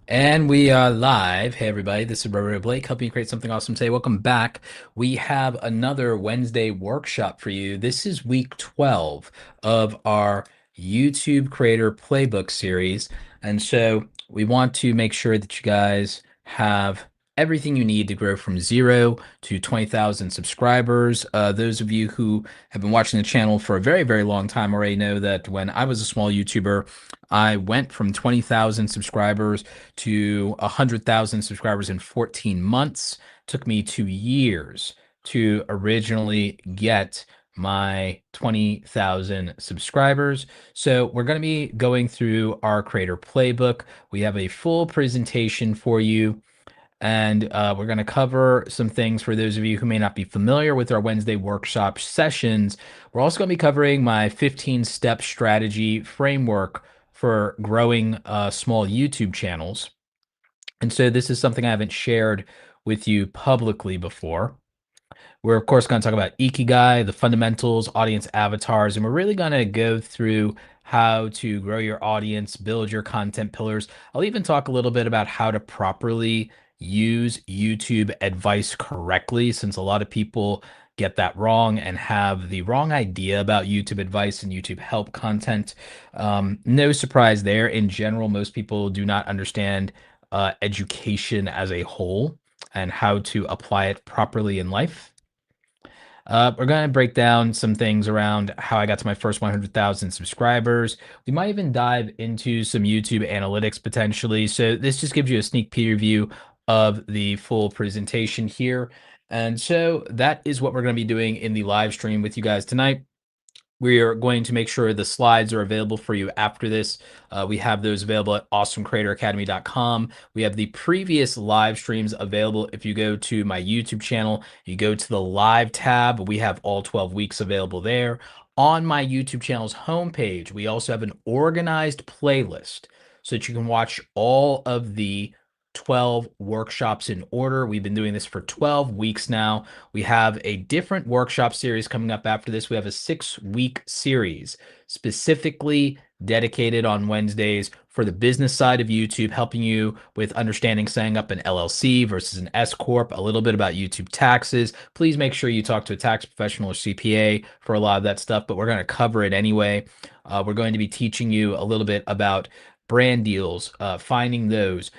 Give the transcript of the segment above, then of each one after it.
And we are live. Hey, everybody, this is Roberto Blake, helping you create something awesome today. Welcome back. We have another Wednesday workshop for you. This is week 12 of our YouTube Creator Playbook series. And so we want to make sure that you guys have everything you need to grow from 0 to 20,000 subscribers. Those of you who have been watching the channel for a very, very long time already know that when I was a small YouTuber, I went from 20,000 subscribers to 100,000 subscribers in 14 months. Took me 2 years to originally get my 20,000 subscribers. So we're going to be going through our creator playbook. We have a full presentation for you. And we're going to cover some things for those of you who may not be familiar with our Wednesday workshop sessions. We're also going to be covering my 15-step strategy framework for growing small YouTube channels. And so this is something I haven't shared with you publicly before. We're, of course, going to talk about Ikigai, the fundamentals, audience avatars, and we're really going to go through how to grow your audience, build your content pillars. I'll even talk a little bit about how to properly use YouTube advice correctly, since a lot of people get that wrong and have the wrong idea about YouTube advice and YouTube help content. No surprise there. In general, most people do not understand education as a whole and how to apply it properly in life. We're going to break down some things around how I got to my first 100,000 subscribers. We might even dive into some YouTube analytics potentially. So this just gives you a sneak preview of the full presentation here. And so that is what we're going to be doing in the live stream with you guys tonight. We are going to make sure the slides are available for you after this. We have those available at awesomecreatoracademy.com. We have the previous live streams available. If you go to my YouTube channel, you go to the live tab, we have all 12 weeks available there. On my YouTube channel's homepage, we also have an organized playlist so that you can watch all of the 12 workshops in order. We've been doing this for 12 weeks now. We have a different workshop series coming up after this. We have a 6-week series specifically dedicated on Wednesdays for the business side of YouTube, helping you with understanding setting up an LLC versus an S Corp, a little bit about YouTube taxes. Please make sure you talk to a tax professional or CPA for a lot of that stuff, but we're going to cover it anyway. We're going to be teaching you a little bit about brand deals, finding those,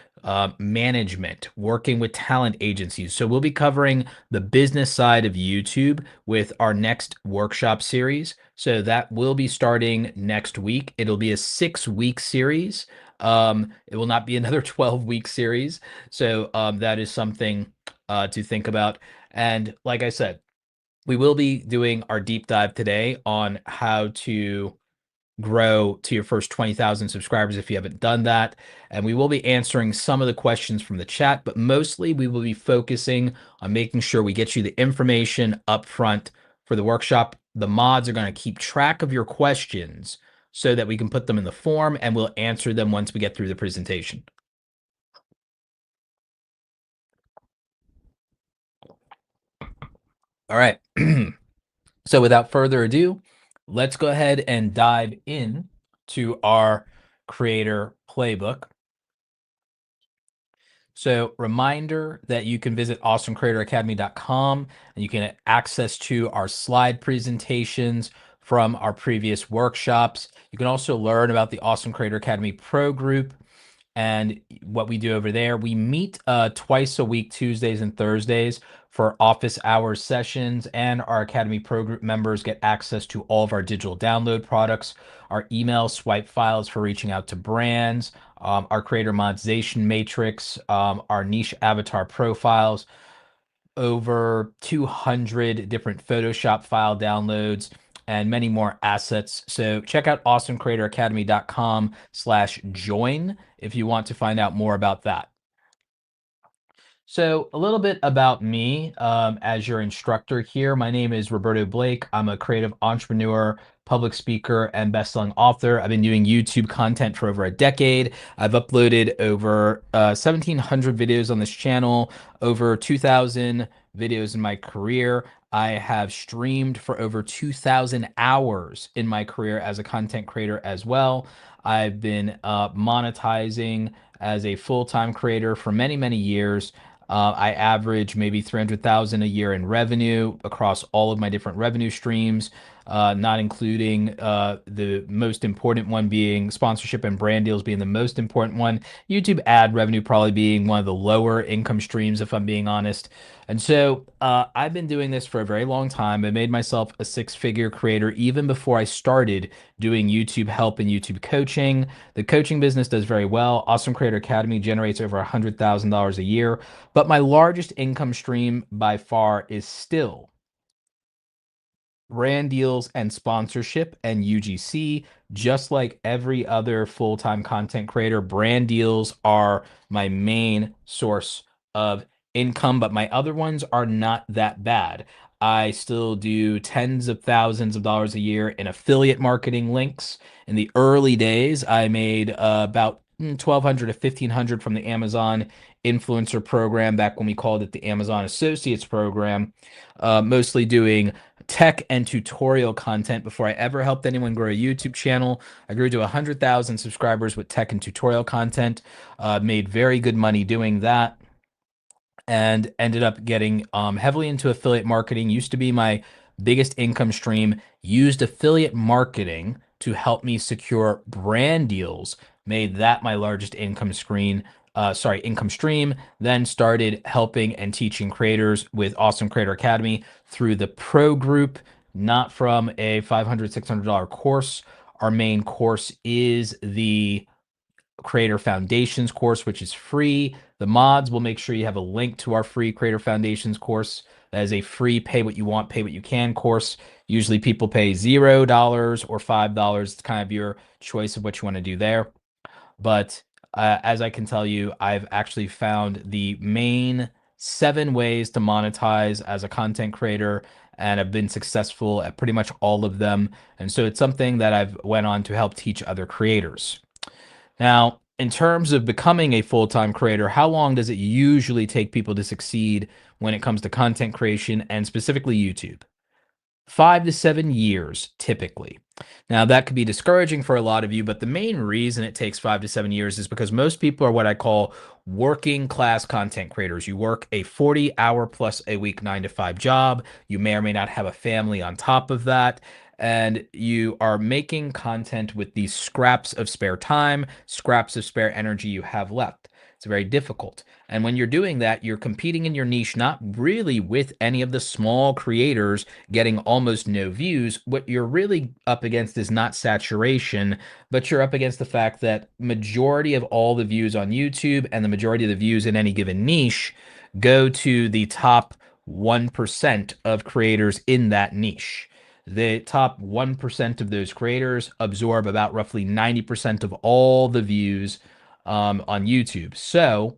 management, working with talent agencies. So we'll be covering the business side of YouTube with our next workshop series. So that will be starting next week. It'll be a 6-week series. It will not be another 12-week series. So that is something to think about. And like I said, we will be doing our deep dive today on how to grow to your first 20,000 subscribers if you haven't done that. And we will be answering some of the questions from the chat, but mostly we will be focusing on making sure we get you the information up front for the workshop. The mods are going to keep track of your questions so that we can put them in the form and we'll answer them once we get through the presentation. All right. So without further ado, let's go ahead and dive in to our creator playbook. So reminder that you can visit awesomecreatoracademy.com and you can get access to our slide presentations from our previous workshops. You can also learn about the Awesome Creator Academy Pro Group and what we do over there. We meet twice a week, Tuesdays and Thursdays, for office hours sessions, and our Academy Pro Group members get access to all of our digital download products, our email swipe files for reaching out to brands, our creator monetization matrix, our niche avatar profiles, over 200 different Photoshop file downloads, and many more assets. So check out awesomecreatoracademy.com/join if you want to find out more about that. So a little bit about me as your instructor here. My name is Roberto Blake. I'm a creative entrepreneur, public speaker, and best-selling author. I've been doing YouTube content for over a decade. I've uploaded over 1,700 videos on this channel, over 2,000 videos in my career. I have streamed for over 2,000 hours in my career as a content creator as well. I've been monetizing as a full-time creator for many, many years. I average maybe 300,000 a year in revenue across all of my different revenue streams, not including the most important one being sponsorship and brand deals being the most important one. YouTube ad revenue probably being one of the lower income streams, if I'm being honest. And so I've been doing this for a very long time. I made myself a six-figure creator even before I started doing YouTube help and YouTube coaching. The coaching business does very well. Awesome Creator Academy generates over $100,000 a year. But my largest income stream by far is still brand deals and sponsorship and UGC. Just like every other full-time content creator, brand deals are my main source of income, but my other ones are not that bad. I still do tens of thousands of dollars a year in affiliate marketing links. In the early days, I made about 1,200 to 1,500 from the Amazon influencer program back when we called it the Amazon Associates program, mostly doing tech and tutorial content before I ever helped anyone grow a YouTube channel. I grew to 100,000 subscribers with tech and tutorial content, made very good money doing that, and ended up getting heavily into affiliate marketing. Used to be my biggest income stream, used affiliate marketing to help me secure brand deals, made that my largest income stream, then started helping and teaching creators with Awesome Creator Academy through the pro group, not from a $500, $600 course. Our main course is the Creator Foundations course, which is free. The mods will make sure you have a link to our free Creator Foundations course. That is a free pay what you want, pay what you can course. Usually people pay $0 or $5. It's kind of your choice of what you want to do there. But as I can tell you, I've actually found the main 7 ways to monetize as a content creator, and I've been successful at pretty much all of them. And so it's something that I've went on to help teach other creators. Now, in terms of becoming a full-time creator, how long does it usually take people to succeed when it comes to content creation and specifically YouTube? 5 to 7 years, typically. Now, that could be discouraging for a lot of you, but the main reason it takes 5 to 7 years is because most people are what I call working class content creators. You work a 40-hour plus a week 9 to 5 job. You may or may not have a family on top of that. And you are making content with these scraps of spare time, scraps of spare energy you have left. It's very difficult. And when you're doing that, you're competing in your niche, not really with any of the small creators getting almost no views. What you're really up against is not saturation, but you're up against the fact that majority of all the views on YouTube and the majority of the views in any given niche go to the top 1% of creators in that niche. The top 1% of those creators absorb about roughly 90% of all the views on YouTube. So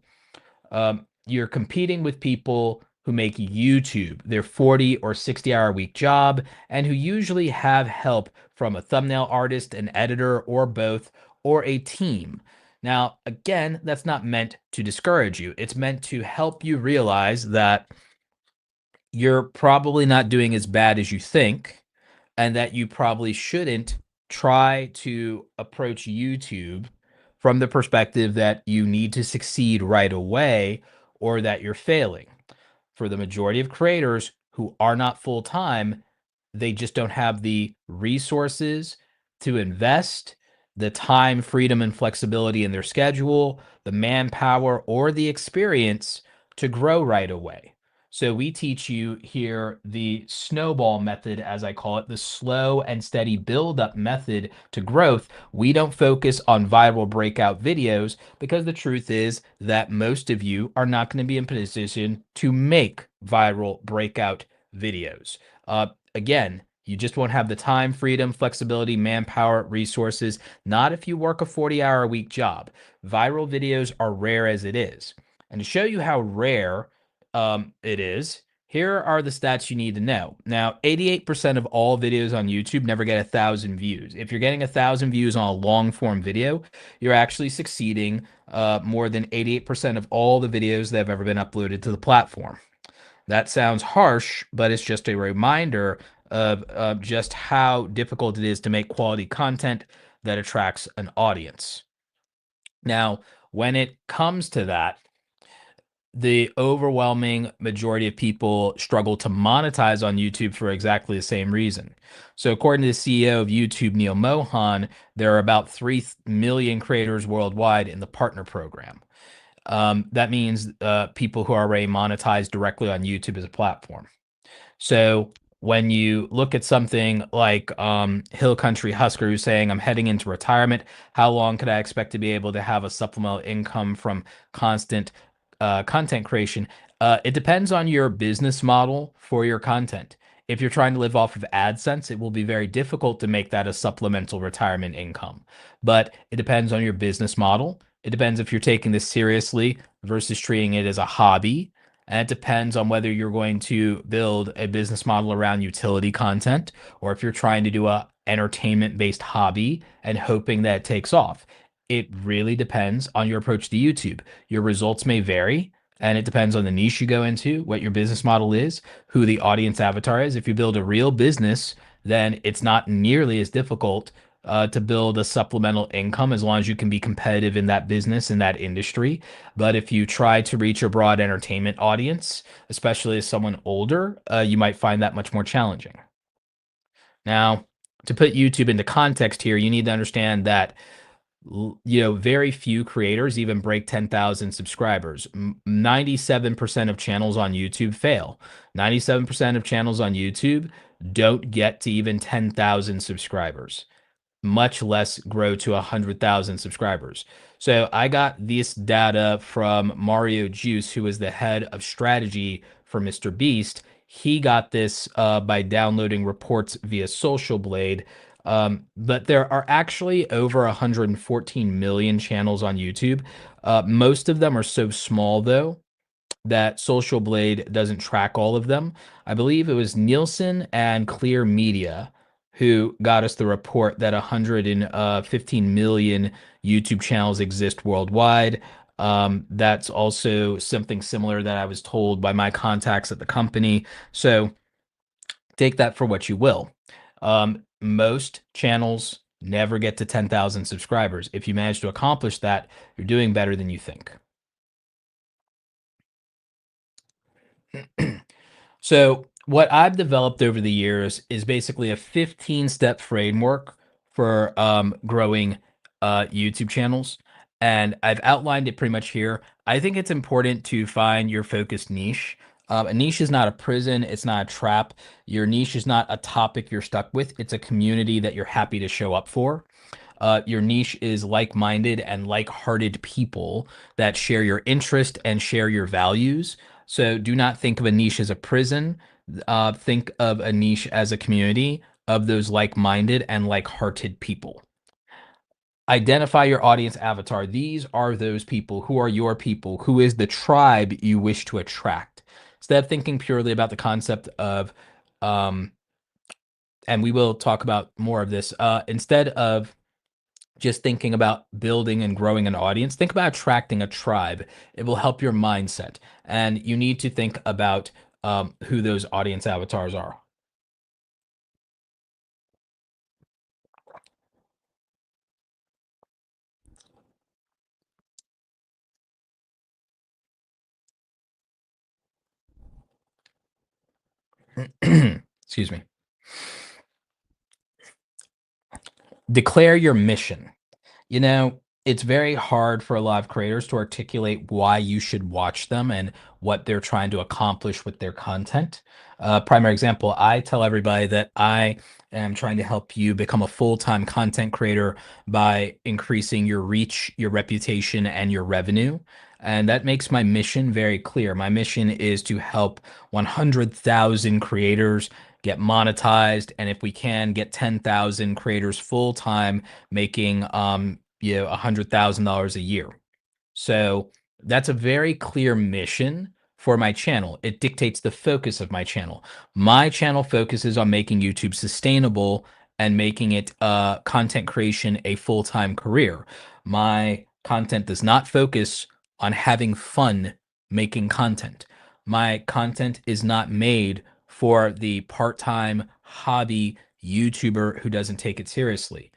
you're competing with people who make YouTube their 40 or 60-hour week job and who usually have help from a thumbnail artist, an editor, or both, or a team. Now, again, that's not meant to discourage you. It's meant to help you realize that you're probably not doing as bad as you think, and that you probably shouldn't try to approach YouTube from the perspective that you need to succeed right away or that you're failing. For the majority of creators who are not full time, they just don't have the resources to invest, the time, freedom, and flexibility in their schedule, the manpower, or the experience to grow right away. So we teach you here the snowball method, as I call it, the slow and steady build up method to growth. We don't focus on viral breakout videos because the truth is that most of you are not going to be in position to make viral breakout videos. Again, you just won't have the time, freedom, flexibility, manpower, resources, not if you work a 40-hour a week job. Viral videos are rare as it is. And to show you how rare it is, here are the stats you need to know. Now, 88% of all videos on YouTube never get 1,000 views. If you're getting 1,000 views on a long form video, you're actually succeeding more than 88% of all the videos that have ever been uploaded to the platform. That sounds harsh, but it's just a reminder of just how difficult it is to make quality content. that attracts an audience. Now, when it comes to that, the overwhelming majority of people struggle to monetize on YouTube for exactly the same reason. So, according to the CEO of YouTube, Neil Mohan, there are about 3 million creators worldwide in the partner program. That means people who are already monetized directly on YouTube as a platform. So when you look at something like Hill Country Husker who's saying, I'm heading into retirement, how long could I expect to be able to have a supplemental income from constant content creation? It depends on your business model for your content. If you're trying to live off of AdSense, it will be very difficult to make that a supplemental retirement income. But it depends on your business model. It depends if you're taking this seriously versus treating it as a hobby, and it depends on whether you're going to build a business model around utility content or if you're trying to do a entertainment based hobby and hoping that it takes off. It really depends on your approach to YouTube. Your results may vary, and it depends on the niche you go into, what your business model is, who the audience avatar is. If you build a real business, then it's not nearly as difficult to build a supplemental income as long as you can be competitive in that business, in that industry. But if you try to reach a broad entertainment audience, especially as someone older, you might find that much more challenging. Now, to put YouTube into context here, you need to understand that very few creators even break 10,000 subscribers. 97% of channels on YouTube fail. 97% of channels on YouTube don't get to even 10,000 subscribers, much less grow to 100,000 subscribers. So I got this data from Mario Juice, who is the head of strategy for Mr. Beast. He got this by downloading reports via Social Blade. But there are actually over 114 million channels on YouTube. Most of them are so small, though, that Social Blade doesn't track all of them. I believe it was Nielsen and Clear Media who got us the report that 115 million YouTube channels exist worldwide. That's also something similar that I was told by my contacts at the company. So take that for what you will. Most channels never get to 10,000 subscribers. If you manage to accomplish that, you're doing better than you think. So, what I've developed over the years is basically a 15-step framework for growing YouTube channels. And I've outlined it pretty much here. I think it's important to find your focused niche. A niche is not a prison, it's not a trap. Your niche is not a topic you're stuck with, it's a community that you're happy to show up for. Your niche is like-minded and like-hearted people that share your interest and share your values. So do not think of a niche as a prison. Think of a niche as a community of those like-minded and like-hearted people. Identify your audience avatar. These are those people. Who are your people? Who is the tribe you wish to attract? Instead of thinking purely about the concept of, and we will talk about more of this, instead of just thinking about building and growing an audience, think about attracting a tribe. It will help your mindset. And you need to think about who those audience avatars are. Excuse me. Declare your mission. You know, it's very hard for a lot of creators to articulate why you should watch them and what they're trying to accomplish with their content. Primary example, I tell everybody that I am trying to help you become a full-time content creator by increasing your reach, your reputation, and your revenue. And that makes my mission very clear. My mission is to help 100,000 creators get monetized, and if we can get 10,000 creators full time making $100,000 a year. So that's a very clear mission for my channel. It dictates the focus of my channel. My channel focuses on making YouTube sustainable and making it content creation a full-time career. My content does not focus on having fun making content. My content is not made for the part-time hobby YouTuber who doesn't take it seriously.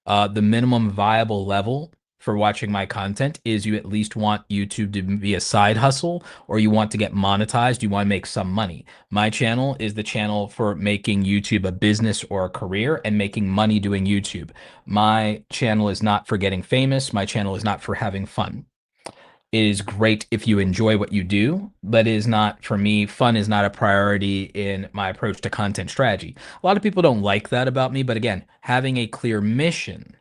The minimum viable level for watching my content is you at least want YouTube to be a side hustle, or you want to get monetized, you want to make some money. My channel is the channel for making YouTube a business or a career and making money doing YouTube. My channel is not for getting famous. My channel is not for having fun. It is great if you enjoy what you do, but it is not, for me, fun is not a priority in my approach to content strategy. A lot of people don't like that about me, but again, having a clear mission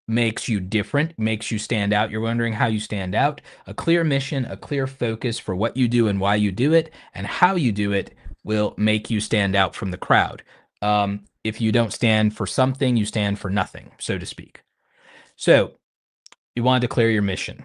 makes you different, makes you stand out. You're wondering how you stand out. A clear mission, a clear focus for what you do and why you do it, and how you do it will make you stand out from the crowd. If you don't stand for something, you stand for nothing, so to speak. So you want to declare your mission.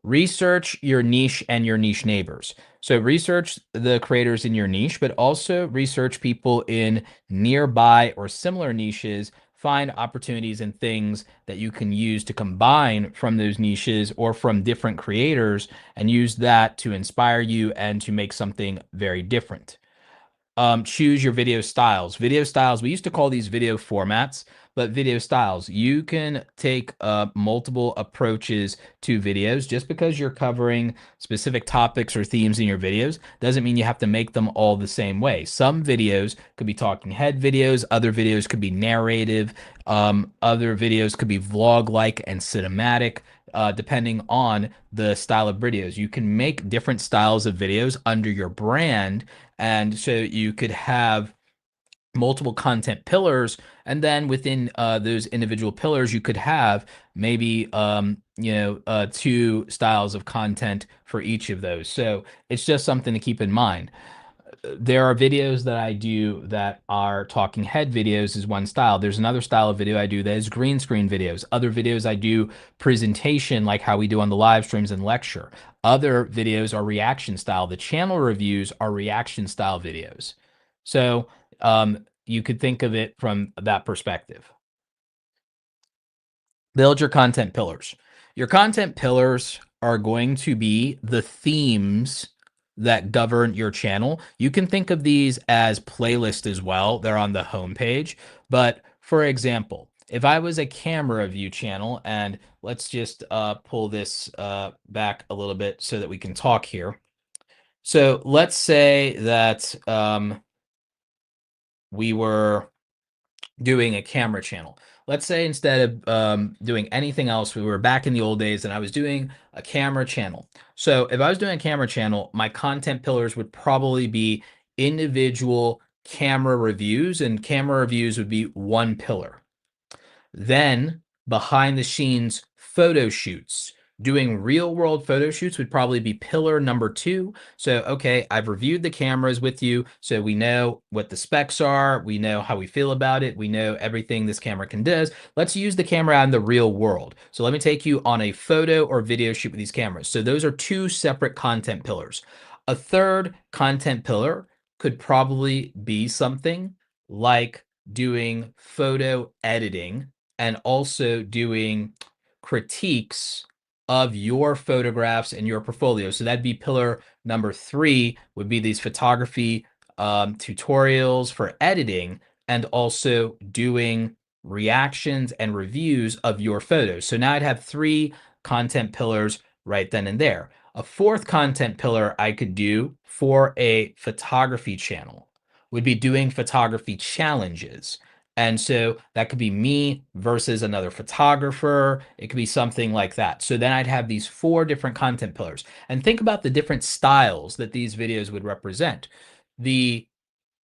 Research your niche and your niche neighbors. So research the creators in your niche, but also research people in nearby or similar niches. Find opportunities and things that you can use to combine from those niches or from different creators, and use that to inspire you and to make something very different. Choose your video styles. Video styles, we used to call these video formats, but video styles, you can take multiple approaches to videos. Just because you're covering specific topics or themes in your videos doesn't mean you have to make them all the same way. Some videos could be talking head videos, other videos could be narrative, other videos could be vlog-like and cinematic. Depending on the style of videos, you can make different styles of videos under your brand, and so you could have multiple content pillars, and then within those individual pillars you could have maybe two styles of content for each of those. So it's just something to keep in mind. There are videos that I do that are talking head videos is one style. There's another style of video I do that is green screen videos. Other videos I do presentation, like how we do on the live streams and lecture. Other videos are reaction style. The channel reviews are reaction style videos. So you could think of it from that perspective. Build your content pillars. Your content pillars are going to be the themes that govern your channel. You can think of these as playlists as well. They're on the homepage. But for example, if I was a camera view channel, and let's just pull this back a little bit so that we can talk here. So let's say that we were doing a camera channel. Let's say instead of doing anything else, we were back in the old days and I was doing a camera channel. So if I was doing a camera channel, my content pillars would probably be individual camera reviews, and camera reviews would be one pillar. Then behind the scenes photo shoots. Doing real world photo shoots would probably be pillar number 2. So, okay, I've reviewed the cameras with you, so we know what the specs are, we know how we feel about it, we know everything this camera can do. Let's use the camera in the real world. So let me take you on a photo or video shoot with these cameras. So those are 2 separate content pillars. A third content pillar could probably be something like doing photo editing and also doing critiques of your photographs and your portfolio. So that'd be pillar number 3, would be these photography tutorials for editing, and also doing reactions and reviews of your photos. So now I'd have 3 content pillars right then and there. A fourth content pillar I could do for a photography channel would be doing photography challenges. And so that could be me versus another photographer. It could be something like that. So then I'd have these 4 different content pillars. And think about the different styles that these videos would represent. The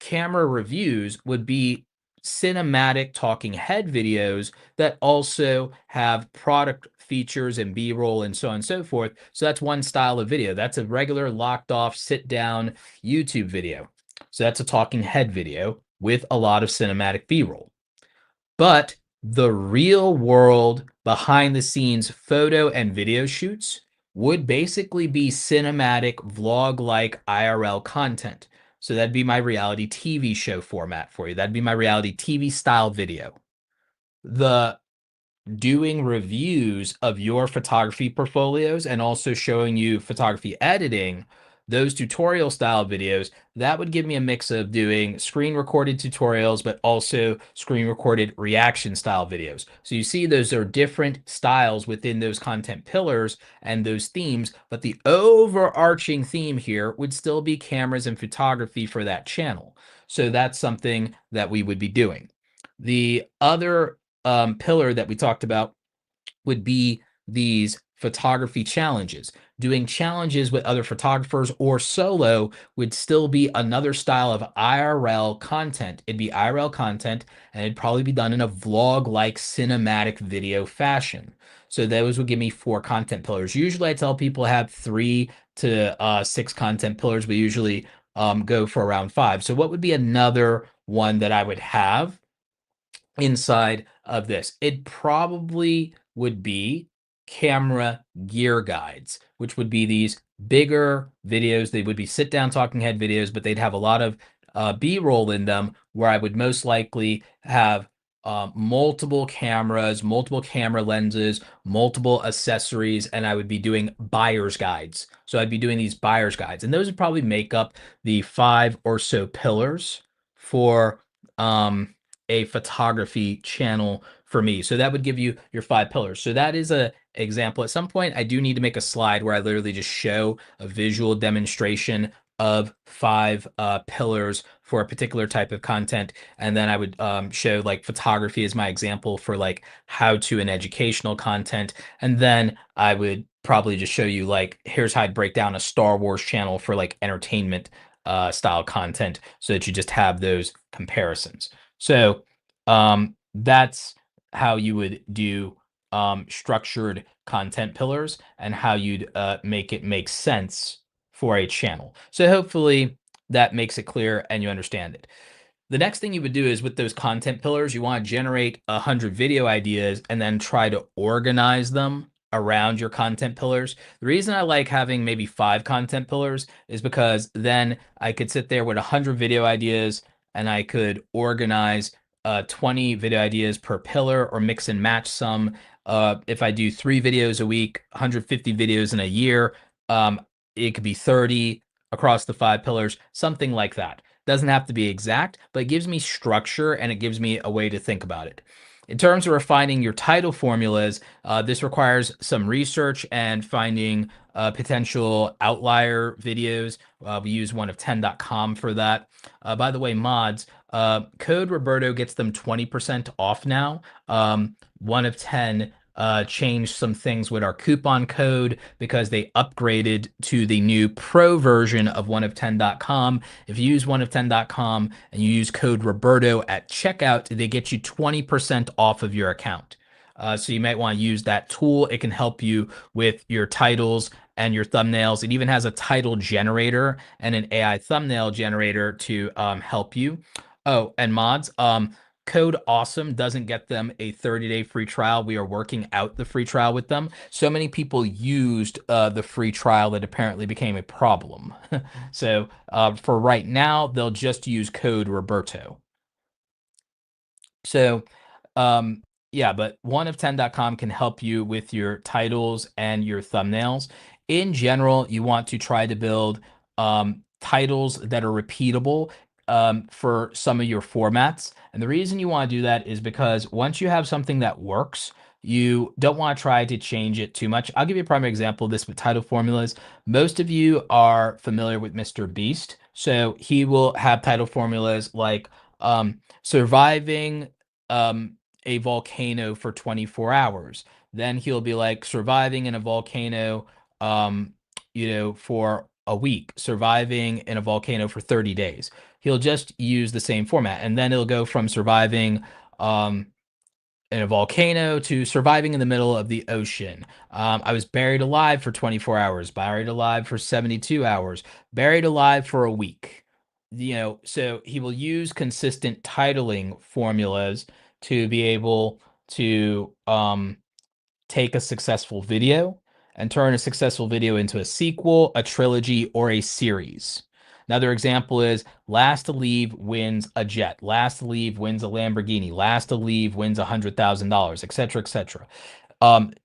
camera reviews would be cinematic talking head videos that also have product features and b-roll and so on and so forth. So that's one style of video. That's a regular locked off sit down YouTube video. So that's a talking head video with a lot of cinematic b-roll. But the real world behind the scenes photo and video shoots would basically be cinematic vlog like IRL content. So that'd be my reality TV show format for you. That'd be my reality TV style video. The doing reviews of your photography portfolios and also showing you photography editing, those tutorial style videos, that would give me a mix of doing screen recorded tutorials, but also screen recorded reaction style videos. So you see those are different styles within those content pillars and those themes, but the overarching theme here would still be cameras and photography for that channel. So that's something that we would be doing. The other pillar that we talked about would be these photography challenges. Doing challenges with other photographers or solo would still be another style of IRL content. It'd be IRL content, and it'd probably be done in a vlog-like cinematic video fashion. So those would give me 4 content pillars. Usually I tell people have 3 to 6 content pillars. We usually go for around 5. So what would be another one that I would have inside of this? It probably would be camera gear guides, which would be these bigger videos. They would be sit down talking head videos, but they'd have a lot of B-roll in them, where I would most likely have multiple cameras, multiple camera lenses, multiple accessories, and I would be doing buyer's guides. So I'd be doing these buyer's guides, and those would probably make up the 5 or so pillars for a photography channel for me. So that would give you your 5 pillars. So that is a example. At some point, I do need to make a slide where I literally just show a visual demonstration of 5 pillars for a particular type of content. And then I would show like photography as my example for like how to and educational content. And then I would probably just show you like, here's how I'd break down a Star Wars channel for like entertainment style content, so that you just have those comparisons. So that's how you would do structured content pillars, and how you'd make it make sense for a channel. So hopefully that makes it clear and you understand it. The next thing you would do is with those content pillars, you want to generate 100 video ideas and then try to organize them around your content pillars. The reason I like having maybe 5 content pillars is because then I could sit there with 100 video ideas and I could organize 20 video ideas per pillar, or mix and match some. If I do 3 videos a week, 150 videos in a year, it could be 30 across the 5 pillars, something like that. Doesn't have to be exact, but it gives me structure and it gives me a way to think about it. In terms of refining your title formulas, this requires some research and finding potential outlier videos. We use oneof10.com for that. By the way, mods, code Roberto gets them 20% off now. One of 10 changed some things with our coupon code because they upgraded to the new pro version of oneof10.com. If you use oneof10.com and you use code Roberto at checkout, they get you 20% off of your account. So you might want to use that tool. It can help you with your titles and your thumbnails. It even has a title generator and an AI thumbnail generator to help you. Oh, and mods, code awesome doesn't get them a 30-day free trial. We are working out the free trial with them. So many people used the free trial that apparently became a problem. So for right now, they'll just use code Roberto. So yeah, but oneof10.com can help you with your titles and your thumbnails. In general, you want to try to build titles that are repeatable for some of your formats. And the reason you want to do that is because once you have something that works, you don't want to try to change it too much. I'll give you a primary example of this with title formulas. Most of you are familiar with Mr. Beast. So he will have title formulas like surviving a volcano for 24 hours. Then he'll be like surviving in a volcano, for a week, surviving in a volcano for 30 days. He'll just use the same format. And then it'll go from surviving in a volcano to surviving in the middle of the ocean. I was buried alive for 24 hours, buried alive for 72 hours, buried alive for a week. So he will use consistent titling formulas to be able to take a successful video and turn a successful video into a sequel, a trilogy, or a series. Another example is last to leave wins a jet, last to leave wins a Lamborghini, last to leave wins $100,000, etc., etc.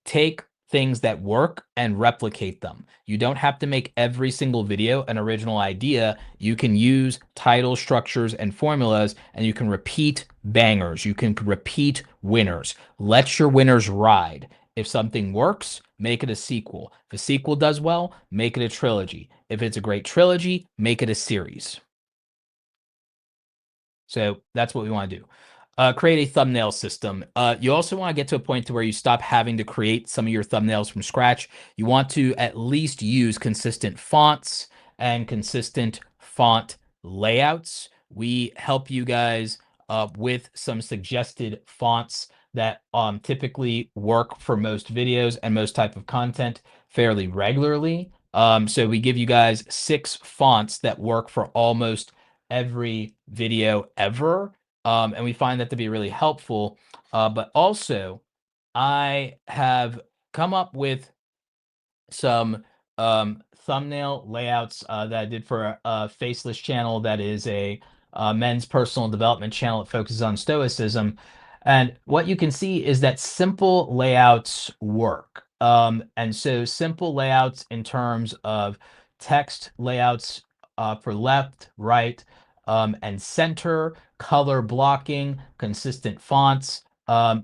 Take things that work and replicate them. You don't have to make every single video an original idea. You can use title structures and formulas, and you can repeat bangers. You can repeat winners. Let your winners ride. If something works, make it a sequel. If a sequel does well, make it a trilogy. If it's a great trilogy, make it a series. So that's what we want to do. Create a thumbnail system. You also want to get to a point to where you stop having to create some of your thumbnails from scratch. You want to at least use consistent fonts and consistent font layouts. We help you guys with some suggested fonts that typically work for most videos and most type of content fairly regularly. So we give you guys 6 fonts that work for almost every video ever. And we find that to be really helpful. But also, I have come up with some thumbnail layouts that I did for a faceless channel that is a men's personal development channel that focuses on stoicism. And what you can see is that simple layouts work. And so simple layouts in terms of text layouts for left, right, and center, color blocking, consistent fonts.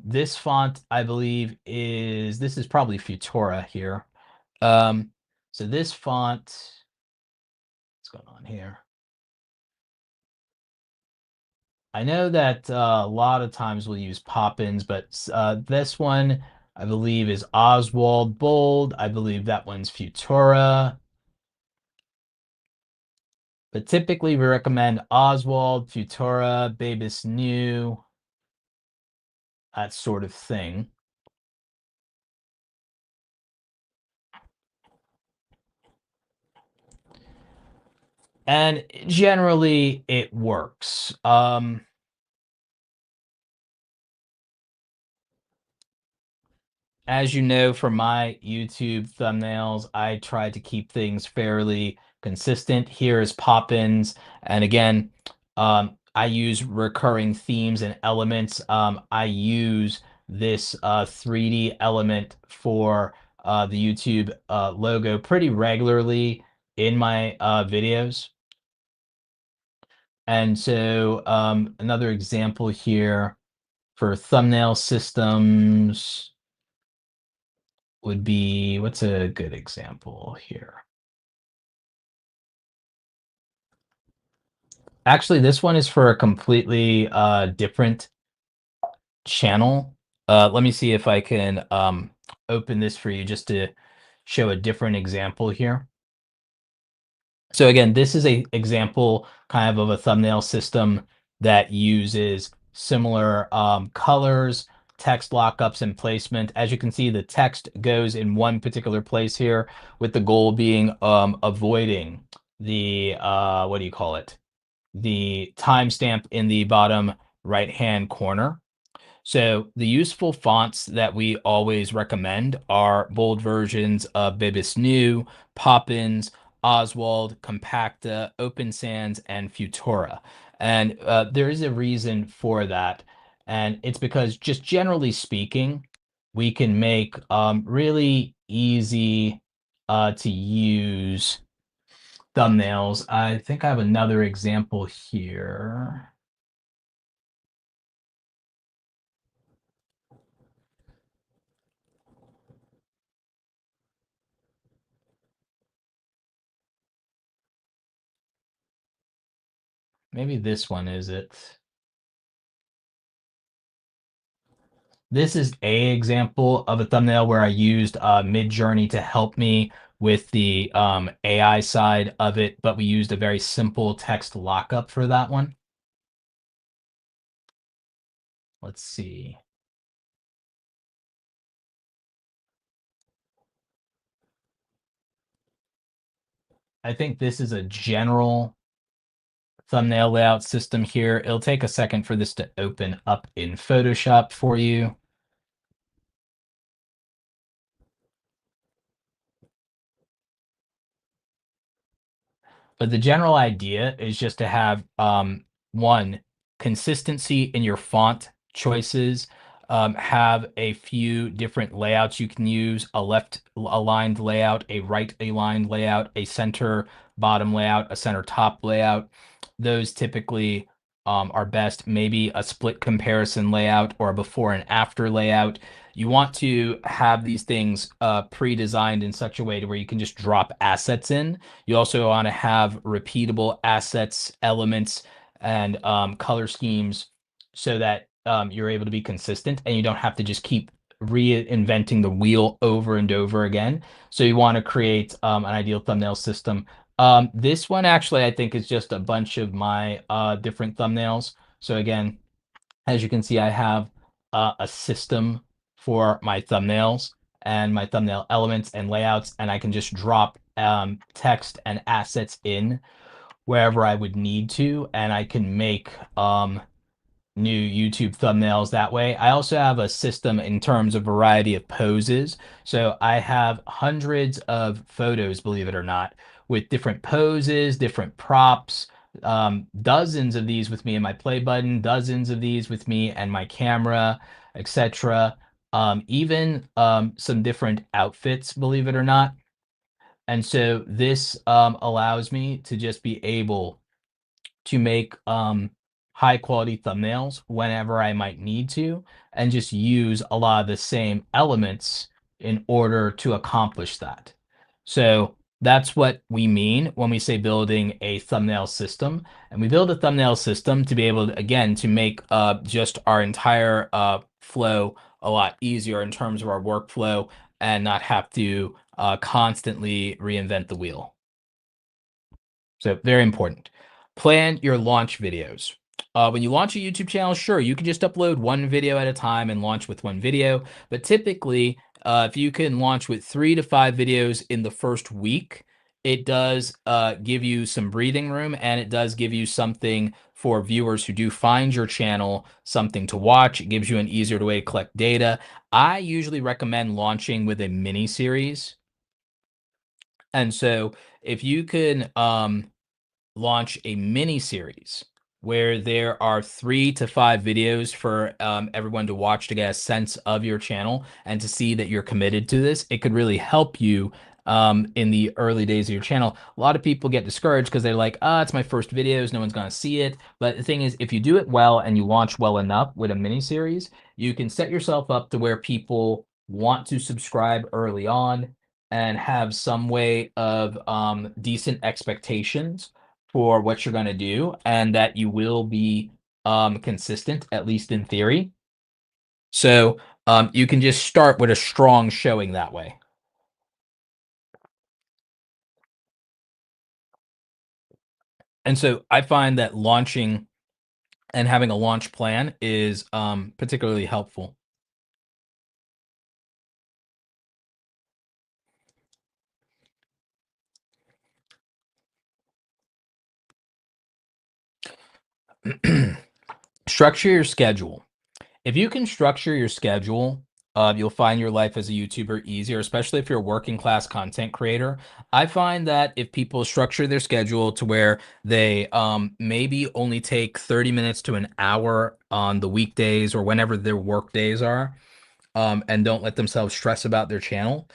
This font, I believe, this is probably Futura here. Um, so this font, what's going on here? I know that a lot of times we'll use Poppins, but this one I believe is Oswald Bold. I believe that one's Futura. But typically we recommend Oswald, Futura, Babus New, that sort of thing. And generally it works. As you know from my YouTube thumbnails, I try to keep things fairly consistent. Here is Poppins. And again, I use recurring themes and elements. I use this 3D element for the YouTube logo pretty regularly in my videos. And so another example here for thumbnail systems would be, what's a good example here? Actually, this one is for a completely different channel. Let me see if I can open this for you just to show a different example here. So again, this is a example kind of a thumbnail system that uses similar colors, text lockups, and placement. As you can see, the text goes in one particular place here, with the goal being avoiding the what do you call it? The timestamp in the bottom right-hand corner. So the useful fonts that we always recommend are bold versions of Bibis New, Poppins, Oswald, Compacta, Open Sans, and Futura. And there is a reason for that. And it's because just generally speaking, we can make really easy to use thumbnails. I think I have another example here. Maybe this one is it. This is a example of a thumbnail where I used Midjourney to help me with the AI side of it, but we used a very simple text lockup for that one. Let's see. I think this is a general thumbnail layout system here. It'll take a second for this to open up in Photoshop for you. But the general idea is just to have one, consistency in your font choices. have a few different layouts you can use: a left aligned layout, a right aligned layout, a center bottom layout, a center top layout. Those typically are best. Maybe a split comparison layout or a before and after layout. You want to have these things pre-designed in such a way to where you can just drop assets in. You also want to have repeatable assets, elements, and color schemes so that you're able to be consistent and you don't have to just keep reinventing the wheel over and over again. So you want to create an ideal thumbnail system. This one actually, I think, is just a bunch of my different thumbnails. So again, as you can see, I have a system for my thumbnails and my thumbnail elements and layouts, and I can just drop text and assets in wherever I would need to, and I can make new YouTube thumbnails that way. I also have a system in terms of variety of poses. So I have hundreds of photos, believe it or not, with different poses, different props, dozens of these with me and my play button, dozens of these with me and my camera, etc. Even some different outfits, believe it or not. And so this allows me to just be able to make high quality thumbnails whenever I might need to, and just use a lot of the same elements in order to accomplish that. So that's what we mean when we say building a thumbnail system. And we build a thumbnail system to be able to, again, to make just our entire flow a lot easier in terms of our workflow and not have to constantly reinvent the wheel. So very important. Plan your launch videos. When you launch a YouTube channel, sure, you can just upload one video at a time and launch with one video. But typically, if you can launch with 3 to 5 videos in the first week, it does give you some breathing room, and it does give you something for viewers who do find your channel, something to watch. It gives you an easier way to collect data. I usually recommend launching with a mini series. And so if you can launch a mini series where there are 3 to 5 videos for everyone to watch to get a sense of your channel and to see that you're committed to this, it could really help you in the early days of your channel. A lot of people get discouraged because they're like, ah, it's my first videos, no one's going to see it. But the thing is, if you do it well and you launch well enough with a mini series, you can set yourself up to where people want to subscribe early on and have some way of decent expectations for what you're going to do, and that you will be consistent, at least in theory. So you can just start with a strong showing that way. And so I find that launching and having a launch plan is particularly helpful. Structure your schedule. If you can structure your schedule, you'll find your life as a YouTuber easier, especially if you're a working class content creator. I find that if people structure their schedule to where they maybe only take 30 minutes to an hour on the weekdays or whenever their work days are, and don't let themselves stress about their channel,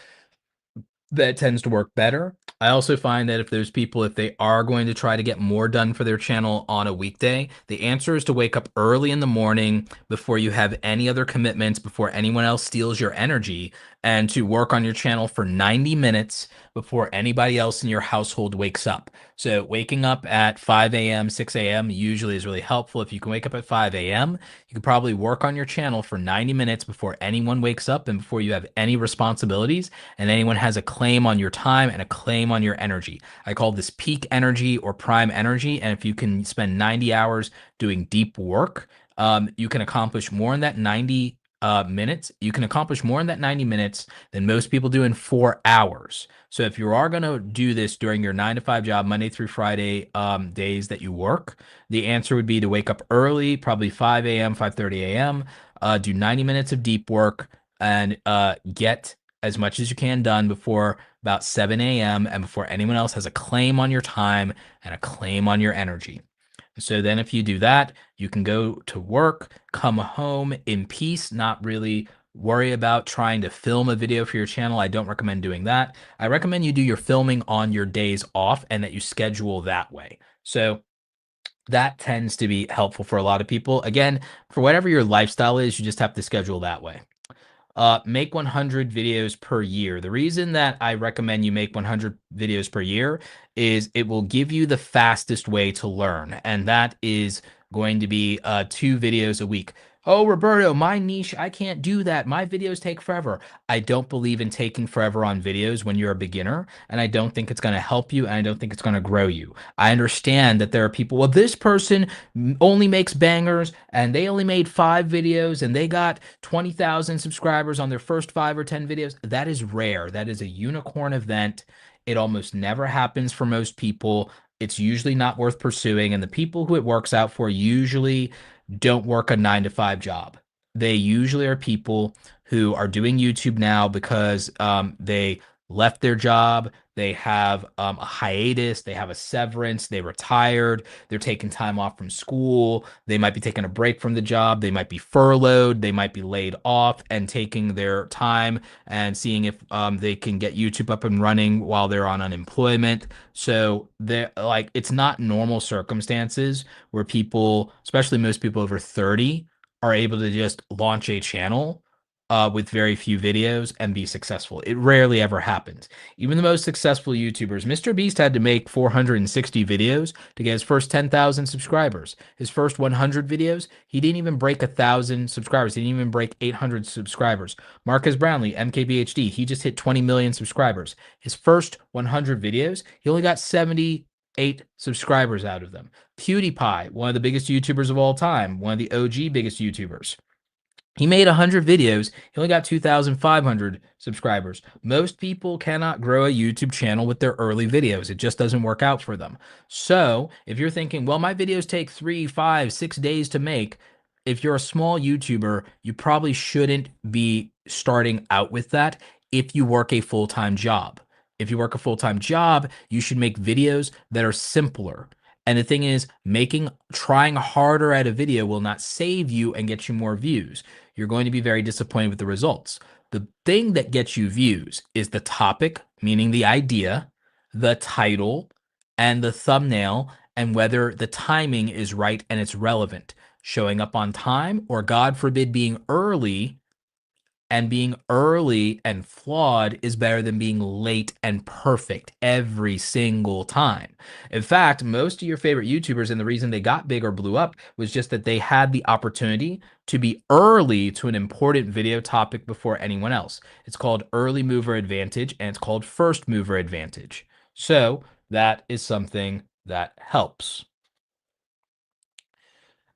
that tends to work better. I also find that if there's people, if they are going to try to get more done for their channel on a weekday, the answer is to wake up early in the morning before you have any other commitments, before anyone else steals your energy, and to work on your channel for 90 minutes before anybody else in your household wakes up. So waking up at 5 a.m., 6 a.m. usually is really helpful. If you can wake up at 5 a.m., you can probably work on your channel for 90 minutes before anyone wakes up and before you have any responsibilities and anyone has a claim on your time and a claim on your energy. I call this peak energy or prime energy. And if you can spend 90 hours doing deep work, you can accomplish more in that 90 minutes. You can accomplish more in that 90 minutes than most people do in 4 hours. So if you are going to do this during your 9 to 5 job, Monday through Friday days that you work, the answer would be to wake up early, probably 5 a.m., 5:30 a.m., do 90 minutes of deep work, and get as much as you can done before about 7 a.m. and before anyone else has a claim on your time and a claim on your energy. So then if you do that, you can go to work, come home in peace, not really worry about trying to film a video for your channel. I don't recommend doing that. I recommend you do your filming on your days off and that you schedule that way. So that tends to be helpful for a lot of people. Again, for whatever your lifestyle is, you just have to schedule that way. Make 100 videos per year. The reason that I recommend you make 100 videos per year is it will give you the fastest way to learn, and that is going to be 2 videos a week. Oh, Roberto, my niche, I can't do that. My videos take forever. I don't believe in taking forever on videos when you're a beginner, and I don't think it's going to help you, and I don't think it's going to grow you. I understand that there are people, well, this person only makes bangers and they only made 5 videos and they got 20,000 subscribers on their first 5 or 10 videos. That is rare. That is a unicorn event. It almost never happens for most people. It's usually not worth pursuing. And the people who it works out for usually don't work a 9 to 5 job. They usually are people who are doing YouTube now because they left their job, they have a hiatus, they have a severance, they retired, they're taking time off from school, they might be taking a break from the job, they might be furloughed, they might be laid off and taking their time and seeing if they can get YouTube up and running while they're on unemployment. So they're like, it's not normal circumstances where people, especially most people over 30, are able to just launch a channel with very few videos and be successful. It rarely ever happens. Even the most successful YouTubers, Mr. Beast had to make 460 videos to get his first 10,000 subscribers. His first 100 videos, he didn't even break 1,000 subscribers. He didn't even break 800 subscribers. Marcus Brownlee, MKBHD, he just hit 20 million subscribers. His first 100 videos, he only got 78 subscribers out of them. PewDiePie, one of the biggest YouTubers of all time, one of the OG biggest YouTubers. He made 100 videos. He only got 2,500 subscribers. Most people cannot grow a YouTube channel with their early videos. It just doesn't work out for them. So if you're thinking, well, my videos take 3, 5, 6 days to make, if you're a small YouTuber, you probably shouldn't be starting out with that if you work a full-time job. If you work a full-time job, you should make videos that are simpler. And the thing is, trying harder at a video will not save you and get you more views. You're going to be very disappointed with the results. The thing that gets you views is the topic, meaning the idea, the title, and the thumbnail, and whether the timing is right and it's relevant. Showing up on time, or God forbid, being early, and being early and flawed is better than being late and perfect every single time. In fact, most of your favorite YouTubers, and the reason they got big or blew up was just that they had the opportunity to be early to an important video topic before anyone else. It's called early mover advantage and it's called first mover advantage. So that is something that helps.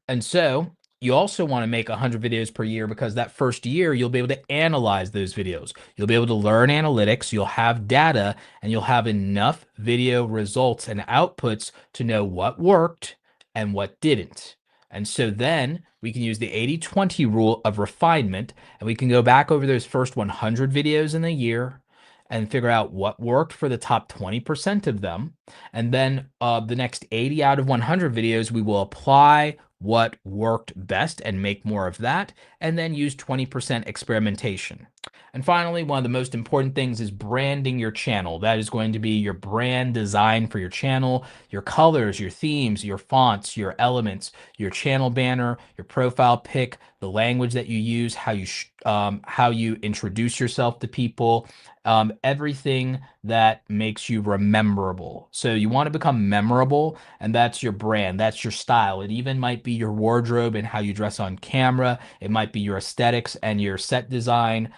And so you also want to make 100 videos per year because that first year you'll be able to analyze those videos. You'll be able to learn analytics, you'll have data, and you'll have enough video results and outputs to know what worked and what didn't. And so then we can use the 80-20 rule of refinement, and we can go back over those first 100 videos in the year and figure out what worked for the top 20% of them. And then the next 80 out of 100 videos, we will apply what worked best and make more of that, and then use 20% experimentation. And finally, one of the most important things is branding your channel. That is going to be your brand design for your channel, your colors, your themes, your fonts, your elements, your channel banner, your profile pic, the language that you use, how you introduce yourself to people, everything that makes you rememberable. So you want to become memorable, and that's your brand, that's your style. It even might be your wardrobe and how you dress on camera. It might be your aesthetics and your set design.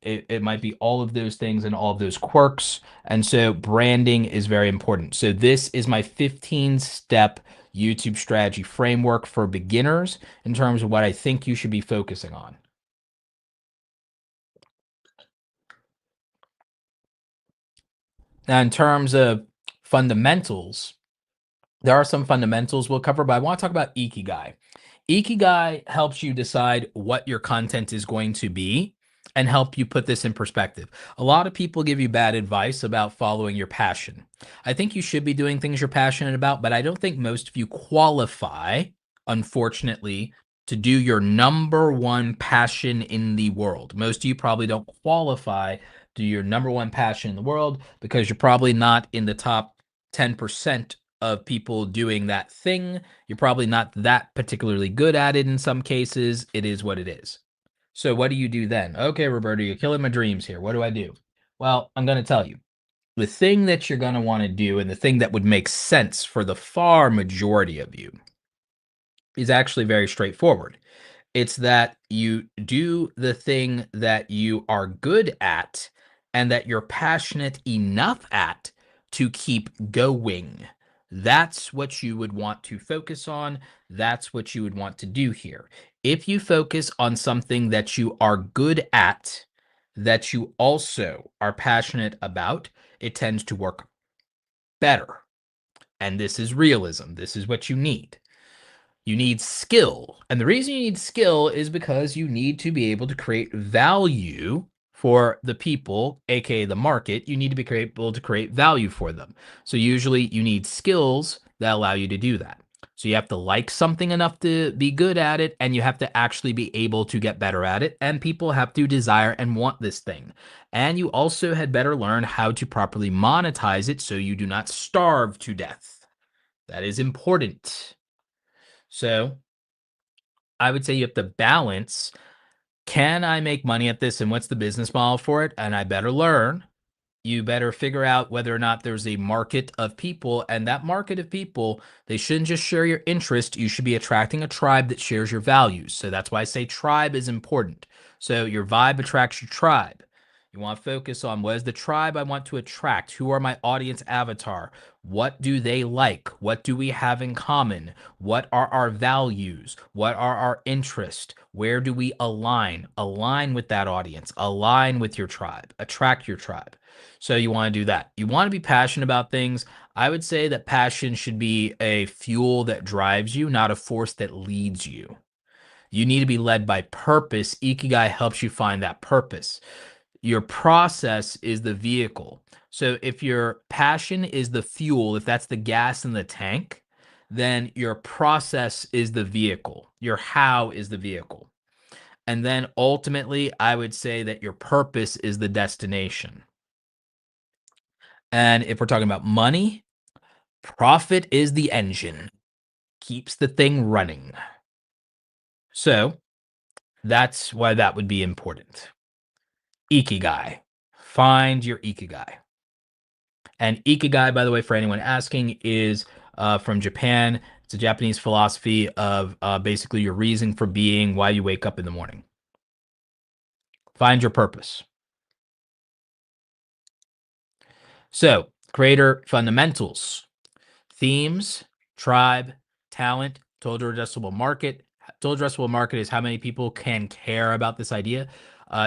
It might be all of those things and all of those quirks. And so branding is very important. So this is my 15-step YouTube strategy framework for beginners in terms of what I think you should be focusing on. Now, in terms of fundamentals, there are some fundamentals we'll cover, but I want to talk about Ikigai. Ikigai helps you decide what your content is going to be and help you put this in perspective. A lot of people give you bad advice about following your passion. I think you should be doing things you're passionate about, but I don't think most of you qualify, unfortunately, to do your number one passion in the world. Most of you probably don't qualify to do your number one passion in the world because you're probably not in the top 10% of people doing that thing. You're probably not that particularly good at it in some cases. It is what it is. So what do you do then? Okay, Roberto, you're killing my dreams here. What do I do? Well, I'm going to tell you. The thing that you're going to want to do and the thing that would make sense for the far majority of you is actually very straightforward. It's that you do the thing that you are good at and that you're passionate enough at to keep going. That's what you would want to focus on. That's what you would want to do here. If you focus on something that you are good at, that you also are passionate about, it tends to work better. And this is realism. This is what you need. You need skill. And the reason you need skill is because you need to be able to create value for the people, aka the market. You need to be able to create value for them. So usually you need skills that allow you to do that. So you have to like something enough to be good at it, and you have to actually be able to get better at it. And people have to desire and want this thing. And you also had better learn how to properly monetize it so you do not starve to death. That is important. So I would say you have to balance, can I make money at this and what's the business model for it? And I better learn. You better figure out whether or not there's a market of people, and that market of people, they shouldn't just share your interest. You should be attracting a tribe that shares your values. So that's why I say tribe is important. So your vibe attracts your tribe. You want to focus on what is the tribe I want to attract? Who are my audience avatar? What do they like? What do we have in common? What are our values? What are our interests? Where do we align? Align with that audience, align with your tribe, attract your tribe. So you want to do that. You want to be passionate about things. I would say that passion should be a fuel that drives you, not a force that leads you. You need to be led by purpose. Ikigai helps you find that purpose. Your process is the vehicle. So if your passion is the fuel, if that's the gas in the tank, then your process is the vehicle. Your how is the vehicle. And then ultimately, I would say that your purpose is the destination. And if we're talking about money, profit is the engine, keeps the thing running. So that's why that would be important. Ikigai. Find your Ikigai. And Ikigai, by the way, for anyone asking, is from Japan. It's a Japanese philosophy of basically your reason for being, why you wake up in the morning. Find your purpose. So, creator fundamentals, themes, tribe, talent, total addressable market. Total addressable market is how many people can care about this idea.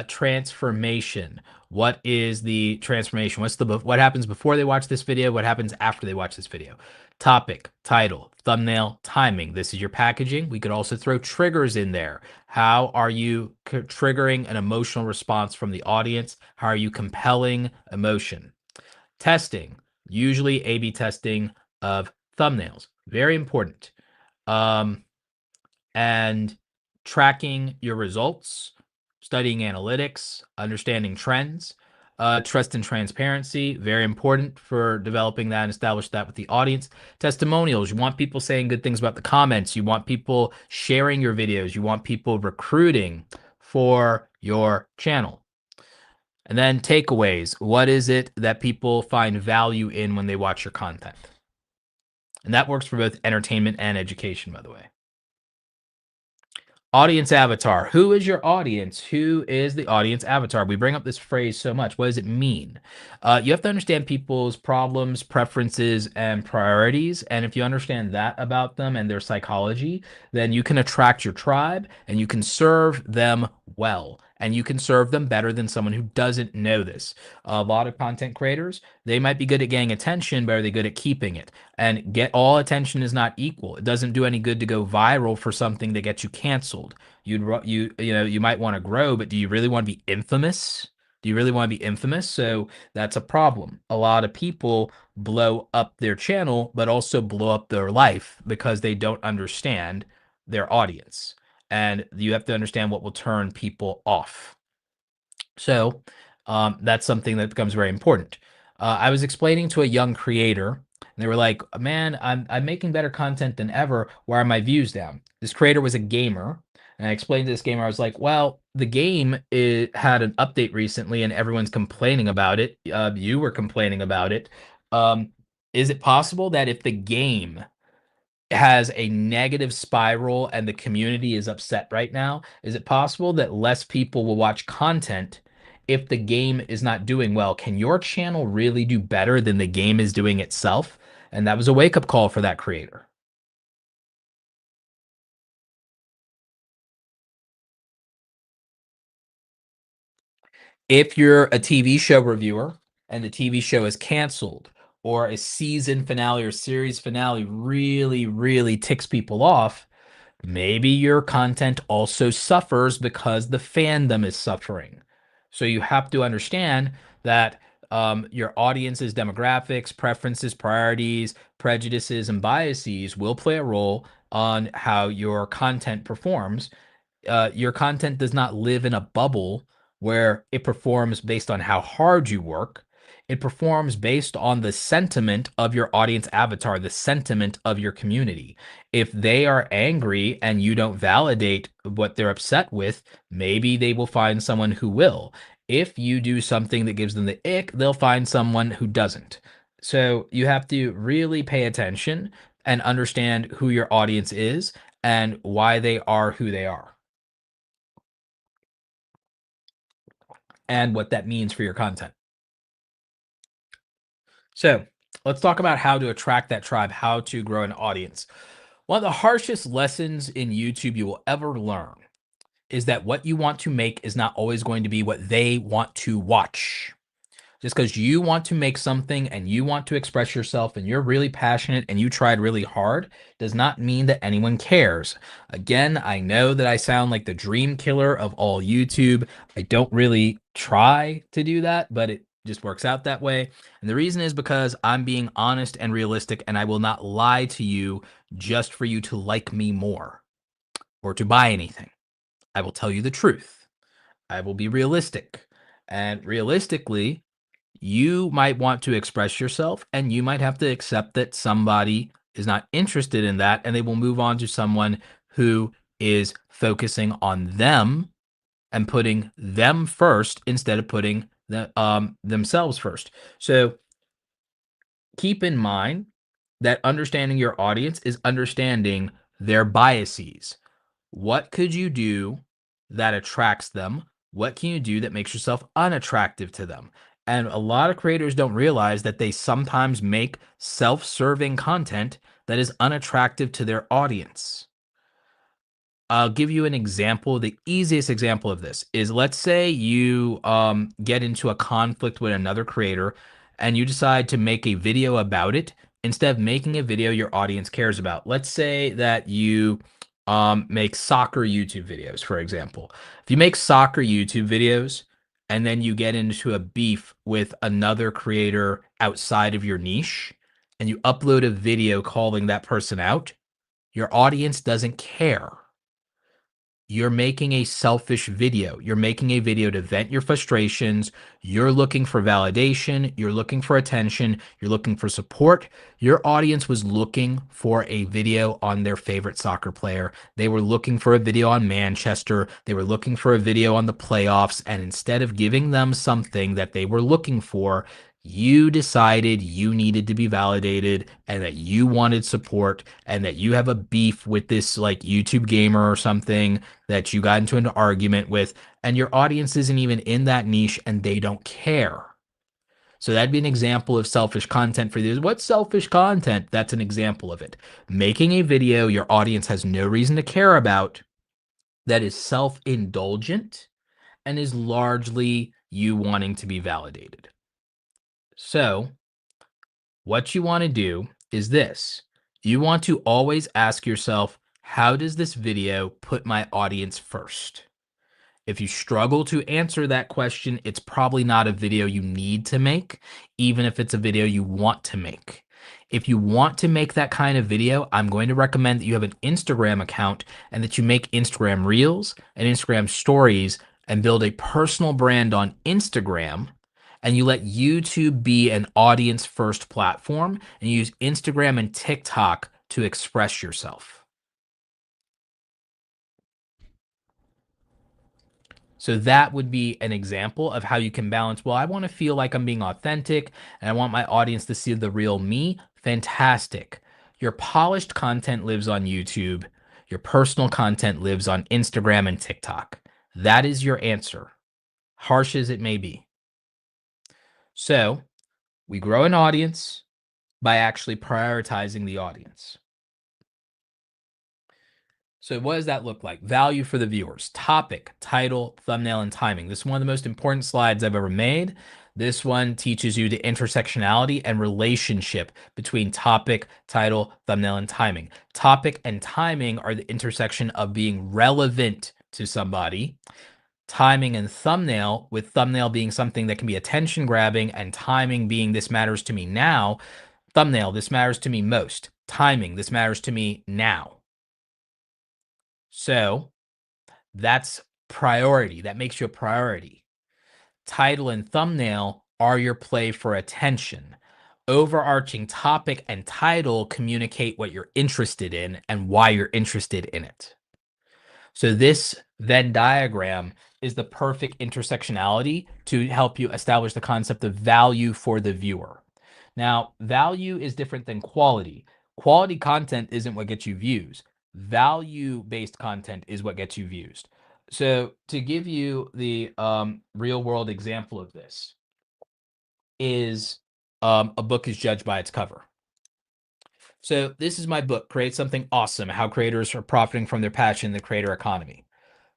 Transformation. What is the transformation? What happens before they watch this video? What happens after they watch this video? Topic, title, thumbnail, timing. This is your packaging. We could also throw triggers in there. How are you triggering an emotional response from the audience? How are you compelling emotion? Testing, usually A/B testing of thumbnails, very important. And tracking your results, studying analytics, understanding trends, trust and transparency, very important for developing that and establish that with the audience. Testimonials, you want people saying good things about the comments. You want people sharing your videos. You want people recruiting for your channel. And then takeaways. What is it that people find value in when they watch your content? And that works for both entertainment and education, by the way. Audience avatar. Who is your audience? Who is the audience avatar? We bring up this phrase so much. What does it mean? You have to understand people's problems, preferences, and priorities. And if you understand that about them and their psychology, then you can attract your tribe and you can serve them well, and you can serve them better than someone who doesn't know this. A lot of content creators, they might be good at getting attention, but are they good at keeping it? And get all attention is not equal. It doesn't do any good to go viral for something that gets you canceled. You might want to grow, but do you really want to be infamous? Do you really want to be infamous? So that's a problem. A lot of people blow up their channel, but also blow up their life because they don't understand their audience. And you have to understand what will turn people off. So that's something that becomes very important. I was explaining to a young creator, and they were like, "Man, I'm making better content than ever. Why are my views down?" This creator was a gamer, and I explained to this gamer, I was like, "Well, the game had an update recently, and everyone's complaining about it. You were complaining about it. Um, is it possible that if the game has a negative spiral and the community is upset right now, is it possible that less people will watch content if the game is not doing well? Can your channel really do better than the game is doing itself?" And that was a wake up call for that creator. If you're a TV show reviewer and the TV show is canceled, or a season finale or series finale really, really ticks people off, maybe your content also suffers because the fandom is suffering. So you have to understand that your audience's demographics, preferences, priorities, prejudices, and biases will play a role on how your content performs. Your content does not live in a bubble where it performs based on how hard you work. It performs based on the sentiment of your audience avatar, the sentiment of your community. If they are angry and you don't validate what they're upset with, maybe they will find someone who will. If you do something that gives them the ick, they'll find someone who doesn't. So you have to really pay attention and understand who your audience is and why they are who they are, and what that means for your content. So let's talk about how to attract that tribe, how to grow an audience. One of the harshest lessons in YouTube you will ever learn is that what you want to make is not always going to be what they want to watch. Just because you want to make something and you want to express yourself and you're really passionate and you tried really hard does not mean that anyone cares. Again, I know that I sound like the dream killer of all YouTube. I don't really try to do that, but it just works out that way. And the reason is because I'm being honest and realistic, and I will not lie to you just for you to like me more or to buy anything. I will tell you the truth. I will be realistic. And realistically, you might want to express yourself and you might have to accept that somebody is not interested in that and they will move on to someone who is focusing on them and putting them first instead of putting themselves first. So keep in mind that understanding your audience is understanding their biases. What could you do that attracts them? What can you do that makes yourself unattractive to them? And a lot of creators don't realize that they sometimes make self serving content that is unattractive to their audience. I'll give you an example. The easiest example of this is, let's say you get into a conflict with another creator and you decide to make a video about it instead of making a video your audience cares about. Let's say that you make soccer YouTube videos, for example. If you make soccer YouTube videos and then you get into a beef with another creator outside of your niche and you upload a video calling that person out, your audience doesn't care. You're making a selfish video. You're making a video to vent your frustrations. You're looking for validation. You're looking for attention. You're looking for support. Your audience was looking for a video on their favorite soccer player. They were looking for a video on Manchester. They were looking for a video on the playoffs. And instead of giving them something that they were looking for, you decided you needed to be validated and that you wanted support and that you have a beef with this like YouTube gamer or something that you got into an argument with, and your audience isn't even in that niche and they don't care. So that'd be an example of selfish content for you. What's selfish content? That's an example of it. Making a video your audience has no reason to care about that is self-indulgent and is largely you wanting to be validated. So, what you want to do is this. You want to always ask yourself, how does this video put my audience first? If you struggle to answer that question, it's probably not a video you need to make, even if it's a video you want to make. If you want to make that kind of video, I'm going to recommend that you have an Instagram account and that you make Instagram Reels and Instagram Stories and build a personal brand on Instagram. And you let YouTube be an audience first platform and use Instagram and TikTok to express yourself. So that would be an example of how you can balance. Well, I want to feel like I'm being authentic and I want my audience to see the real me. Fantastic. Your polished content lives on YouTube. Your personal content lives on Instagram and TikTok. That is your answer, harsh as it may be. So we grow an audience by actually prioritizing the audience. So what does that look like? Value for the viewers, topic, title, thumbnail, and timing. This is one of the most important slides I've ever made. This one teaches you the intersectionality and relationship between topic, title, thumbnail, and timing. Topic and timing are the intersection of being relevant to somebody. Timing and thumbnail, with thumbnail being something that can be attention grabbing and timing being this matters to me now. Thumbnail, this matters to me most. Timing, this matters to me now. So that's priority. That makes you a priority. Title and thumbnail are your play for attention. Overarching topic and title communicate what you're interested in and why you're interested in it. So this Venn diagram is the perfect intersectionality to help you establish the concept of value for the viewer. Now, value is different than quality. Quality content isn't what gets you views. Value-based content is what gets you views. So to give you the real world example of this is a book is judged by its cover. So this is my book, Create Something Awesome, How Creators Are Profiting from Their Passion in the Creator Economy.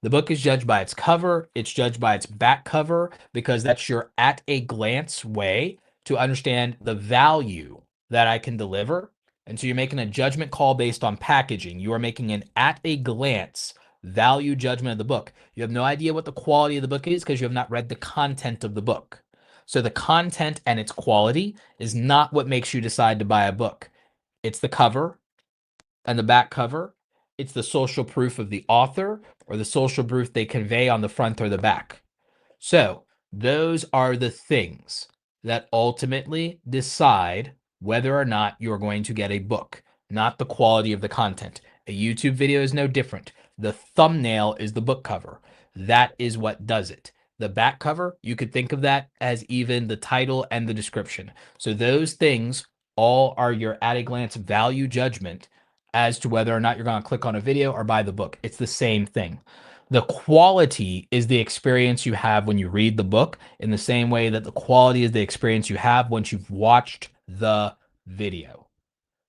The book is judged by its cover. It's judged by its back cover because that's your at a glance way to understand the value that I can deliver. And so you're making a judgment call based on packaging. You are making an at a glance value judgment of the book. You have no idea what the quality of the book is because you have not read the content of the book. So the content and its quality is not what makes you decide to buy a book. It's the cover and the back cover. It's the social proof of the author or the social proof they convey on the front or the back. So those are the things that ultimately decide whether or not you're going to get a book, not the quality of the content. A YouTube video is no different. The thumbnail is the book cover. That is what does it. The back cover, you could think of that as even the title and the description. So those things all are your at a glance value judgment as to whether or not you're going to click on a video or buy the book. It's the same thing. The quality is the experience you have when you read the book, in the same way that the quality is the experience you have once you've watched the video.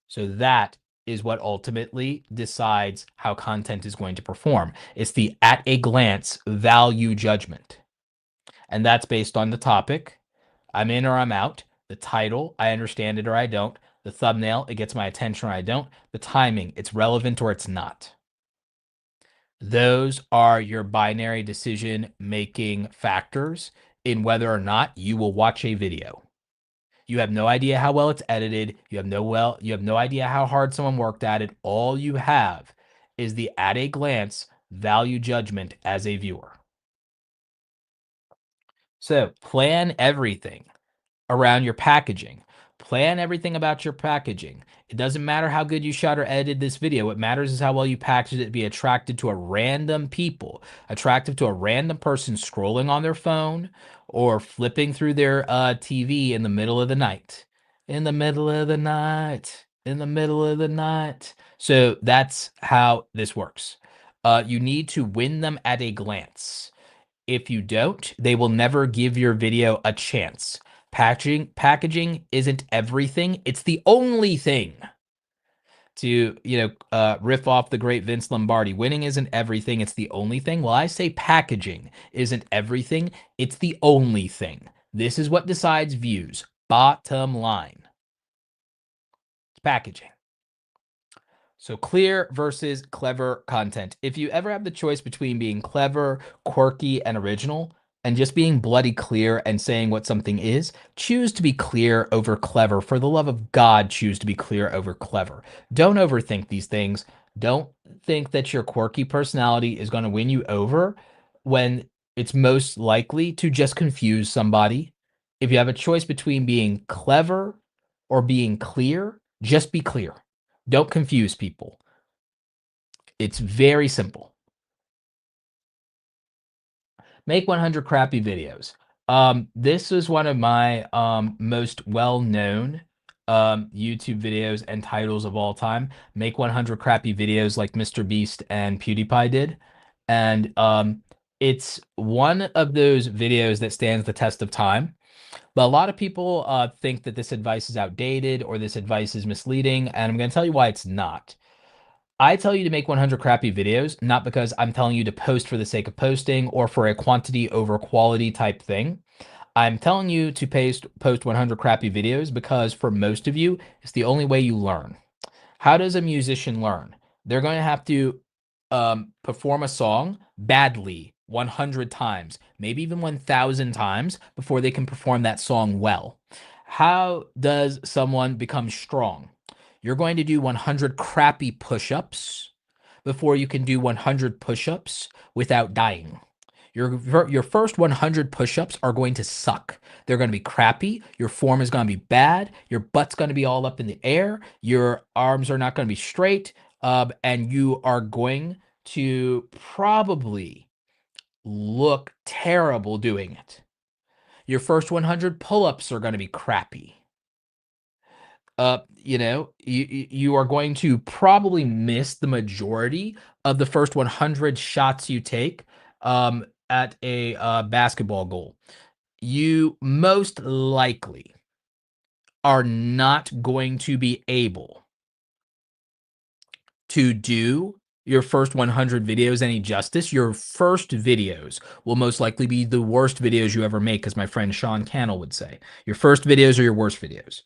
So that is what ultimately decides how content is going to perform. It's the at a glance value judgment. And that's based on the topic. I'm in or I'm out. The title, I understand it or I don't. The thumbnail, it gets my attention or I don't. The timing, it's relevant or it's not. Those are your binary decision making factors in whether or not you will watch a video. You have no idea how well it's edited. You have no idea how hard someone worked at it. All you have is the at a glance value judgment as a viewer. So plan everything around your packaging. Plan everything about your packaging. It doesn't matter how good you shot or edited this video. What matters is how well you packaged it to be attractive to a random people, attractive to a random person scrolling on their phone or flipping through their TV in the middle of the night. In the middle of the night. In the middle of the night. So that's how this works. You need to win them at a glance. If you don't, they will never give your video a chance. Packaging isn't everything. It's the only thing To, riff off the great Vince Lombardi, winning isn't everything, it's the only thing. Well, I say packaging isn't everything, it's the only thing. This is what decides views. Bottom line. It's packaging. So clear versus clever content. If you ever have the choice between being clever, quirky, and original, and just being bloody clear and saying what something is, choose to be clear over clever. For the love of God, choose to be clear over clever. Don't overthink these things. Don't think that your quirky personality is going to win you over when it's most likely to just confuse somebody. If you have a choice between being clever or being clear, just be clear. Don't confuse people. It's very simple. Make 100 crappy videos. This is one of my most well-known YouTube videos and titles of all time. Make 100 crappy videos like Mr. Beast and PewDiePie did. And it's one of those videos that stands the test of time. But a lot of people think that this advice is outdated or this advice is misleading, and I'm going to tell you why it's not. I tell you to make 100 crappy videos, not because I'm telling you to post for the sake of posting or for a quantity over quality type thing. I'm telling you to post 100 crappy videos because for most of you, it's the only way you learn. How does a musician learn? They're going to have to perform a song badly 100 times, maybe even 1,000 times before they can perform that song well. How does someone become strong? You're going to do 100 crappy push-ups before you can do 100 push-ups without dying. Your first 100 push-ups are going to suck. They're going to be crappy. Your form is going to be bad. Your butt's going to be all up in the air. Your arms are not going to be straight. And you are going to probably look terrible doing it. Your first 100 pull-ups are going to be crappy. You are going to probably miss the majority of the first 100 shots you take at a basketball goal. You most likely are not going to be able to do your first 100 videos any justice. Your first videos will most likely be the worst videos you ever make, as my friend Sean Cannell would say. Your first videos are your worst videos.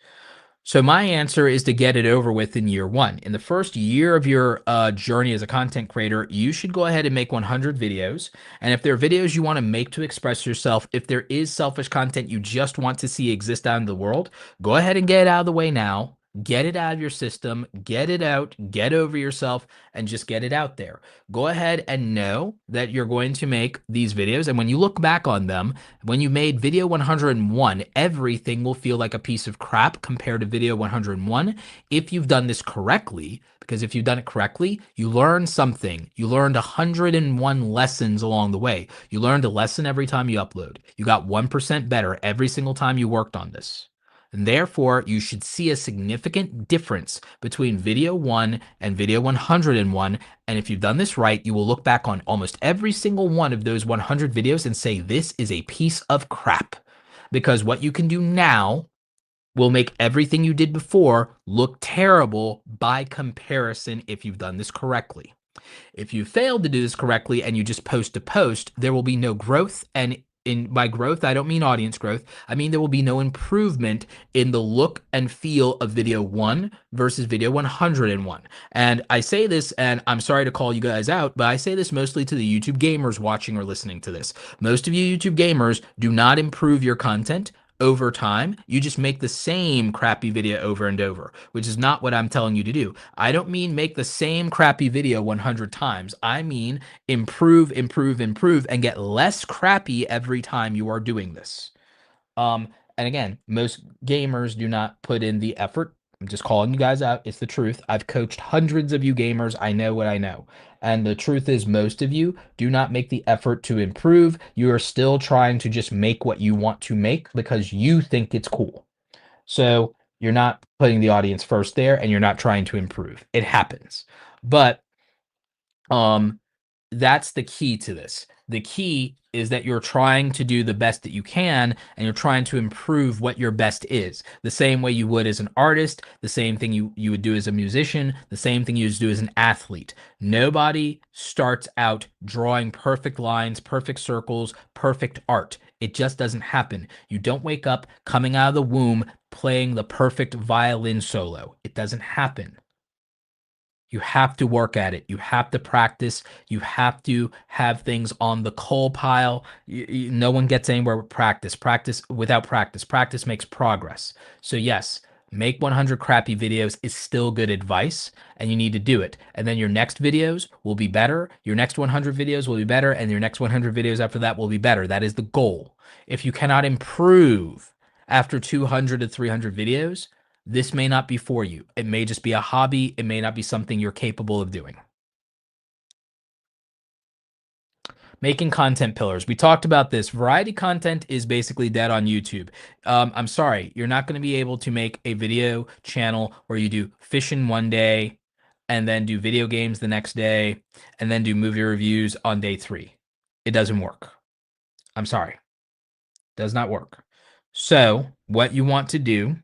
So my answer is to get it over with in year one. In the first year of your journey as a content creator, you should go ahead and make 100 videos. And if there are videos you want to make to express yourself, if there is selfish content you just want to see exist out in the world, go ahead and get it out of the way now. Get it out of your system, get it out, get over yourself, and just get it out there. Go ahead and know that you're going to make these videos. And when you look back on them, when you made video 101, everything will feel like a piece of crap compared to video 101 if you've done this correctly. Because if you've done it correctly, you learn something. You learned 101 lessons along the way. You learned a lesson every time you upload. You got 1% better every single time you worked on this. And therefore, you should see a significant difference between video 1 and video 101. And if you've done this right, you will look back on almost every single one of those 100 videos and say, this is a piece of crap. Because what you can do now will make everything you did before look terrible by comparison if you've done this correctly. If you failed to do this correctly and you just post to post, there will be no growth. And by growth, I don't mean audience growth. I mean there will be no improvement in the look and feel of video 1 versus video 101. And I say this, and I'm sorry to call you guys out, but I say this mostly to the YouTube gamers watching or listening to this. Most of you YouTube gamers do not improve your content over time. You just make the same crappy video over and over, which is not what I'm telling you to do. I don't mean make the same crappy video 100 times. I mean improve, improve, improve, and get less crappy every time you are doing this. And again, most gamers do not put in the effort. I'm just calling you guys out. It's the truth. I've coached hundreds of you gamers. I know what I know. And the truth is, most of you do not make the effort to improve. You are still trying to just make what you want to make because you think it's cool. So you're not putting the audience first there, and you're not trying to improve. It happens. But that's the key to this. The key is that you're trying to do the best that you can and you're trying to improve what your best is. The same way you would as an artist, the same thing you would do as a musician, the same thing you would do as an athlete. Nobody starts out drawing perfect lines, perfect circles, perfect art. It just doesn't happen. You don't wake up coming out of the womb playing the perfect violin solo. It doesn't happen. You have to work at it. You have to practice. You have to have things on the coal pile. No one gets anywhere with practice. Practice without practice. Practice makes progress. So, yes, make 100 crappy videos is still good advice, and you need to do it. And then your next videos will be better. Your next 100 videos will be better, and your next 100 videos after that will be better. That is the goal. If you cannot improve after 200 to 300 videos, this may not be for you. It may just be a hobby. It may not be something you're capable of doing. Making content pillars. We talked about this. Variety content is basically dead on YouTube. I'm sorry, you're not going to be able to make a video channel where you do fishing one day and then do video games the next day and then do movie reviews on day 3. It doesn't work. I'm sorry. Does not work. So, what you want to do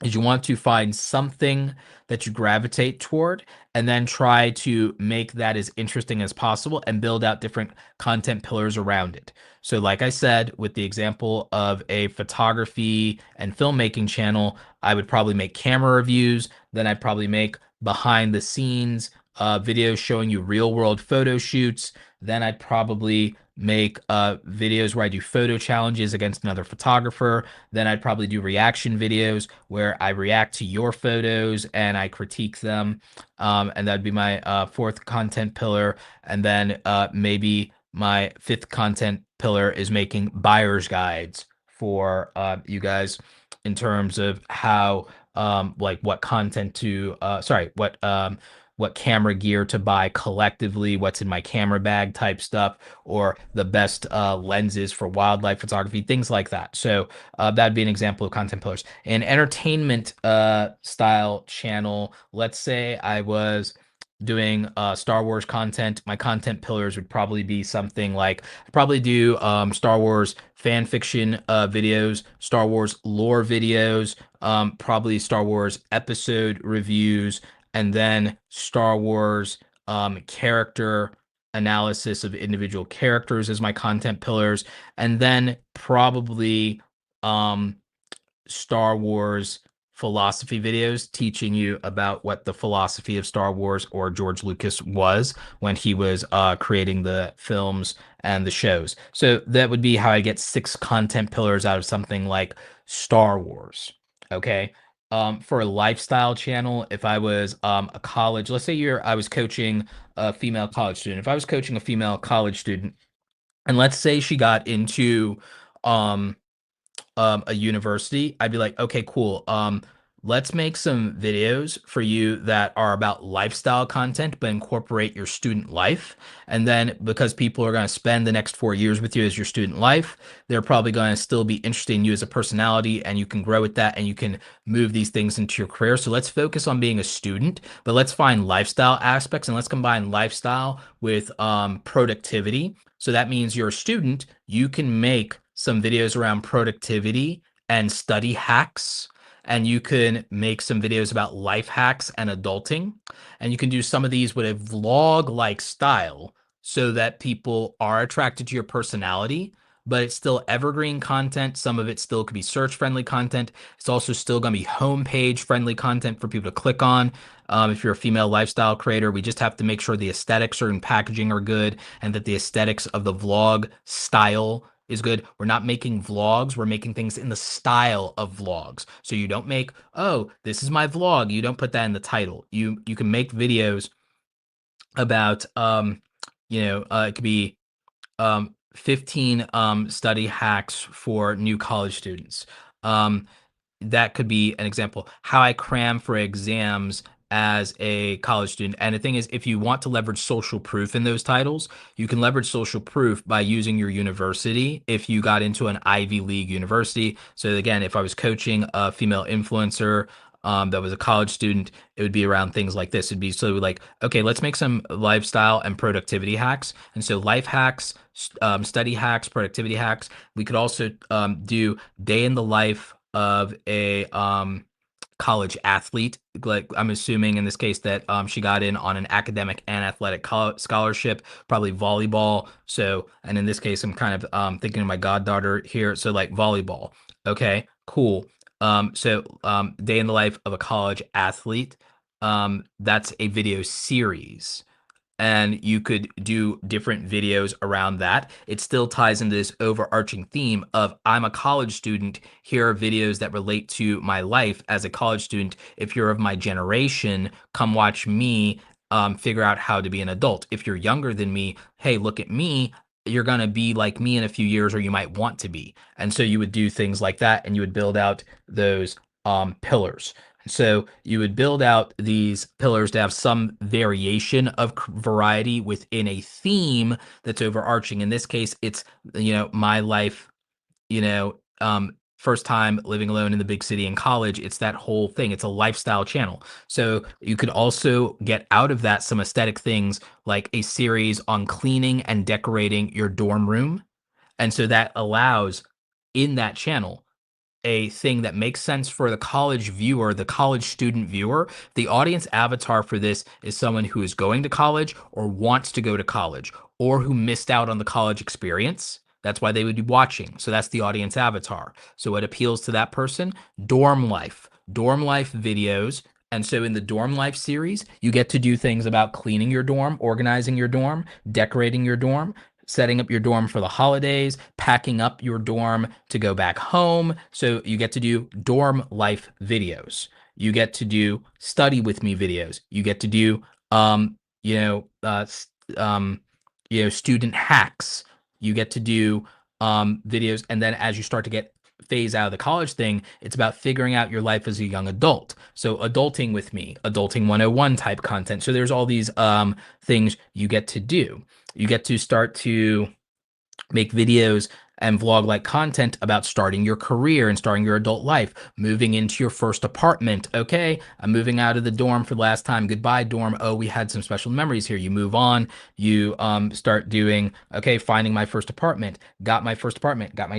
is you want to find something that you gravitate toward and then try to make that as interesting as possible and build out different content pillars around it. So, like I said, with the example of a photography and filmmaking channel, I would probably make camera reviews. Then I'd probably make behind the scenes videos showing you real world photo shoots. Then I'd probably make videos where I do photo challenges against another photographer. Then I'd probably do reaction videos where I react to your photos and I critique them. And that'd be my 4th content pillar. And then maybe my 5th content pillar is making buyer's guides for you guys in terms of how like what content to what camera gear to buy collectively, what's in my camera bag type stuff, or the best lenses for wildlife photography, things like that. So that'd be an example of content pillars. An entertainment style channel, let's say I was doing Star Wars content, my content pillars would probably be something like I'd probably do Star Wars fan fiction videos, Star Wars lore videos, probably Star Wars episode reviews, and then Star Wars character analysis of individual characters as my content pillars, and then probably um, Star Wars philosophy videos teaching you about what the philosophy of Star Wars or George Lucas was when he was creating the films and the shows. So that would be how I get 6 content pillars out of something like Star Wars. Okay. For a lifestyle channel, if I was a college, let's say I was coaching a female college student. If I was coaching a female college student, and let's say she got into um a university, I'd be like, okay, cool. Let's make some videos for you that are about lifestyle content, but incorporate your student life. And then because people are going to spend the next 4 years with you as your student life, they're probably going to still be interested in you as a personality, and you can grow with that and you can move these things into your career. So let's focus on being a student, but let's find lifestyle aspects and let's combine lifestyle with productivity. So that means you're a student, you can make some videos around productivity and study hacks, and you can make some videos about life hacks and adulting. And you can do some of these with a vlog-like style so that people are attracted to your personality, but it's still evergreen content. Some of it still could be search-friendly content. It's also still going to be homepage-friendly content for people to click on. If you're a female lifestyle creator, we just have to make sure the aesthetics and packaging are good and that the aesthetics of the vlog style is good. We're not making vlogs. We're making things in the style of vlogs. So you don't make, oh, this is my vlog. You don't put that in the title. You can make videos about, it could be 15 study hacks for new college students. That could be an example. How I cram for exams as a college student. And the thing is, if you want to leverage social proof in those titles, you can leverage social proof by using your university if you got into an Ivy League university. So again, if I was coaching a female influencer, that was a college student, it would be around things like this. It'd be so like, okay, let's make some lifestyle and productivity hacks. And so life hacks, study hacks, productivity hacks. We could also do day in the life of a college athlete. Like I'm assuming in this case that she got in on an academic and athletic scholarship, probably volleyball. So, and in this case, I'm kind of thinking of my goddaughter here. So, like volleyball. Okay, cool. Day in the life of a college athlete. That's a video series, and you could do different videos around that. It still ties into this overarching theme of I'm a college student. Here are videos that relate to my life as a college student. If you're of my generation, come watch me figure out how to be an adult. If you're younger than me, hey, look at me. You're going to be like me in a few years, or you might want to be. And so you would do things like that, and you would build out those pillars. So you would build out these pillars to have some variation of variety within a theme that's overarching. In this case, it's, my life, first time living alone in the big city in college. It's that whole thing. It's a lifestyle channel. So you could also get out of that some aesthetic things like a series on cleaning and decorating your dorm room. And so that allows in that channel a thing that makes sense for the college viewer, the college student viewer. The audience avatar for this is someone who is going to college or wants to go to college or who missed out on the college experience. That's why they would be watching. So that's the audience avatar. So what appeals to that person? Dorm life videos. And so in the dorm life series, you get to do things about cleaning your dorm, organizing your dorm, decorating your dorm, setting up your dorm for the holidays, packing up your dorm to go back home. So you get to do dorm life videos. You get to do study with me videos. You get to do um, you know, uh, s- um, student hacks. You get to do videos, and then as you start to get phase out of the college thing, it's about figuring out your life as a young adult. So adulting with me, adulting 101 type content. So there's all these things you get to do. You get to start to make videos and vlog like content about starting your career and starting your adult life, moving into your first apartment. Okay, I'm moving out of the dorm for the last time. Goodbye, dorm. Oh, we had some special memories here. You move on. You start doing, okay, finding my first apartment, got my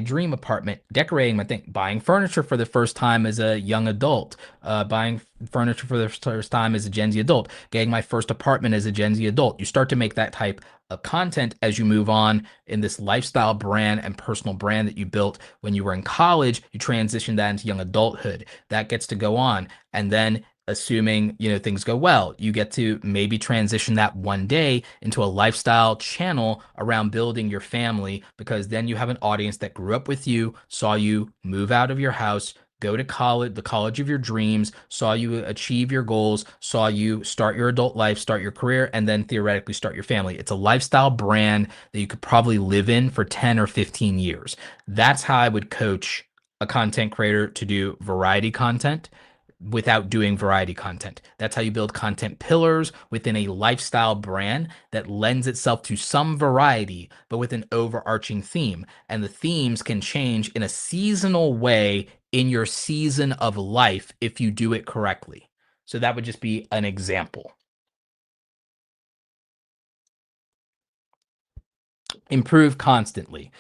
dream apartment, decorating my thing, buying furniture for the first time as a young adult, buying furniture for the first time as a Gen Z adult, getting my first apartment as a Gen Z adult. You start to make that type of content as you move on in this lifestyle brand and personal brand that you built when you were in college. You transition that into young adulthood. That gets to go on. And then assuming, things go well, you get to maybe transition that one day into a lifestyle channel around building your family, because then you have an audience that grew up with you, saw you move out of your house, go to college, the college of your dreams, saw you achieve your goals, saw you start your adult life, start your career, and then theoretically start your family. It's a lifestyle brand that you could probably live in for 10 or 15 years. That's how I would coach a content creator to do variety content without doing variety content. That's how you build content pillars within a lifestyle brand that lends itself to some variety, but with an overarching theme. And the themes can change in a seasonal way in your season of life if you do it correctly. So that would just be an example. Improve constantly.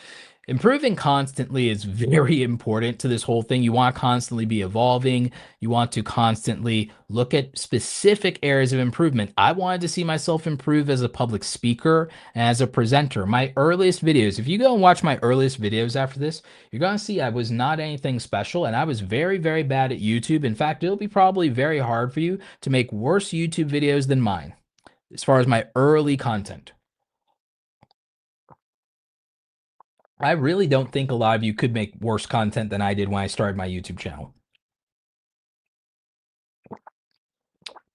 Improving constantly is very important to this whole thing. You want to constantly be evolving. You want to constantly look at specific areas of improvement. I wanted to see myself improve as a public speaker and as a presenter. My earliest videos, if you go and watch my earliest videos after this, you're going to see I was not anything special, and I was very, very bad at YouTube. In fact, it'll be probably very hard for you to make worse YouTube videos than mine as far as my early content. I really don't think a lot of you could make worse content than I did when I started my YouTube channel.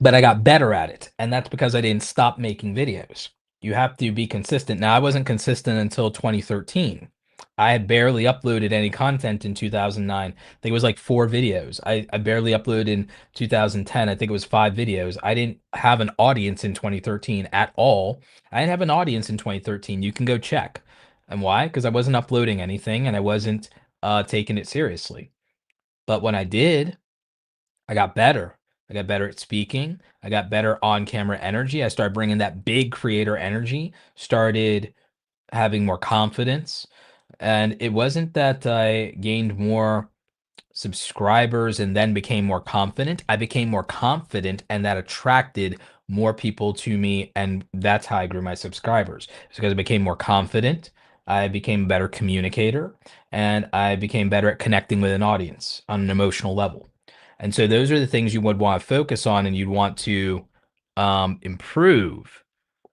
But I got better at it, and that's because I didn't stop making videos. You have to be consistent. Now, I wasn't consistent until 2013. I had barely uploaded any content in 2009. I think it was like 4 videos. I barely uploaded in 2010. I think it was 5 videos. I didn't have an audience in 2013 at all. I didn't have an audience in 2013. You can go check. And why? Because I wasn't uploading anything and I wasn't taking it seriously. But when I did, I got better. I got better at speaking. I got better on camera energy. I started bringing that big creator energy, started having more confidence. And it wasn't that I gained more subscribers and then became more confident. I became more confident and that attracted more people to me. And that's how I grew my subscribers. It's because I became more confident. I became a better communicator and I became better at connecting with an audience on an emotional level. And so those are the things you would want to focus on and you'd want to improve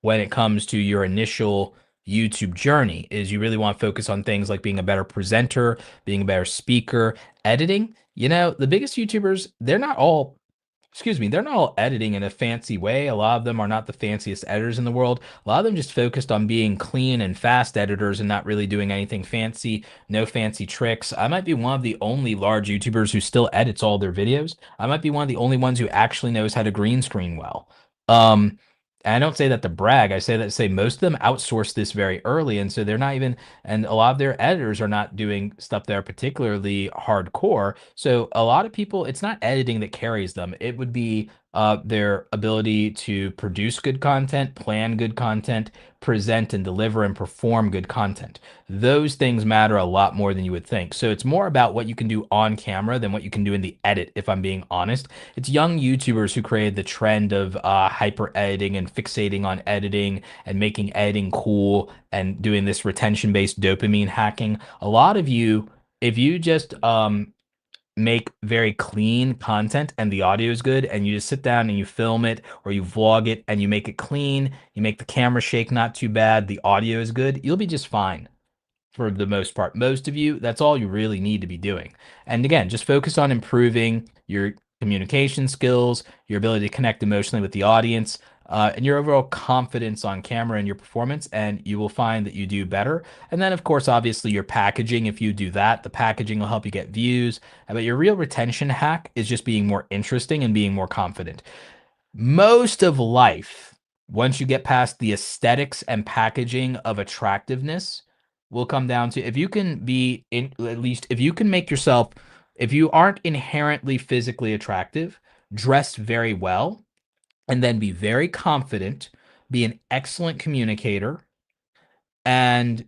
when it comes to your initial YouTube journey is you really want to focus on things like being a better presenter, being a better speaker, editing. The biggest YouTubers, they're not all editing in a fancy way. A lot of them are not the fanciest editors in the world. A lot of them just focused on being clean and fast editors and not really doing anything fancy, no fancy tricks. I might be one of the only large YouTubers who still edits all their videos. I might be one of the only ones who actually knows how to green screen well. Um, and I don't say that to brag. I say that to say most of them outsource this very early, and so they're not even. And a lot of their editors are not doing stuff that are particularly hardcore. So a lot of people, it's not editing that carries them. It would be their ability to produce good content, plan good content, present and deliver and perform good content. Those things matter a lot more than you would think. So it's more about what you can do on camera than what you can do in the edit, if I'm being honest. It's young YouTubers who created the trend of hyper editing and fixating on editing and making editing cool and doing this retention based dopamine hacking. A lot of you, if you just make very clean content and the audio is good and you just sit down and you film it or you vlog it and you make it clean, you make the camera shake not too bad, the audio is good, you'll be just fine for the most part. Most of you, that's all you really need to be doing. And again, just focus on improving your communication skills, your ability to connect emotionally with the audience, and your overall confidence on camera and your performance, and you will find that you do better. And then, of course, obviously, your packaging, if you do that, the packaging will help you get views. But your real retention hack is just being more interesting and being more confident. Most of life, once you get past the aesthetics and packaging of attractiveness, will come down to if you can be in at least if you can make yourself, if you aren't inherently physically attractive, dress very well, and then be very confident, be an excellent communicator, and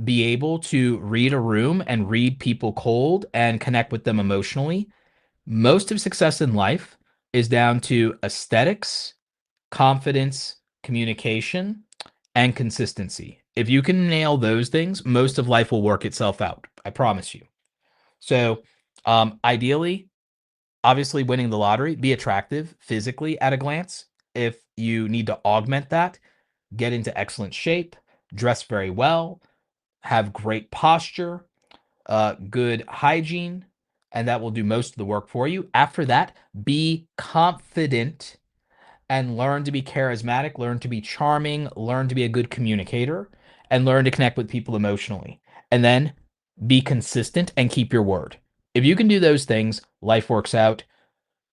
be able to read a room and read people cold and connect with them emotionally. Most of success in life is down to aesthetics, confidence, communication, and consistency. If you can nail those things, most of life will work itself out. I promise you. So, ideally, obviously, winning the lottery, be attractive physically at a glance. If you need to augment that, get into excellent shape, dress very well, have great posture, good hygiene, and that will do most of the work for you. After that, be confident and learn to be charismatic, learn to be charming, learn to be a good communicator, and learn to connect with people emotionally. And then be consistent and keep your word. If you can do those things, life works out,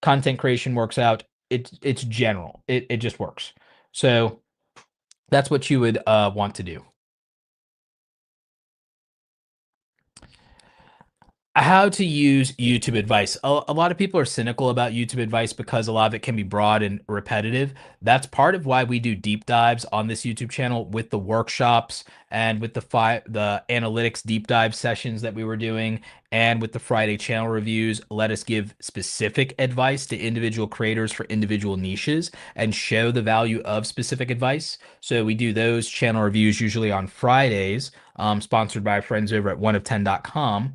content creation works out. It's general. It just works. So that's what you would want to do. How to use YouTube advice. A lot of people are cynical about YouTube advice because a lot of it can be broad and repetitive. That's part of why we do deep dives on this YouTube channel with the workshops and with the analytics deep dive sessions that we were doing and with the Friday channel reviews. Let us give specific advice to individual creators for individual niches and show the value of specific advice. So we do those channel reviews usually on Fridays, sponsored by our friends over at oneof10.com.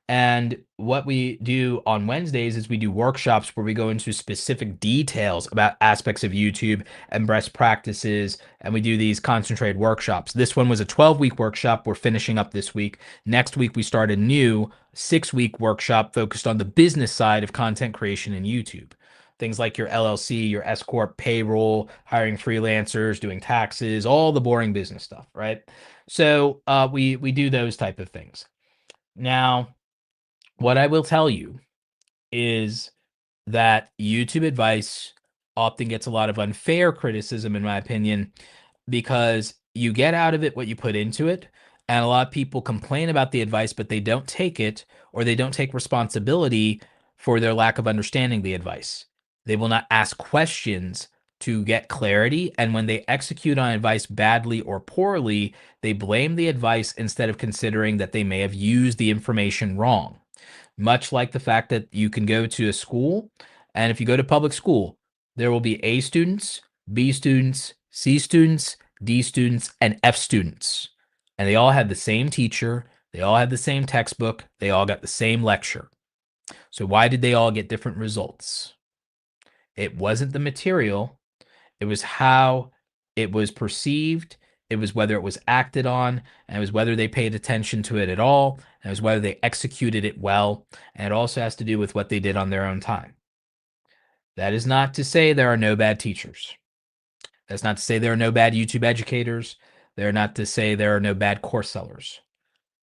And what we do on Wednesdays is we do workshops where we go into specific details about aspects of YouTube and best practices. And we do these concentrated workshops. This one was a 12-week workshop. We're finishing up this week. Next week, we start a new 6-week workshop focused on the business side of content creation in YouTube. Things like your LLC, your S Corp, payroll, hiring freelancers, doing taxes, all the boring business stuff, right? So we do those type of things. Now, what I will tell you is that YouTube advice often gets a lot of unfair criticism, in my opinion, because you get out of it what you put into it. And a lot of people complain about the advice, but they don't take it or they don't take responsibility for their lack of understanding the advice. They will not ask questions to get clarity. And when they execute on advice badly or poorly, they blame the advice instead of considering that they may have used the information wrong. Much like the fact that you can go to a school, and if you go to public school, there will be A students, B students, C students, D students, and F students. And they all had the same teacher, they all had the same textbook, they all got the same lecture. So why did they all get different results? It wasn't the material, it was how it was perceived, it was whether it was acted on, and it was whether they paid attention to it at all, and it was whether they executed it well, and it also has to do with what they did on their own time. That is not to say there are no bad teachers. That's not to say there are no bad YouTube educators. They're not to say there are no bad course sellers.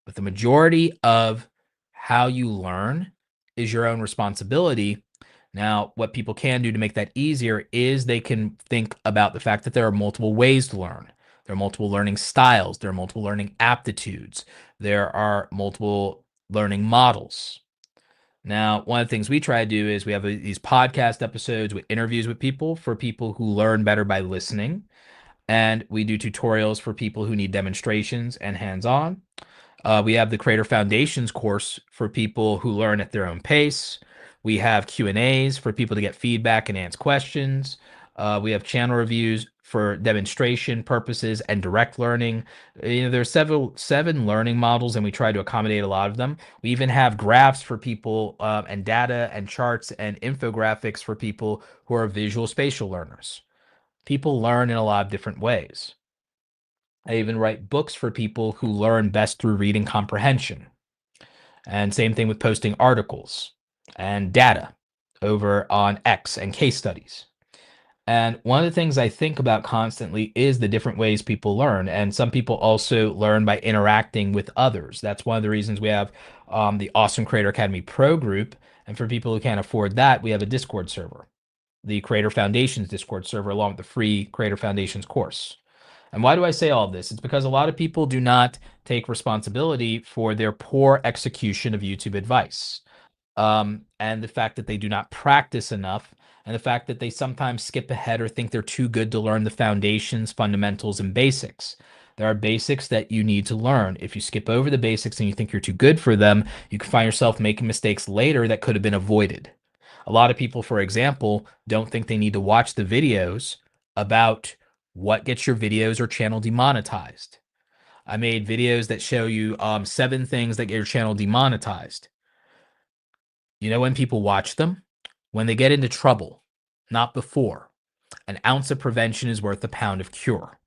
But the majority of how you learn is your own responsibility. Now, what people can do to make that easier is they can think about the fact that there are multiple ways to learn. There are multiple learning styles. There are multiple learning aptitudes. There are multiple learning models. Now, one of the things we try to do is we have these podcast episodes with interviews with people for people who learn better by listening. And we do tutorials for people who need demonstrations and hands-on. We have the Creator Foundations course for people who learn at their own pace. We have Q&As for people to get feedback and answer questions. We have channel reviews for demonstration purposes and direct learning. There's seven learning models, and we try to accommodate a lot of them. We even have graphs for people and data and charts and infographics for people who are visual spatial learners. People learn in a lot of different ways. I even write books for people who learn best through reading comprehension. And same thing with posting articles and data over on X and case studies. And one of the things I think about constantly is the different ways people learn. And some people also learn by interacting with others. That's one of the reasons we have the Awesome Creator Academy Pro group. And for people who can't afford that, we have a Discord server, the Creator Foundations Discord server, along with the free Creator Foundations course. And why do I say all this? It's because a lot of people do not take responsibility for their poor execution of YouTube advice, and the fact that they do not practice enough, and the fact that they sometimes skip ahead or think they're too good to learn the foundations, fundamentals, and basics. There are basics that you need to learn. If you skip over the basics and you think you're too good for them, you can find yourself making mistakes later that could have been avoided. A lot of people, for example, don't think they need to watch the videos about what gets your videos or channel demonetized. I made videos that show you 7 things that get your channel demonetized. You know when people watch them? When they get into trouble, not before. An ounce of prevention is worth a pound of cure.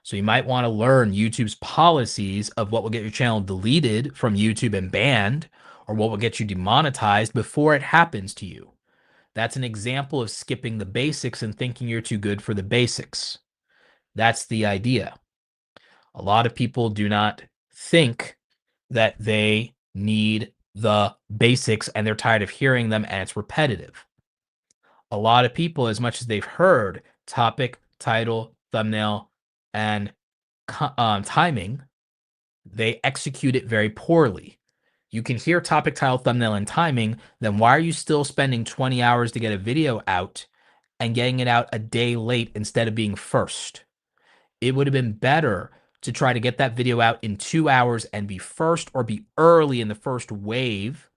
So you might want to learn YouTube's policies of what will get your channel deleted from YouTube and banned, or what will get you demonetized before it happens to you. That's an example of skipping the basics and thinking you're too good for the basics. That's the idea. A lot of people do not think that they need the basics and they're tired of hearing them and it's repetitive. A lot of people, as much as they've heard topic, title, thumbnail, and timing, they execute it very poorly. You can hear topic, title, thumbnail, and timing, then why are you still spending 20 hours to get a video out and getting it out a day late instead of being first? It would have been better to try to get that video out in 2 hours and be first or be early in the first wave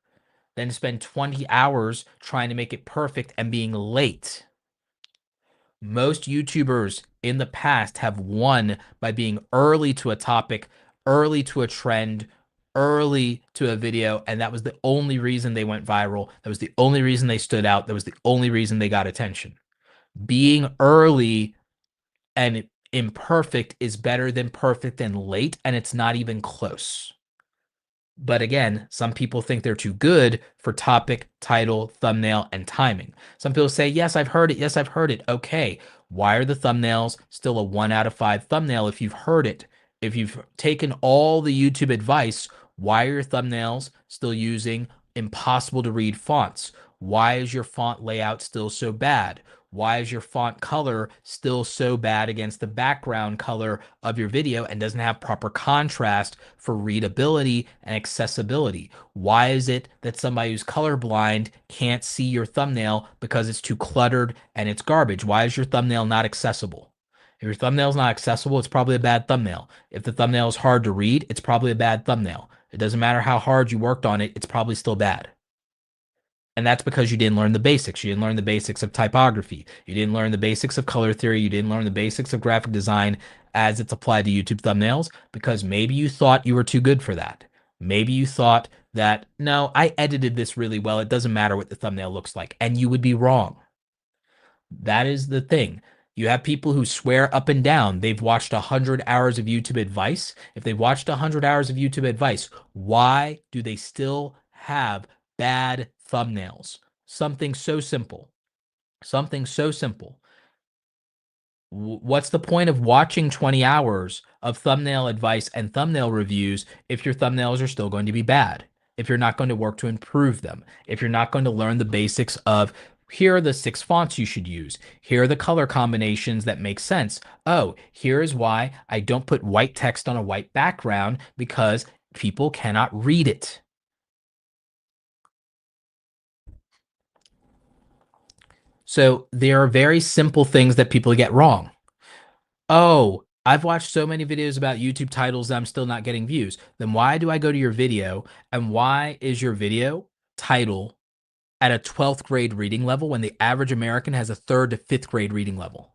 than to spend 20 hours trying to make it perfect and being late. Most YouTubers in the past have won by being early to a topic, early to a trend, early to a video, and that was the only reason they went viral. That was the only reason they stood out. That was the only reason they got attention. Being early and imperfect is better than perfect and late, and it's not even close. But again, some people think they're too good for topic, title, thumbnail, and timing. Some people say, yes, I've heard it. Yes, I've heard it. Okay. Why are the thumbnails still a 1 out of 5 thumbnail if you've heard it? If you've taken all the YouTube advice, why are your thumbnails still using impossible to read fonts? Why is your font layout still so bad? Why is your font color still so bad against the background color of your video and doesn't have proper contrast for readability and accessibility? Why is it that somebody who's colorblind can't see your thumbnail because it's too cluttered and it's garbage? Why is your thumbnail not accessible? If your thumbnail's not accessible, it's probably a bad thumbnail. If the thumbnail is hard to read, it's probably a bad thumbnail. It doesn't matter how hard you worked on it, it's probably still bad. And that's because you didn't learn the basics. You didn't learn the basics of typography. You didn't learn the basics of color theory. You didn't learn the basics of graphic design as it's applied to YouTube thumbnails because maybe you thought you were too good for that. Maybe you thought that, no, I edited this really well. It doesn't matter what the thumbnail looks like. And you would be wrong. That is the thing. You have people who swear up and down they've watched 100 hours of YouTube advice. If they've watched 100 hours of YouTube advice, why do they still have bad thumbnails? Something so simple. Something so simple. What's the point of watching 20 hours of thumbnail advice and thumbnail reviews if your thumbnails are still going to be bad? If you're not going to work to improve them, if you're not going to learn the basics of here are the 6 fonts you should use. Here are the color combinations that make sense. Oh, here is why I don't put white text on a white background because people cannot read it. So there are very simple things that people get wrong. Oh, I've watched so many videos about YouTube titles that I'm still not getting views. Then why do I go to your video and why is your video title at a 12th grade reading level when the average American has a 3rd to 5th grade reading level?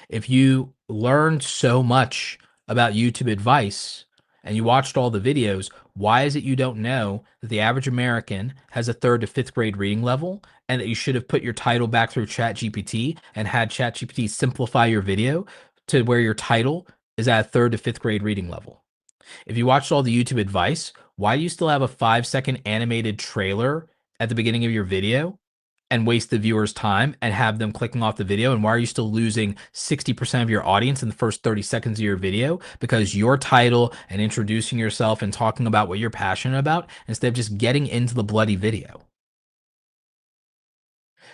If you learned so much about YouTube advice and you watched all the videos, why is it you don't know that the average American has a 3rd to 5th grade reading level and that you should have put your title back through ChatGPT and had ChatGPT simplify your video to where your title is at a 3rd to 5th grade reading level? If you watched all the YouTube advice, why do you still have a 5-second animated trailer at the beginning of your video and waste the viewer's time and have them clicking off the video? And why are you still losing 60% of your audience in the first 30 seconds of your video? Because your title and introducing yourself and talking about what you're passionate about instead of just getting into the bloody video.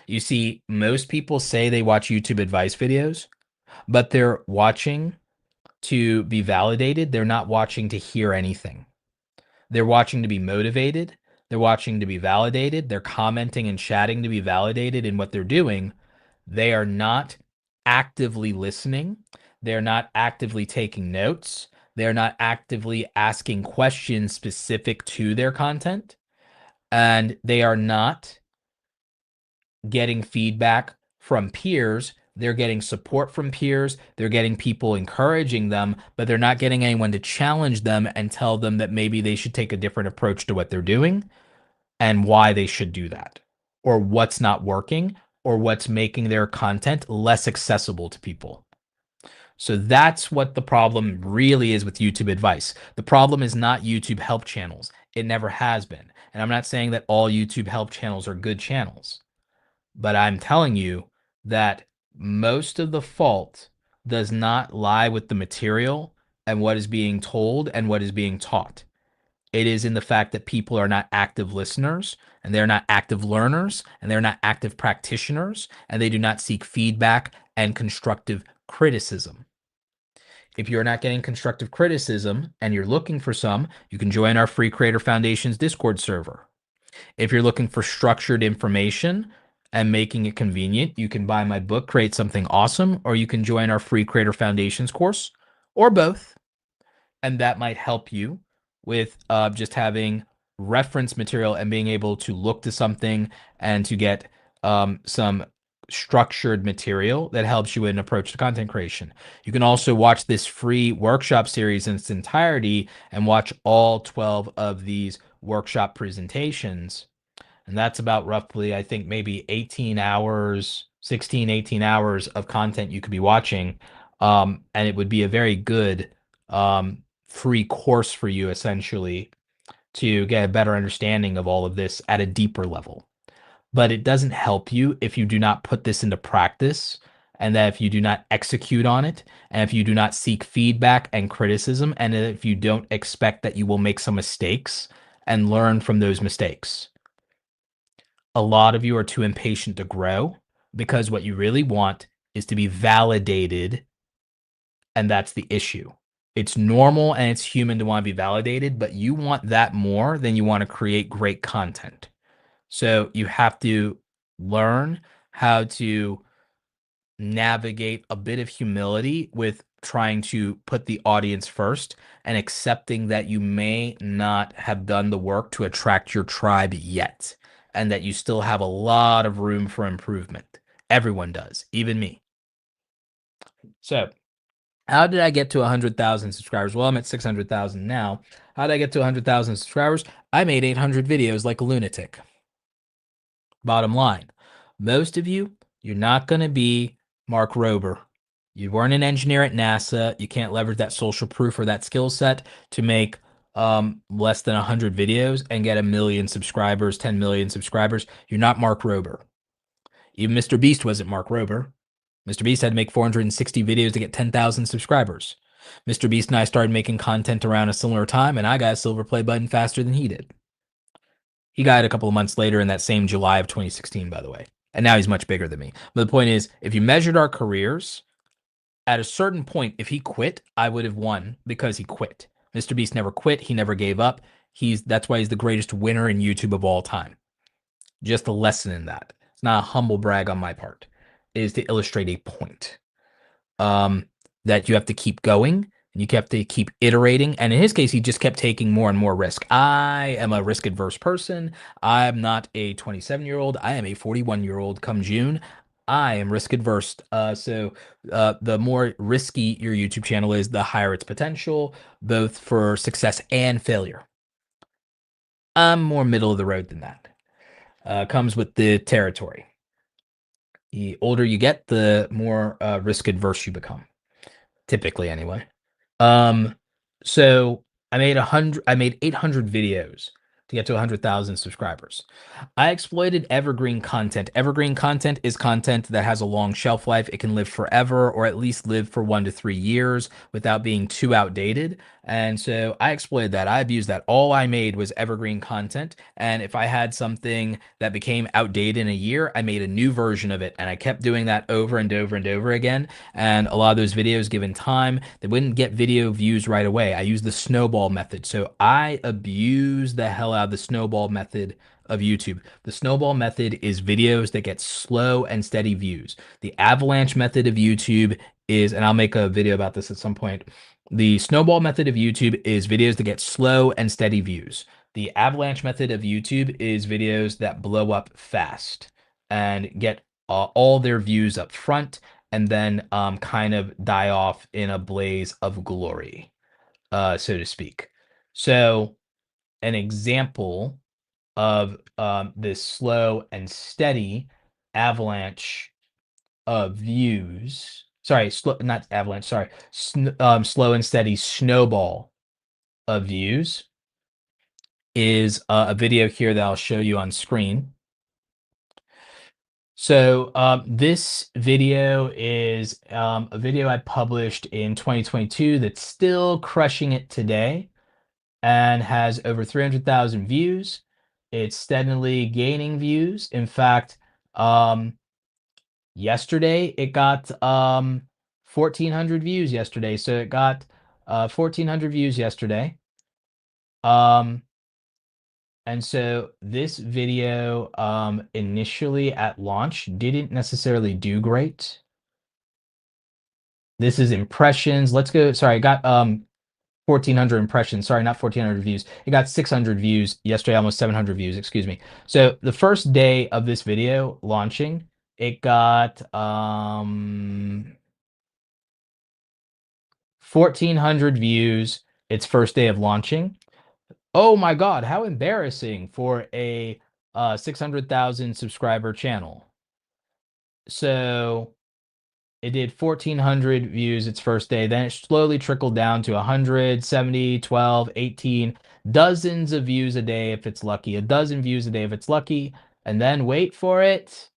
You see, most people say they watch YouTube advice videos, but they're watching to be validated. They're not watching to hear anything. They're watching to be motivated. They're watching to be validated. They're commenting and chatting to be validated in what they're doing. They are not actively listening. They're not actively taking notes. They're not actively asking questions specific to their content. And they are not getting feedback from peers. They're getting support from peers. They're getting people encouraging them, but they're not getting anyone to challenge them and tell them that maybe they should take a different approach to what they're doing and why they should do that, or what's not working, or what's making their content less accessible to people. So that's what the problem really is with YouTube advice. The problem is not YouTube help channels. It never has been. And I'm not saying that all YouTube help channels are good channels. But I'm telling you that most of the fault does not lie with the material and what is being told and what is being taught. It is in the fact that people are not active listeners and they're not active learners and they're not active practitioners and they do not seek feedback and constructive criticism. If you're not getting constructive criticism and you're looking for some, you can join our Free Creator Foundation's Discord server. If you're looking for structured information and making it convenient, you can buy my book, Create Something Awesome, or you can join our Free Creator Foundations course, or both. And that might help you with just having reference material and being able to look to something and to get some structured material that helps you in approach to content creation. You can also watch this free workshop series in its entirety and watch all 12 of these workshop presentations. And that's about roughly, I think, maybe 18 hours, 16, 18 hours of content you could be watching. And it would be a very good free course for you, essentially, to get a better understanding of all of this at a deeper level. But it doesn't help you if you do not put this into practice and that if you do not execute on it and if you do not seek feedback and criticism and if you don't expect that you will make some mistakes and learn from those mistakes. A lot of you are too impatient to grow because what you really want is to be validated, and that's the issue. It's normal and it's human to want to be validated, but you want that more than you want to create great content. So you have to learn how to navigate a bit of humility with trying to put the audience first and accepting that you may not have done the work to attract your tribe yet, and that you still have a lot of room for improvement. Everyone does, even me. So, how did I get to 100,000 subscribers? Well, I'm at 600,000 now. How did I get to 100,000 subscribers? I made 800 videos like a lunatic. Bottom line, most of you, you're not going to be Mark Rober. You weren't an engineer at NASA. You can't leverage that social proof or that skill set to make less than 100 videos and get 1 million subscribers, 10 million subscribers. You're not Mark Rober. Even Mr. Beast wasn't Mark Rober. Mr. Beast had to make 460 videos to get 10,000 subscribers. Mr. Beast and I started making content around a similar time, and I got a silver play button faster than he did. He got it a couple of months later in that same July of 2016, by the way. And now he's much bigger than me. But the point is, if you measured our careers, at a certain point, if he quit, I would have won because he quit. Mr. Beast never quit. He never gave up. That's why he's the greatest winner in YouTube of all time. Just a lesson in that. It's not a humble brag on my part. It is to illustrate a point. That you have to keep going and you have to keep iterating. And in his case, he just kept taking more and more risk. I am a risk adverse person. I'm not a 27-year-old. I am a 41-year-old come June. I am risk adverse. So the more risky your YouTube channel is, the higher its potential, both for success and failure. I'm more middle of the road than that. Comes with the territory. The older you get, the more risk adverse you become. Typically, anyway. Um, so I made 800 videos to get to 100,000 subscribers. I exploited evergreen content. Evergreen content is content that has a long shelf life. It can live forever or at least live for 1 to 3 years without being too outdated. And so I exploited that. I abused that. All I made was evergreen content. And if I had something that became outdated in a year, I made a new version of it. And I kept doing that over and over and over again. And a lot of those videos, given time, they wouldn't get video views right away. I used the snowball method. So I abuse the hell out of the snowball method of YouTube. The snowball method is videos that get slow and steady views. The avalanche method of YouTube is, and I'll make a video about this at some point. The snowball method of YouTube is videos that get slow and steady views. The avalanche method of YouTube is videos that blow up fast and get all their views up front and then kind of die off in a blaze of glory, so to speak. So an example of this slow and steady avalanche of views. Sorry, not avalanche. Sorry, slow and steady snowball of views is a video here that I'll show you on screen. So this video is a video I published in 2022 that's still crushing it today and has over 300,000 views. It's steadily gaining views. In fact, yesterday it got 1,400 views yesterday. So it got 1,400 views yesterday. And so this video initially at launch didn't necessarily do great. This is impressions. Let's go. Sorry, I got 1,400 impressions. Sorry, not 1,400 views. It got 600 views yesterday, almost 700 views, excuse me. So the first day of this video launching, it got 1,400 views its first day of launching. Oh my God, how embarrassing for a 600,000 subscriber channel. So it did 1,400 views its first day. Then it slowly trickled down to 100, 70, 12, 18, dozens of views a day if it's lucky, a dozen views a day if it's lucky. And then wait for it.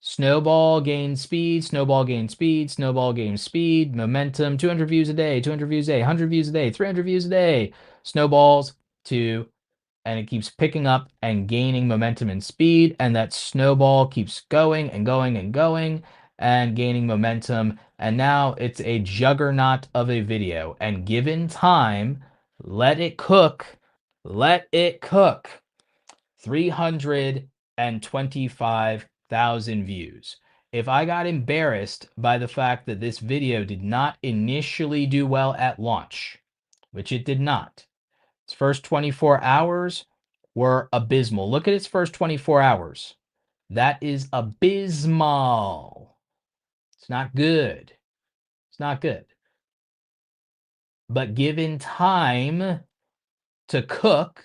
Snowball gains speed, snowball gains speed, snowball gains speed, momentum, 200 views a day, 200 views a day, 100 views a day, 300 views a day, snowballs to and it keeps picking up and gaining momentum and speed, and that snowball keeps going and going and going and gaining momentum, and now it's a juggernaut of a video. And given time, let it cook, let it cook. 325,000 views. If I got embarrassed by the fact that this video did not initially do well at launch, which it did not, its first 24 hours were abysmal. Look at its first 24 hours. That is abysmal. It's not good. It's not good. But given time to cook,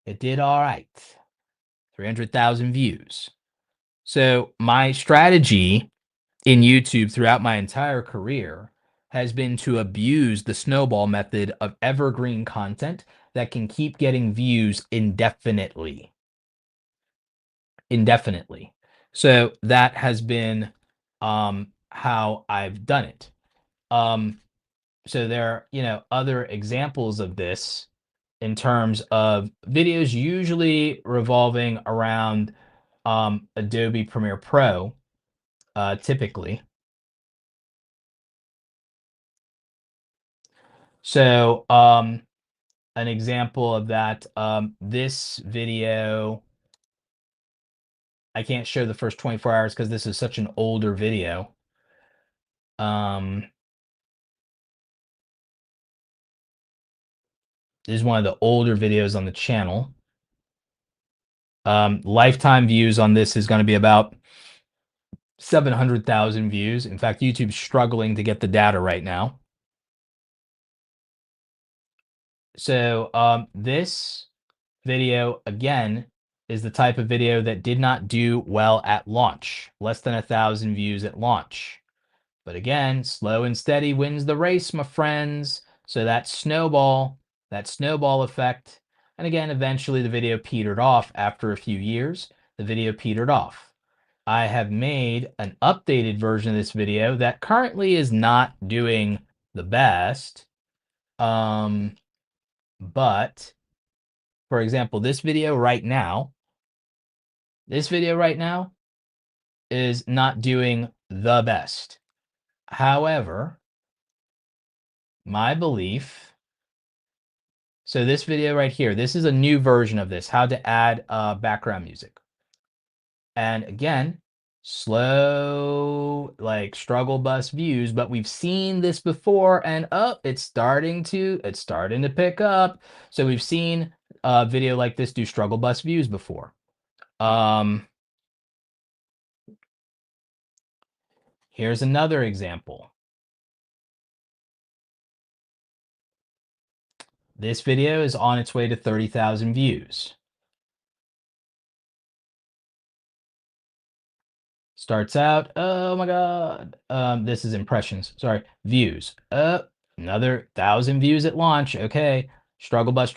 it did all right. 300,000 views. So my strategy in YouTube throughout my entire career has been to abuse the snowball method of evergreen content that can keep getting views indefinitely. Indefinitely. So that has been how I've done it. So there are, other examples of this in terms of videos usually revolving around Adobe Premiere Pro, typically. So an example of that, this video, I can't show the first 24 hours because this is such an older video. This is one of the older videos on the channel. Lifetime views on this is going to be about 700,000 views. In fact, YouTube's struggling to get the data right now. So this video, again, is the type of video that did not do well at launch. Less than 1,000 views at launch. But again, slow and steady wins the race, my friends. So that snowball effect. And again, eventually the video petered off after a few years. The video petered off. I have made an updated version of this video that currently is not doing the best. But for example, this video right now is not doing the best. However, my belief, so this video right here, this is a new version of this, how to add background music. And again, slow, like struggle bus views, but we've seen this before, and it's starting to pick up. So we've seen a video like this do struggle bus views before. Here's another example. This video is on its way to 30,000 views. Starts out, oh my God. This is impressions, sorry, views. Another 1,000 views at launch. Okay, struggle bus,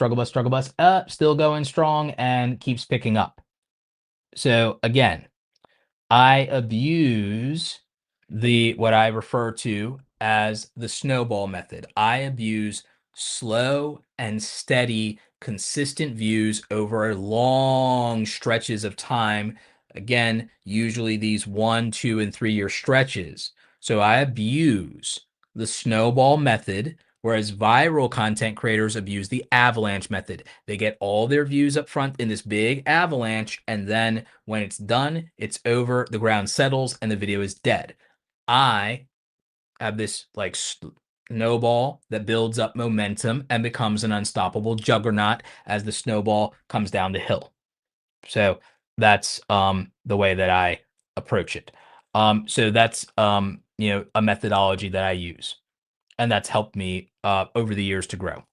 still going strong and keeps picking up. So again, I abuse what I refer to as the snowball method. I abuse slow and steady, consistent views over long stretches of time. Again, usually these 1, 2, and 3 year stretches. So I abuse the snowball method, whereas viral content creators abuse the avalanche method. They get all their views up front in this big avalanche, and then when it's done, it's over, the ground settles, and the video is dead. I have this like snowball that builds up momentum and becomes an unstoppable juggernaut as the snowball comes down the hill. So that's the way that I approach it. So that's a methodology that I use, and that's helped me over the years to grow.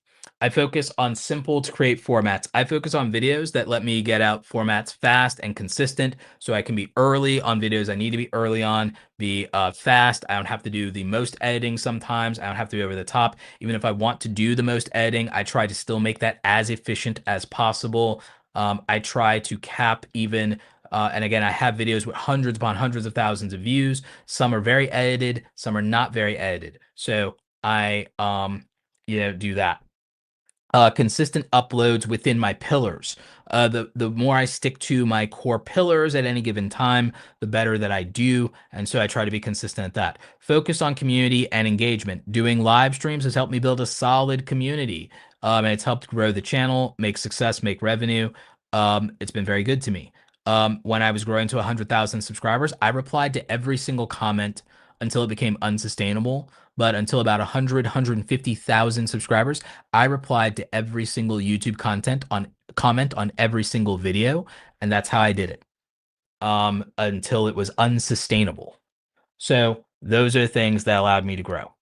I focus on simple to create formats. I focus on videos that let me get out formats fast and consistent, so I can be early on videos I need to be early on, be fast. I don't have to do the most editing sometimes. I don't have to be over the top. Even if I want to do the most editing, I try to still make that as efficient as possible. I try to cap even, and again, I have videos with hundreds upon hundreds of thousands of views. Some are very edited, some are not very edited. So I do that. consistent uploads within my pillars. The more I stick to my core pillars at any given time, the better that I do, and so I try to be consistent at that. Focus on community and engagement. Doing live streams has helped me build a solid community, and it's helped grow the channel, make success, make revenue. It's been very good to me. When I was growing to 100,000 subscribers, I replied to every single comment until it became unsustainable. But until about 100, 150,000 subscribers, I replied to every single YouTube content on comment on every single video, and that's how I did it until it was unsustainable. So those are the things that allowed me to grow.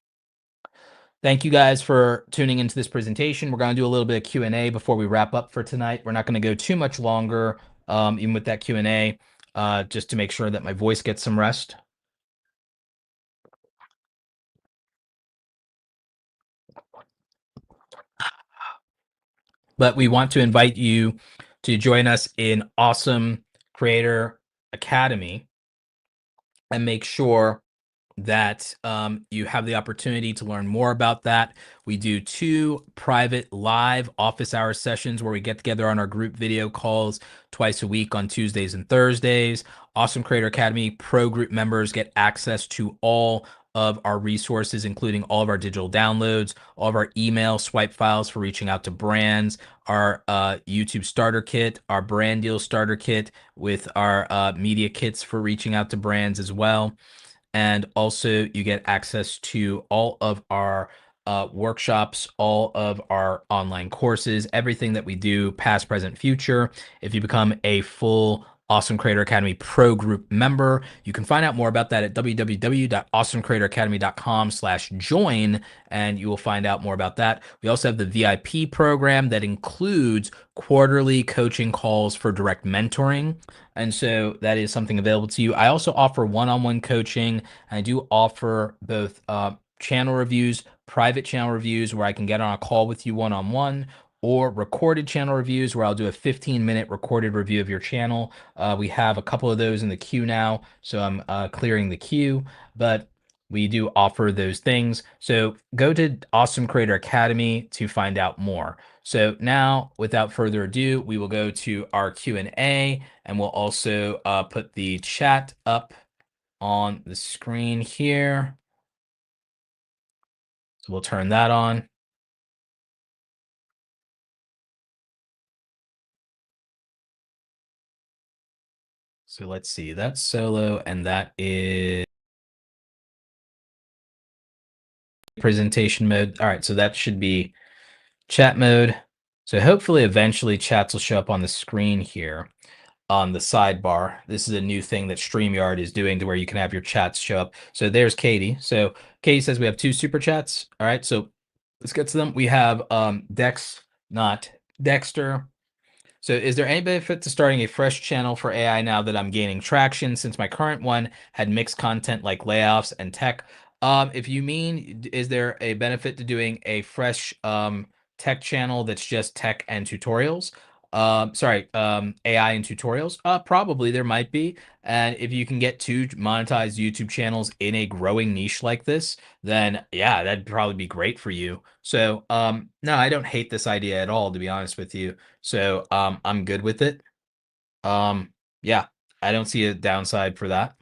Thank you guys for tuning into this presentation. We're going to do a little bit of Q&A before we wrap up for tonight. We're not going to go too much longer, even with that Q&A, just to make sure that my voice gets some rest. But we want to invite you to join us in Awesome Creator Academy and make sure that you have the opportunity to learn more about that. We do 2 private live office hour sessions where we get together on our group video calls twice a week on Tuesdays and Thursdays. Awesome Creator Academy Pro Group members get access to all of our resources, including all of our digital downloads, all of our email swipe files for reaching out to brands, our YouTube starter kit, our brand deal starter kit with our media kits for reaching out to brands as well. And also you get access to all of our workshops, all of our online courses, everything that we do, past, present, future. If you become a full Awesome Creator Academy Pro Group member, you can find out more about that at www.awesomecreatoracademy.com/join, and you will find out more about that. We also have the VIP program that includes quarterly coaching calls for direct mentoring. And so that is something available to you. I also offer one-on-one coaching. I do offer both channel reviews, private channel reviews where I can get on a call with you one-on-one, or recorded channel reviews where I'll do a 15-minute recorded review of your channel. We have a couple of those in the queue now, so I'm clearing the queue, but we do offer those things. So go to Awesome Creator Academy to find out more. So now, without further ado, we will go to our Q&A, and we'll also put the chat up on the screen here. So we'll turn that on. So let's see, that's solo, and that is presentation mode. All right, so that should be chat mode. So hopefully eventually chats will show up on the screen here on the sidebar. This is a new thing that StreamYard is doing to where you can have your chats show up. So there's Katie. So Katie says we have 2 super chats. All right, so let's get to them. We have Dex, not Dexter. So is there any benefit to starting a fresh channel for AI now that I'm gaining traction since my current one had mixed content like layoffs and tech? If you mean, is there a benefit to doing a fresh tech channel that's just tech and tutorials? AI and tutorials? Probably there might be. And if you can get 2 monetized YouTube channels in a growing niche like this, then yeah, that'd probably be great for you. So no, I don't hate this idea at all, to be honest with you. So I'm good with it. Yeah, I don't see a downside for that.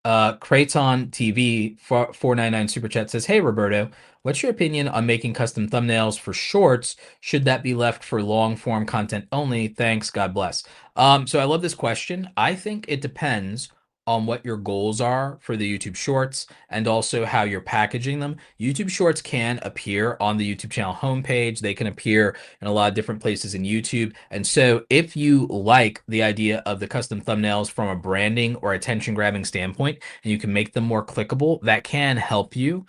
Kraton TV for 499 super chat says, "Hey Roberto, what's your opinion on making custom thumbnails for shorts? Should that be left for long form content only? Thanks, God bless." So I love this question. I think it depends on what your goals are for the YouTube Shorts and also how you're packaging them. YouTube Shorts can appear on the YouTube channel homepage. They can appear in a lot of different places in YouTube. And so if you like the idea of the custom thumbnails from a branding or attention grabbing standpoint, and you can make them more clickable, that can help you.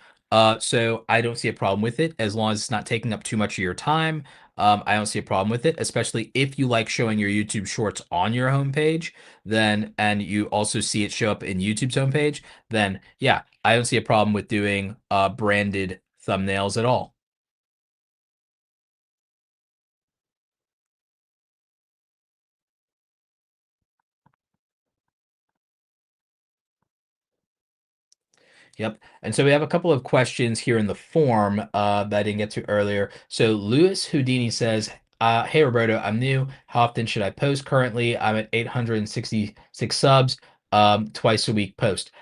So I don't see a problem with it as long as it's not taking up too much of your time. I don't see a problem with it, especially if you like showing your YouTube shorts on your homepage, then, and you also see it show up in YouTube's homepage, then yeah, I don't see a problem with doing branded thumbnails at all. Yep. And so we have a couple of questions here in the form that I didn't get to earlier. So Louis Houdini says, hey Roberto, I'm new. How often should I post? Currently, I'm at 866 subs, twice a week post.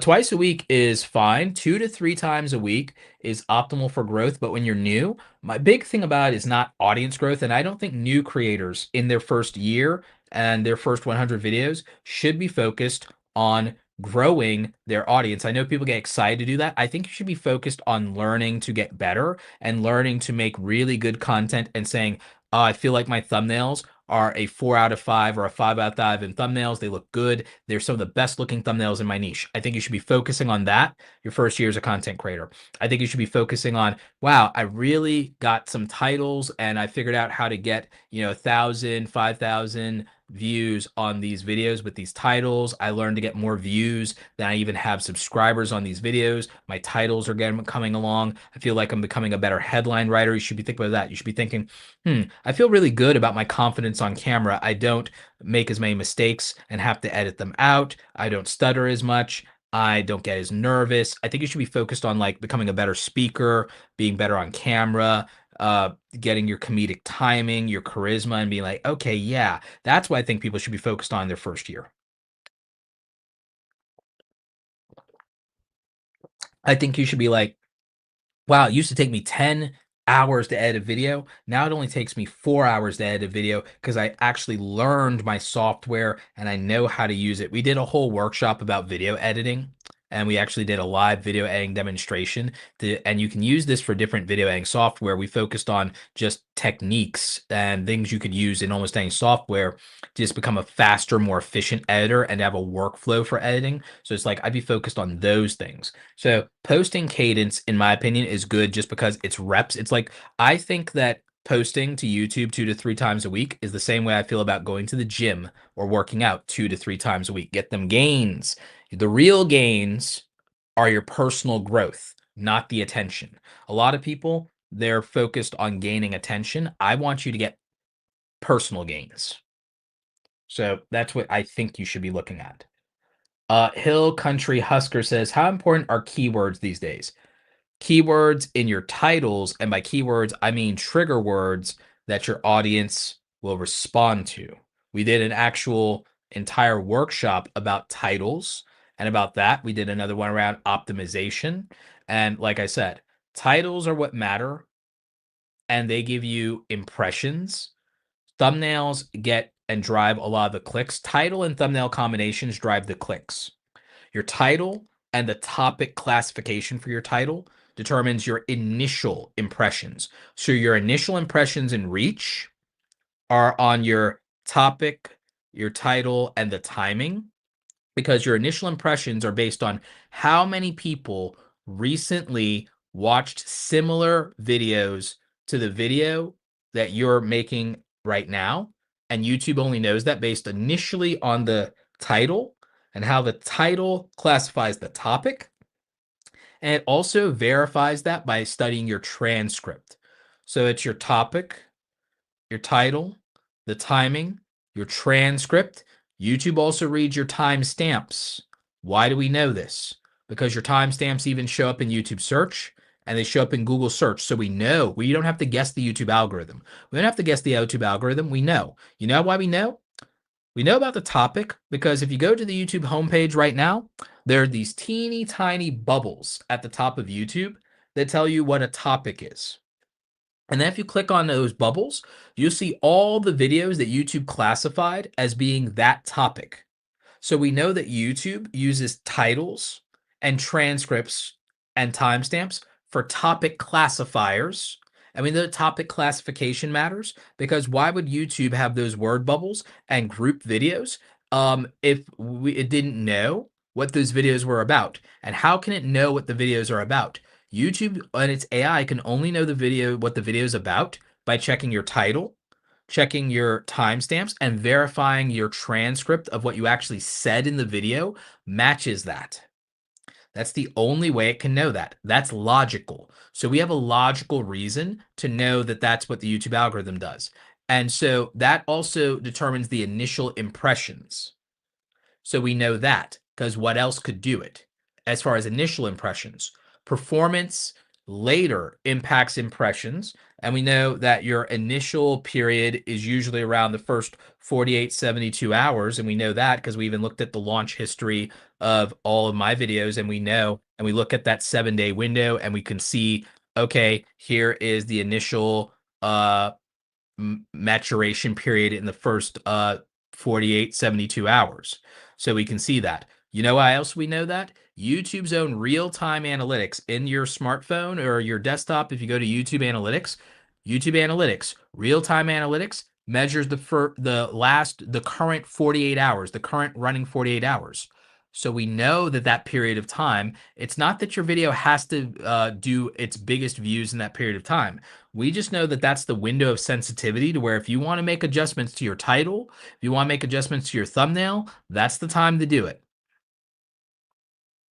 Twice a week is fine. 2 to 3 times a week is optimal for growth. But when you're new, my big thing about it is not audience growth. And I don't think new creators in their first year and their first 100 videos should be focused on growing their audience. I know people get excited to do that. I think you should be focused on learning to get better and learning to make really good content and saying, oh, I feel like my thumbnails are a 4 out of 5 or a 5 out of 5 in thumbnails. They look good. They're some of the best looking thumbnails in my niche. I think you should be focusing on that your first year as a content creator. I think you should be focusing on, wow, I really got some titles and I figured out how to get, 1,000, 5,000 views on these videos with these titles. I learned to get more views than I even have subscribers on these videos. My titles are coming along. I feel like I'm becoming a better headline writer. You should be thinking about that. You should be thinking, I feel really good about my confidence on camera. I don't make as many mistakes and have to edit them out. I don't stutter as much. I don't get as nervous. I think you should be focused on like becoming a better speaker, being better on camera, getting your comedic timing, your charisma, and being like, okay, yeah, that's what I think people should be focused on in their first year. I think you should be like, wow, it used to take me 10 hours to edit a video. Now it only takes me 4 hours to edit a video because I actually learned my software and I know how to use it. We did a whole workshop about video editing and we actually did a live video editing demonstration. And you can use this for different video editing software. We focused on just techniques and things you could use in almost any software to just become a faster, more efficient editor and have a workflow for editing. So it's like I'd be focused on those things. So posting cadence, in my opinion, is good just because it's reps. It's like I think that posting to YouTube 2 to 3 times a week is the same way I feel about going to the gym or working out 2 to 3 times a week. Get them gains. The real gains are your personal growth, not the attention. A lot of people, they're focused on gaining attention. I want you to get personal gains. So that's what I think you should be looking at. Hill Country Husker says, how important are keywords these days? Keywords in your titles, and by keywords, I mean trigger words that your audience will respond to. We did an actual entire workshop about titles, and about that, we did another one around optimization. And like I said, titles are what matter, and they give you impressions. Thumbnails get and drive a lot of the clicks. Title and thumbnail combinations drive the clicks. Your title and the topic classification for your title determines your initial impressions. So your initial impressions and reach are on your topic, your title, and the timing, because your initial impressions are based on how many people recently watched similar videos to the video that you're making right now. And YouTube only knows that based initially on the title and how the title classifies the topic. And it also verifies that by studying your transcript. So it's your topic, your title, the timing, your transcript. YouTube also reads your timestamps. Why do we know this? Because your timestamps even show up in YouTube search and they show up in Google search. So we know. We don't have to guess the YouTube algorithm. We don't have to guess the YouTube algorithm. We know. You know why we know? We know about the topic because if you go to the YouTube homepage right now, there are these teeny tiny bubbles at the top of YouTube that tell you what a topic is. And then if you click on those bubbles, you'll see all the videos that YouTube classified as being that topic. So we know that YouTube uses titles and transcripts and timestamps for topic classifiers. And we know that topic classification matters because why would YouTube have those word bubbles and group videos if it didn't know what those videos were about? And how can it know what the videos are about? YouTube and its AI can only know what the video is about by checking your title, checking your timestamps, and verifying your transcript of what you actually said in the video matches that. That's the only way it can know that. That's logical. So we have a logical reason to know that that's what the YouTube algorithm does. And so that also determines the initial impressions. So we know that because what else could do it? as far as initial impressions. Performance later impacts impressions. And we know that your initial period is usually around the first 48, 72 hours. And we know that because we even looked at the launch history of all of my videos. And we know, and we look at that 7-day window and we can see, okay, here is the initial maturation period in the first 48, 72 hours. So we can see that. You know why else we know that? YouTube's own real-time analytics in your smartphone or your desktop. If you go to YouTube Analytics, real-time analytics measures the current 48 hours, the current running 48 hours. So we know that that period of time, it's not that your video has to do its biggest views in that period of time. We just know that that's the window of sensitivity to where if you want to make adjustments to your title, if you want to make adjustments to your thumbnail, that's the time to do it.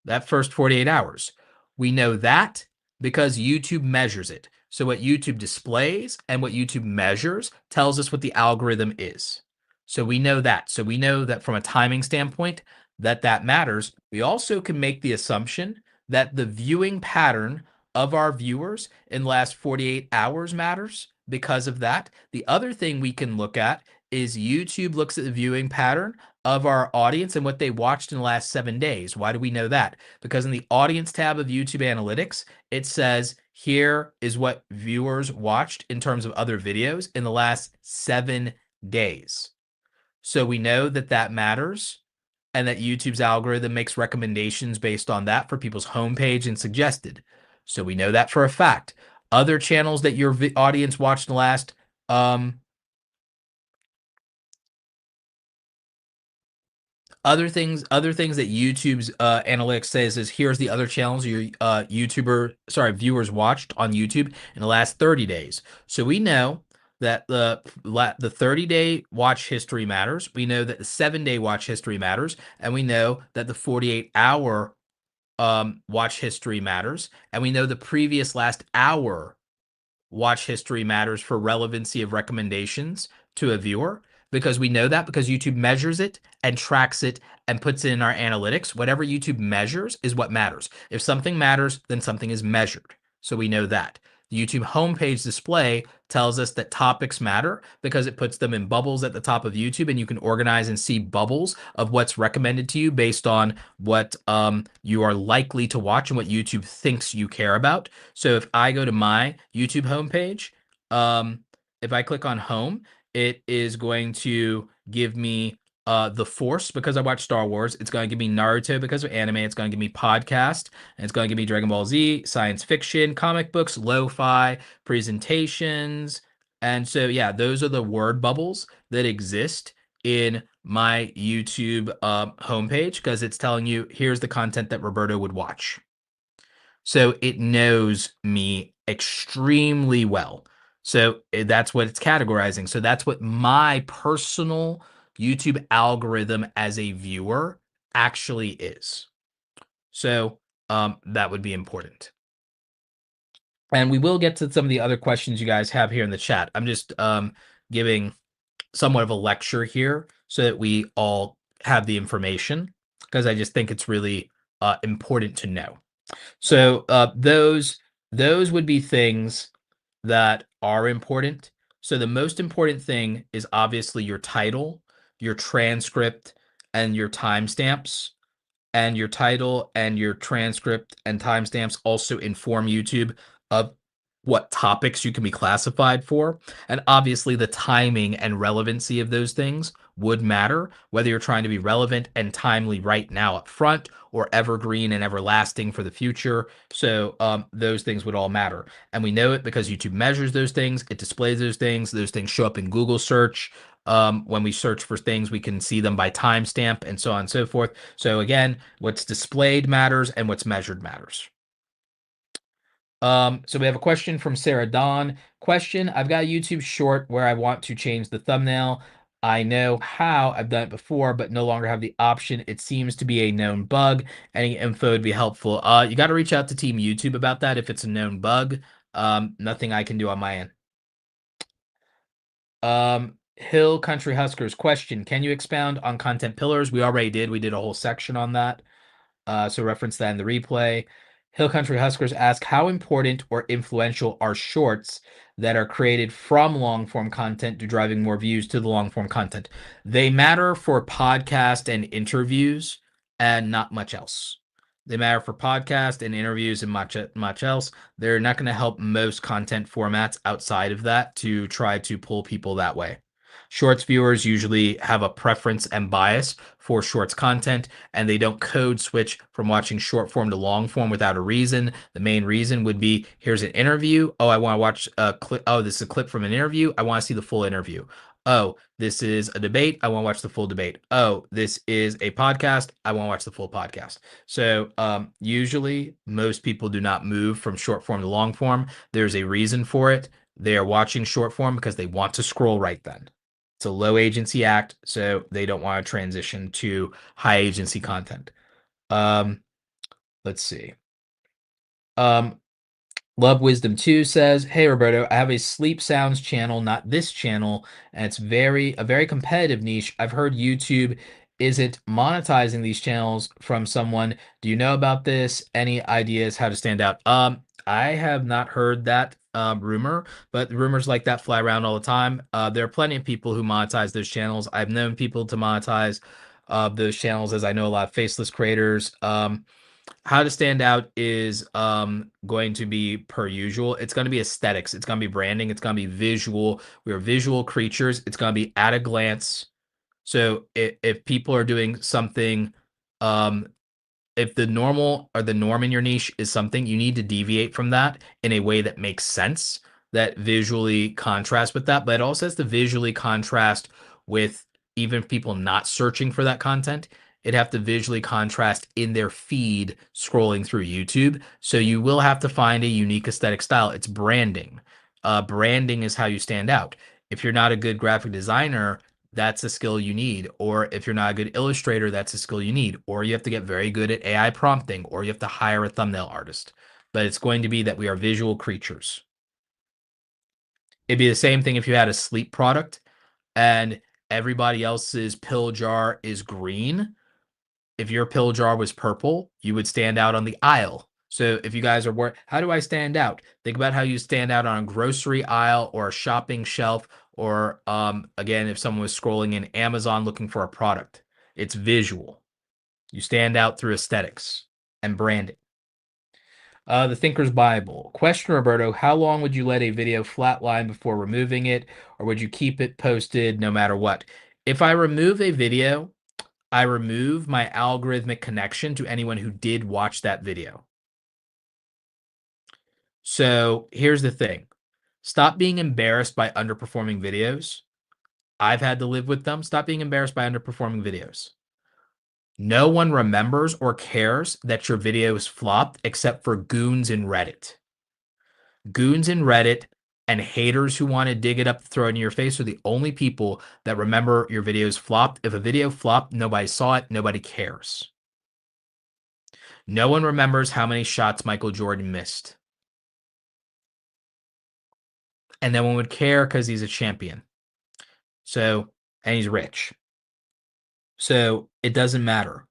That first 48 hours. We know that because YouTube measures it. So what YouTube displays and what YouTube measures tells us what the algorithm is. So we know that. So we know that from a timing standpoint, that matters. We also can make the assumption that the viewing pattern of our viewers in the last 48 hours matters because of that. The other thing we can look at is YouTube looks at the viewing pattern of our audience and what they watched in the last 7 days. Why do we know that? Because in the audience tab of YouTube Analytics, it says here is what viewers watched in terms of other videos in the last 7 days. So we know that that matters and that YouTube's algorithm makes recommendations based on that for people's homepage and suggested. So we know that for a fact. Other channels that your audience watched in the last other things that YouTube's analytics says is here's the other channels your viewers watched on YouTube in the last 30 days. So we know that the 30-day watch history matters. We know that the 7-day watch history matters, and we know that the 48-hour watch history matters, and we know the previous last hour watch history matters for relevancy of recommendations to a viewer because we know that because YouTube measures it and tracks it and puts it in our analytics. Whatever YouTube measures is what matters. If something matters, then something is measured. So we know that. The YouTube homepage display tells us that topics matter because it puts them in bubbles at the top of YouTube, and you can organize and see bubbles of what's recommended to you based on what you are likely to watch and what YouTube thinks you care about. So if I go to my YouTube homepage, if I click on home, it is going to give me The Force because I watch Star Wars. It's going to give me Naruto because of anime. It's going to give me podcast, and it's going to give me Dragon Ball Z, science fiction, comic books, lo-fi, presentations. And so, yeah, those are the word bubbles that exist in my YouTube homepage because it's telling you here's the content that Roberto would watch. So it knows me extremely well. So that's what it's categorizing. So that's what my personal YouTube algorithm as a viewer actually is. So that would be important. And we will get to some of the other questions you guys have here in the chat. I'm just giving somewhat of a lecture here so that we all have the information because I just think it's really important to know. So those would be things that are important. So the most important thing is obviously your title, your transcript, and your timestamps. And your title and your transcript and timestamps also inform YouTube of what topics you can be classified for. And obviously, the timing and relevancy of those things would matter, whether you're trying to be relevant and timely right now up front or evergreen and everlasting for the future. So those things would all matter. And we know it because YouTube measures those things. It displays those things. Those things show up in Google search. When we search for things, we can see them by timestamp and so on and so forth. So again, what's displayed matters and what's measured matters. So we have a question from Sarah Dawn. Question, I've got a YouTube short where I want to change the thumbnail. I know how, I've done it before, but no longer have the option. It seems to be a known bug. Any info would be helpful. You got to reach out to Team YouTube about that if it's a known bug. Nothing I can do on my end. Hill Country Huskers question, can you expound on content pillars? We already did. We did a whole section on that. So reference that in the replay. Hill Country Huskers ask, how important or influential are shorts that are created from long form content to driving more views to the long form content? They matter for podcast and interviews and not much else. They matter for podcast and interviews and much else. They're not going to help most content formats outside of that to try to pull people that way. Shorts viewers usually have a preference and bias for shorts content, and they don't code switch from watching short form to long form without a reason. The main reason would be, here's an interview. Oh, I want to watch a clip. Oh, this is a clip from an interview. I want to see the full interview. Oh, this is a debate. I want to watch the full debate. Oh, this is a podcast. I want to watch the full podcast. So usually most people do not move from short form to long form. There's a reason for it. They are watching short form because they want to scroll right then. It's a low agency act, so they don't want to transition to high agency content. Let's see. Love Wisdom 2 says, "Hey Roberto, I have a sleep sounds channel, not this channel, and it's a very competitive niche. I've heard YouTube isn't monetizing these channels from someone. Do you know about this? Any ideas how to stand out?" I have not heard that rumor, but rumors like that fly around all the time. There are plenty of people who monetize those channels. I've known people to monetize those channels, as I know a lot of faceless creators. How to stand out is going to be per usual. It's going to be aesthetics. It's going to be branding. It's going to be visual. We are visual creatures. It's going to be at a glance. So if people are doing something, um, if the normal or the norm in your niche is something, you need to deviate from that in a way that makes sense, that visually contrasts with that, but it also has to visually contrast with, even people not searching for that content, it have to visually contrast in their feed scrolling through YouTube. So you will have to find a unique aesthetic style. It's branding. Branding is how you stand out. If you're not a good graphic designer, that's a skill you need. Or if you're not a good illustrator, that's a skill you need. Or you have to get very good at AI prompting, or you have to hire a thumbnail artist. But it's going to be that we are visual creatures. It'd be the same thing if you had a sleep product and everybody else's pill jar is green. If your pill jar was purple, you would stand out on the aisle. So if you guys are worried, how do I stand out? Think about how you stand out on a grocery aisle or a shopping shelf, or again, if someone was scrolling in Amazon looking for a product. It's visual. You stand out through aesthetics and branding. The Thinker's Bible. Question, Roberto, how long would you let a video flatline before removing it, or would you keep it posted no matter what? If I remove a video, I remove my algorithmic connection to anyone who did watch that video. So here's the thing. Stop being embarrassed by underperforming videos. I've had to live with them. Stop being embarrassed by underperforming videos. No one remembers or cares that your video is flopped except for goons in Reddit. Goons in Reddit and haters who want to dig it up, throw it in your face, are the only people that remember your videos flopped. If a video flopped, nobody saw it, nobody cares. No one remembers how many shots Michael Jordan missed. And no one would care because he's a champion. So, and he's rich. So it doesn't matter.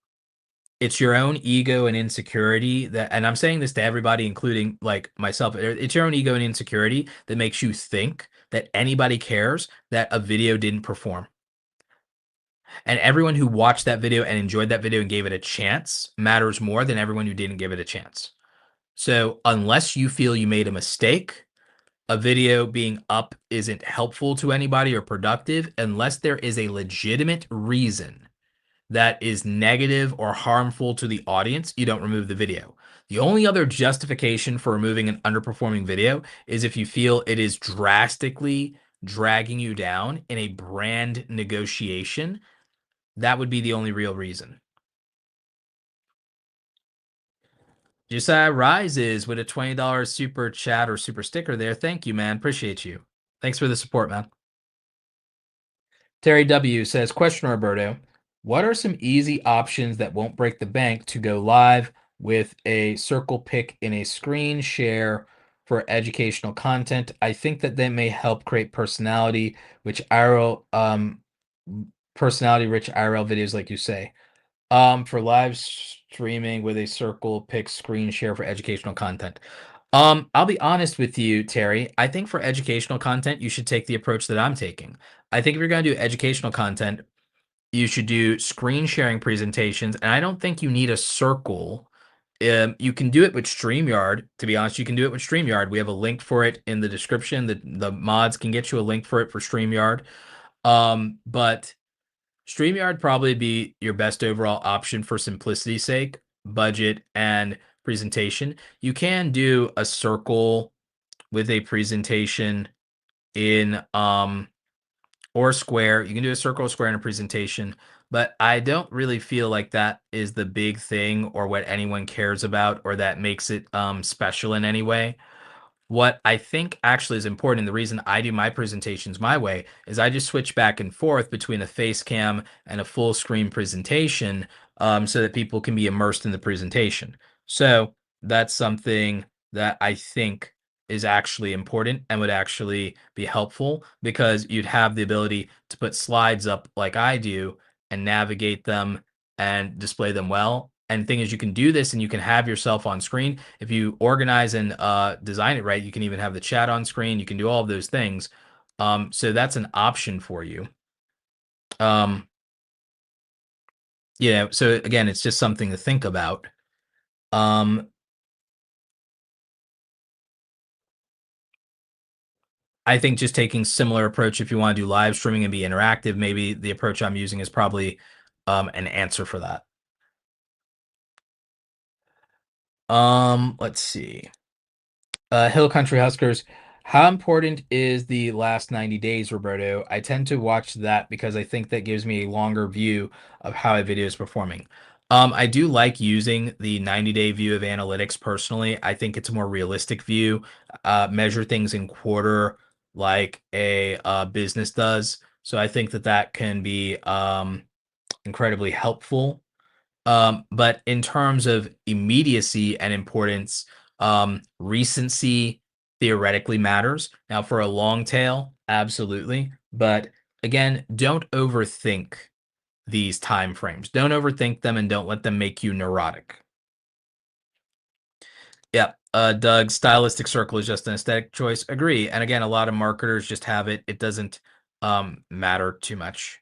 It's your own ego and insecurity that, and I'm saying this to everybody, including like myself, it's your own ego and insecurity that makes you think that anybody cares that a video didn't perform. And everyone who watched that video and enjoyed that video and gave it a chance matters more than everyone who didn't give it a chance. So unless you feel you made a mistake, a video being up isn't helpful to anybody or productive unless there is a legitimate reason that is negative or harmful to the audience. You don't remove the video. The only other justification for removing an underperforming video is if you feel it is drastically dragging you down in a brand negotiation. That would be the only real reason. Josiah Rises with a $20 super chat or super sticker there. Thank you, man. Appreciate you. Thanks for the support, man. Terry W says, question, Roberto, what are some easy options that won't break the bank to go live with a circle pick in a screen share for educational content? I think that they may help create personality rich IRL videos, like you say. For live streaming with a circle, pick screen share for educational content. I'll be honest with you, Terry. I think for educational content, you should take the approach that I'm taking. I think if you're going to do educational content, you should do screen sharing presentations, and I don't think you need a circle. You can do it with StreamYard. To be honest, you can do it with StreamYard. We have a link for it in the description. The mods can get you a link for it for StreamYard. But StreamYard probably be your best overall option for simplicity's sake, budget, and presentation. You can do a circle with a presentation in or square. You can do a circle, square, and a presentation, but I don't really feel like that is the big thing or what anyone cares about or that makes it special in any way. What I think actually is important, and the reason I do my presentations my way, is I just switch back and forth between a face cam and a full screen presentation, so that people can be immersed in the presentation. So that's something that I think is actually important and would actually be helpful because you'd have the ability to put slides up like I do and navigate them and display them well. And the thing is, you can do this and you can have yourself on screen. If you organize and design it right, you can even have the chat on screen. You can do all of those things. So that's an option for you. Um, so again, it's just something to think about. Um, I think just taking similar approach if you want to do live streaming and be interactive, maybe the approach I'm using is probably an answer for that. Let's see. Hill Country Huskers. How important is the last 90 days, Roberto? I tend to watch that because I think that gives me a longer view of how a video is performing. I do like using the 90-day view of analytics personally. I think it's a more realistic view. Measure things in quarter like a business does. So I think that that can be incredibly helpful. But in terms of immediacy and importance, recency theoretically matters. Now, for a long tail, absolutely. But again, don't overthink these time frames. Don't overthink them and don't let them make you neurotic. Yeah. Doug, stylistic circle is just an aesthetic choice. Agree. And again, a lot of marketers just have it. It doesn't matter too much.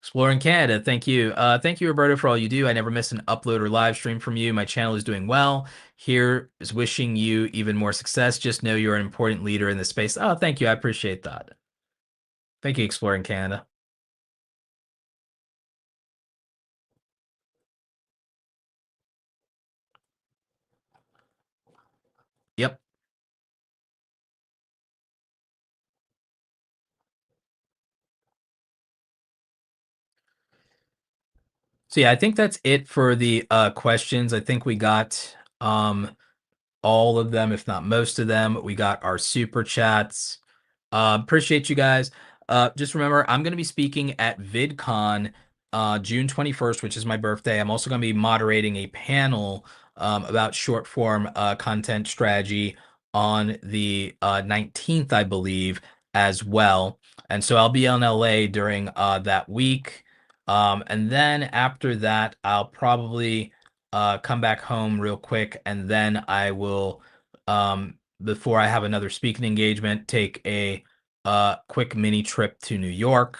Exploring Canada, thank you. Thank you, Roberto, for all you do. I never miss an upload or live stream from you. My channel is doing well. Here is wishing you even more success. Just know you're an important leader in this space. Oh, thank you. I appreciate that. Thank you, Exploring Canada. Yep. So yeah, I think that's it for the questions. I think we got all of them, if not most of them. We got our super chats. Appreciate you guys. Just remember, I'm going to be speaking at VidCon June 21st, which is my birthday. I'm also going to be moderating a panel about short form content strategy on the 19th, I believe, as well. And so I'll be in LA during that week. And then after that, I'll probably come back home real quick, and then I will, before I have another speaking engagement, take a quick mini trip to New York.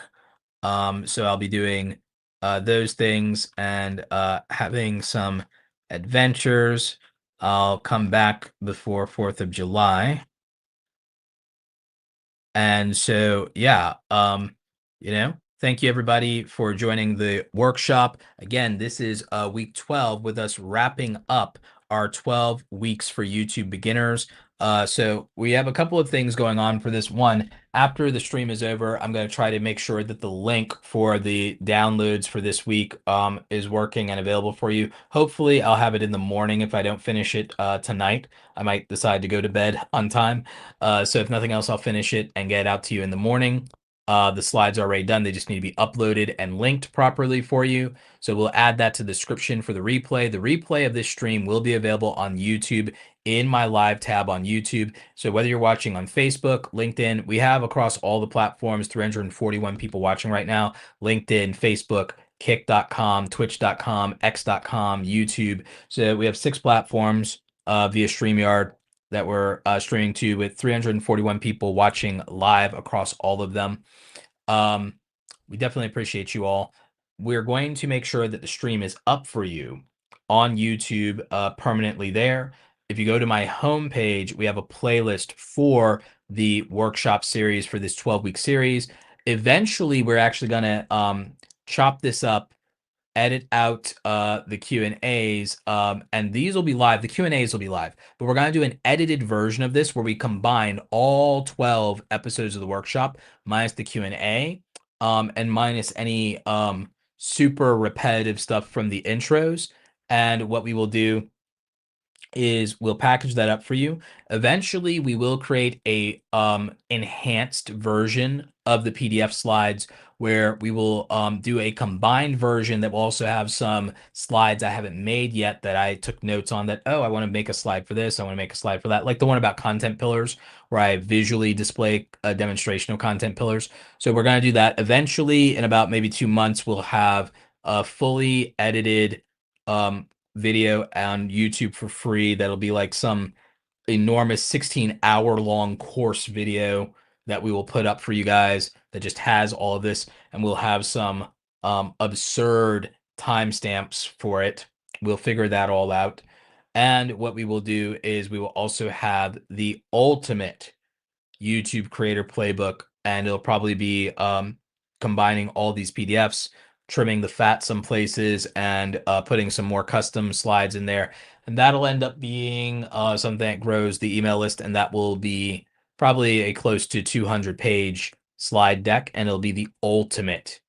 So I'll be doing those things and having some adventures. I'll come back before 4th of July. And so, yeah, thank you everybody for joining the workshop. Again, this is week 12 with us wrapping up our 12 weeks for YouTube beginners. So we have a couple of things going on for this one. After the stream is over, I'm going to try to make sure that the link for the downloads for this week is working and available for you. Hopefully, I'll have it in the morning if I don't finish it tonight. I might decide to go to bed on time. So if nothing else, I'll finish it and get it out to you in the morning. The slides are already done. They just need to be uploaded and linked properly for you. So we'll add that to the description for the replay. The replay of this stream will be available on YouTube in my live tab on YouTube. So whether you're watching on Facebook, LinkedIn, we have across all the platforms, 341 people watching right now, LinkedIn, Facebook, Kick.com, Twitch.com, X.com, YouTube. So we have 6 platforms via StreamYard that we're streaming to, with 341 people watching live across all of them. We definitely appreciate you all. We're going to make sure that the stream is up for you on YouTube permanently there. If you go to my homepage, we have a playlist for the workshop series for this 12-week series. Eventually, we're actually going to chop this up, edit out the Q&As, and these will be live. The Q&As will be live, but we're going to do an edited version of this where we combine all 12 episodes of the workshop minus the Q&A, and minus any super repetitive stuff from the intros. And what we will do is we'll package that up for you. Eventually, we will create a enhanced version of the PDF slides where we will do a combined version that will also have some slides I haven't made yet that I took notes on, that, oh, I want to make a slide for this, I want to make a slide for that, like the one about content pillars where I visually display a demonstration of content pillars. So we're going to do that. Eventually, in about maybe 2 months, we'll have a fully edited video on YouTube for free that'll be like some enormous 16-hour long course video that we will put up for you guys that just has all of this, and we'll have some absurd timestamps for it. We'll figure that all out. And what we will do is we will also have the ultimate YouTube creator playbook, and it'll probably be combining all these PDFs, trimming the fat some places, and putting some more custom slides in there. And that'll end up being something that grows the email list, and that will be probably a close to 200-page slide deck, and it'll be the ultimate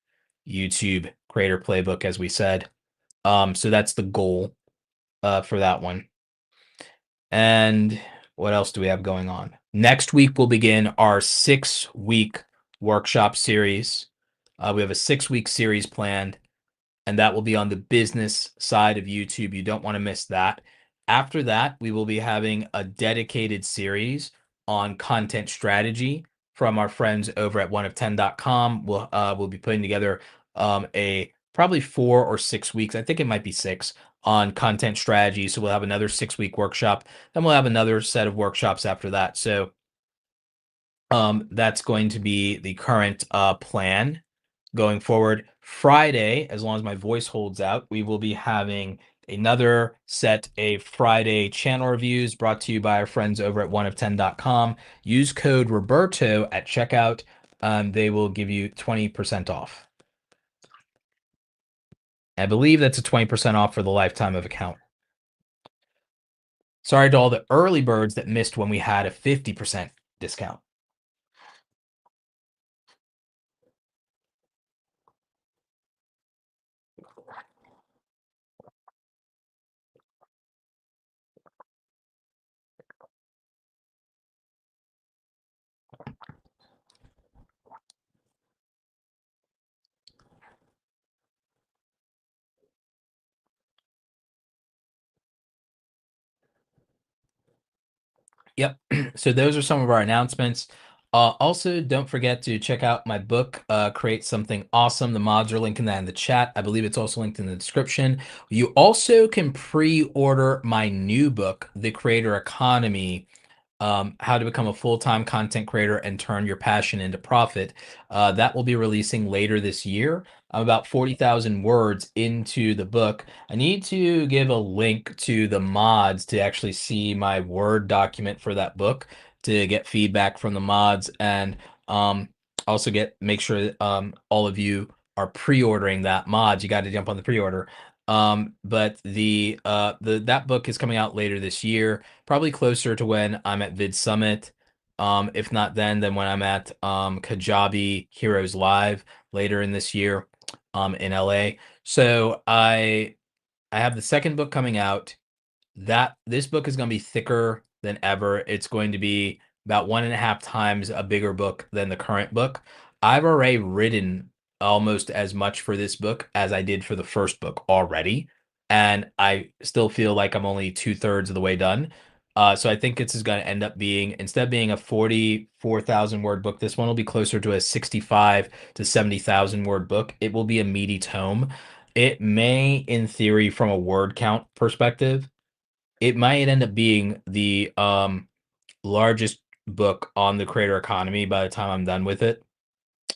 YouTube creator playbook, as we said. So that's the goal for that one. And what else do we have going on? Next week, we'll begin our 6-week workshop series. We have a 6-week series planned, and that will be on the business side of YouTube. You don't want to miss that. After that, we will be having a dedicated series on content strategy from our friends over at oneof10.com. We'll be putting together a probably 4 or 6 weeks. I think it might be 6 on content strategy. So we'll have another 6-week workshop. Then we'll have another set of workshops after that. So that's going to be the current plan going forward. Friday, as long as my voice holds out, we will be having another set of Friday channel reviews brought to you by our friends over at oneof10.com. Use code Roberto at checkout. They will give you 20% off. I believe that's a 20% off for the lifetime of account. Sorry to all the early birds that missed when we had a 50% discount. Yep. So those are some of our announcements. Also, don't forget to check out my book, Create Something Awesome. The mods are linked in that in the chat. I believe it's also linked in the description. You also can pre-order my new book, The Creator Economy, How to Become a Full-Time Content Creator and Turn Your Passion into Profit. That will be releasing later this year. I'm about 40,000 words into the book. I need to give a link to the mods to actually see my Word document for that book, to get feedback from the mods, and also make sure that all of you are pre-ordering that mod. You got to jump on the pre-order. But that book is coming out later this year, probably closer to when I'm at Vid Summit. If not then when I'm at Kajabi Heroes Live later in this year in LA. So I have the second book coming out. This book is going to be thicker than ever. It's going to be about 1.5 times a bigger book than the current book. I've already written almost as much for this book as I did for the first book already, and I still feel like I'm only 2/3 of the way done. So I think this is going to end up being, instead of being a 44,000 word book, this one will be closer to a 65 to 70,000 word book. It will be a meaty tome. It may, in theory, from a word count perspective, it might end up being the largest book on the creator economy by the time I'm done with it.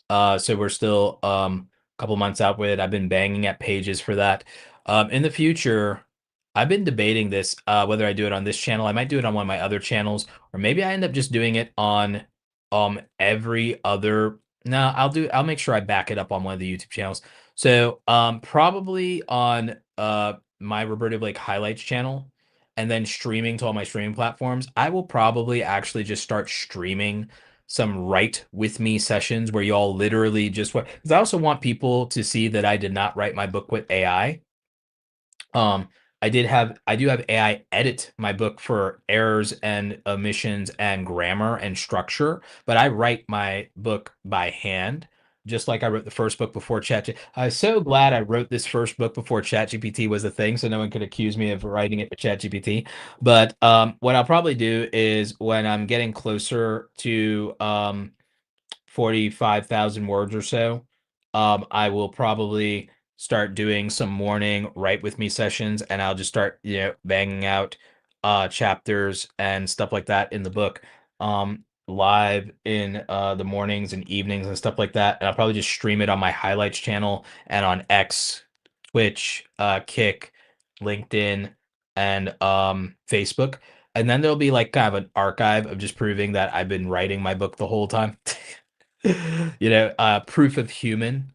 So we're still a couple months out with it. I've been banging at pages for that. In the future, I've been debating this whether I do it on this channel. I might do it on one of my other channels, or maybe I end up just doing it on every other. No, I'll make sure I back it up on one of the YouTube channels. So probably on my Roberto Blake highlights channel, and then streaming to all my streaming platforms. I will probably actually just start streaming some write with me sessions where y'all literally just what, because I also want people to see that I did not write my book with AI. um I do have AI edit my book for errors and omissions and grammar and structure, but I write my book by hand, just like I wrote the first book before I was so glad I wrote this first book before ChatGPT was a thing, so no one could accuse me of writing it with ChatGPT. But what I'll probably do is when I'm getting closer to 45,000 words or so, I will probably start doing some morning write with me sessions, and I'll just start, banging out chapters and stuff like that in the book live in the mornings and evenings and stuff like that. And I'll probably just stream it on my highlights channel and on X, Twitch, Kick, LinkedIn, and Facebook. And then there'll be like kind of an archive of just proving that I've been writing my book the whole time. Proof of human.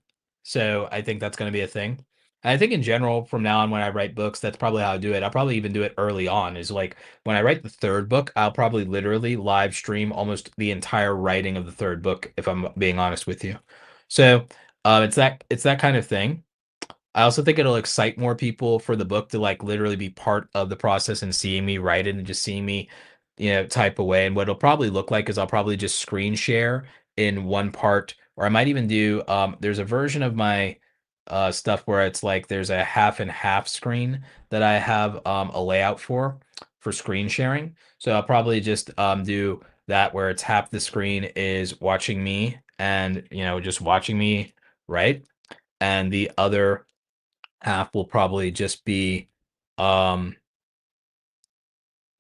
So I think that's going to be a thing. And I think in general, from now on, when I write books, that's probably how I do it. I'll probably even do it early on. Is like when I write the third book, I'll probably literally live stream almost the entire writing of the third book, if I'm being honest with you. So it's that kind of thing. I also think it'll excite more people for the book to like literally be part of the process and seeing me write it and just seeing me, type away. And what it'll probably look like is I'll probably just screen share in one part, or I might even do there's a version of my stuff where it's like there's a half and half screen that I have a layout for screen sharing. So I'll probably just do that where it's half the screen is watching me and just watching me, right? And the other half will probably just be um